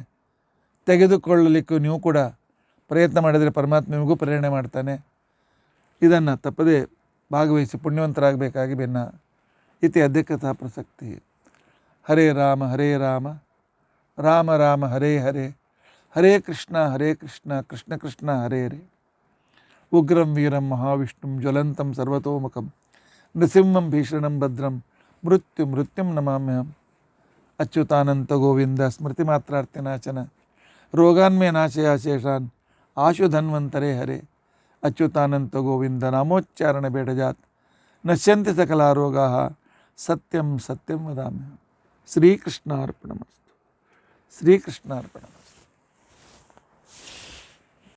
ತೆಗೆದುಕೊಳ್ಳಲಿಕ್ಕೂ ನೀವು ಕೂಡ ಪ್ರಯತ್ನ ಮಾಡಿದರೆ ಪರಮಾತ್ಮ ನಿಮಗೂ ಪ್ರೇರಣೆ ಮಾಡ್ತಾನೆ. ಇದನ್ನು ತಪ್ಪದೇ ಭಾಗವಹಿಸಿ ಪುಣ್ಯವಂತರಾಗಬೇಕಾಗಿ ಭಿನ್ನ. ಇತಿ ಅಧ್ಯಕ್ಷತಾ ಪ್ರಸಕ್ತಿ. ಹರೇ ರಾಮ ರಾಮ ರಾಮ ಹರೇ ಹರೇ, ಹರೇ ಕೃಷ್ಣ ಕೃಷ್ಣ ಕೃಷ್ಣ ಹರೇ ಹರೇ. ಉಗ್ರಂ ವೀರಂ ಮಹಾವಿಷ್ಣುಂ ಜ್ವಲಂತಂ ಸರ್ವತೋಮುಖಂ ನೃಸಿಂಹಂ ಭೀಷಣಂ ಭದ್ರಂ ಮೃತ್ಯುಂ ನಮಾಮ್ಯಹಂ. ಅಚ್ಯುತಾನಂತ ಗೋವಿಂದ ಸ್ಮೃತಿ ಮಾತ್ರಾರ್ತಿನಾಶನ ರೋಗಾನ್ಮೇ ನಾಶಯ ಶೇಷಾನ್ ಆಶು ಧನ್ವಂತರೇ ಹರೇ. ಅಚ್ಯುತಾನಂತ ಗೋವಿಂದ ನಾಮೋಚ್ಚಾರಣ ಬೇಡಜಾತ್ ನಶ್ಯಂತಿ ಸಕಲಾ ರೋಗಾ ಸತ್ಯಂ ವದಾಮ್ಯಹಂ. ಶ್ರೀಕೃಷ್ಣಾರ್ಪಣಮಸ್ತು.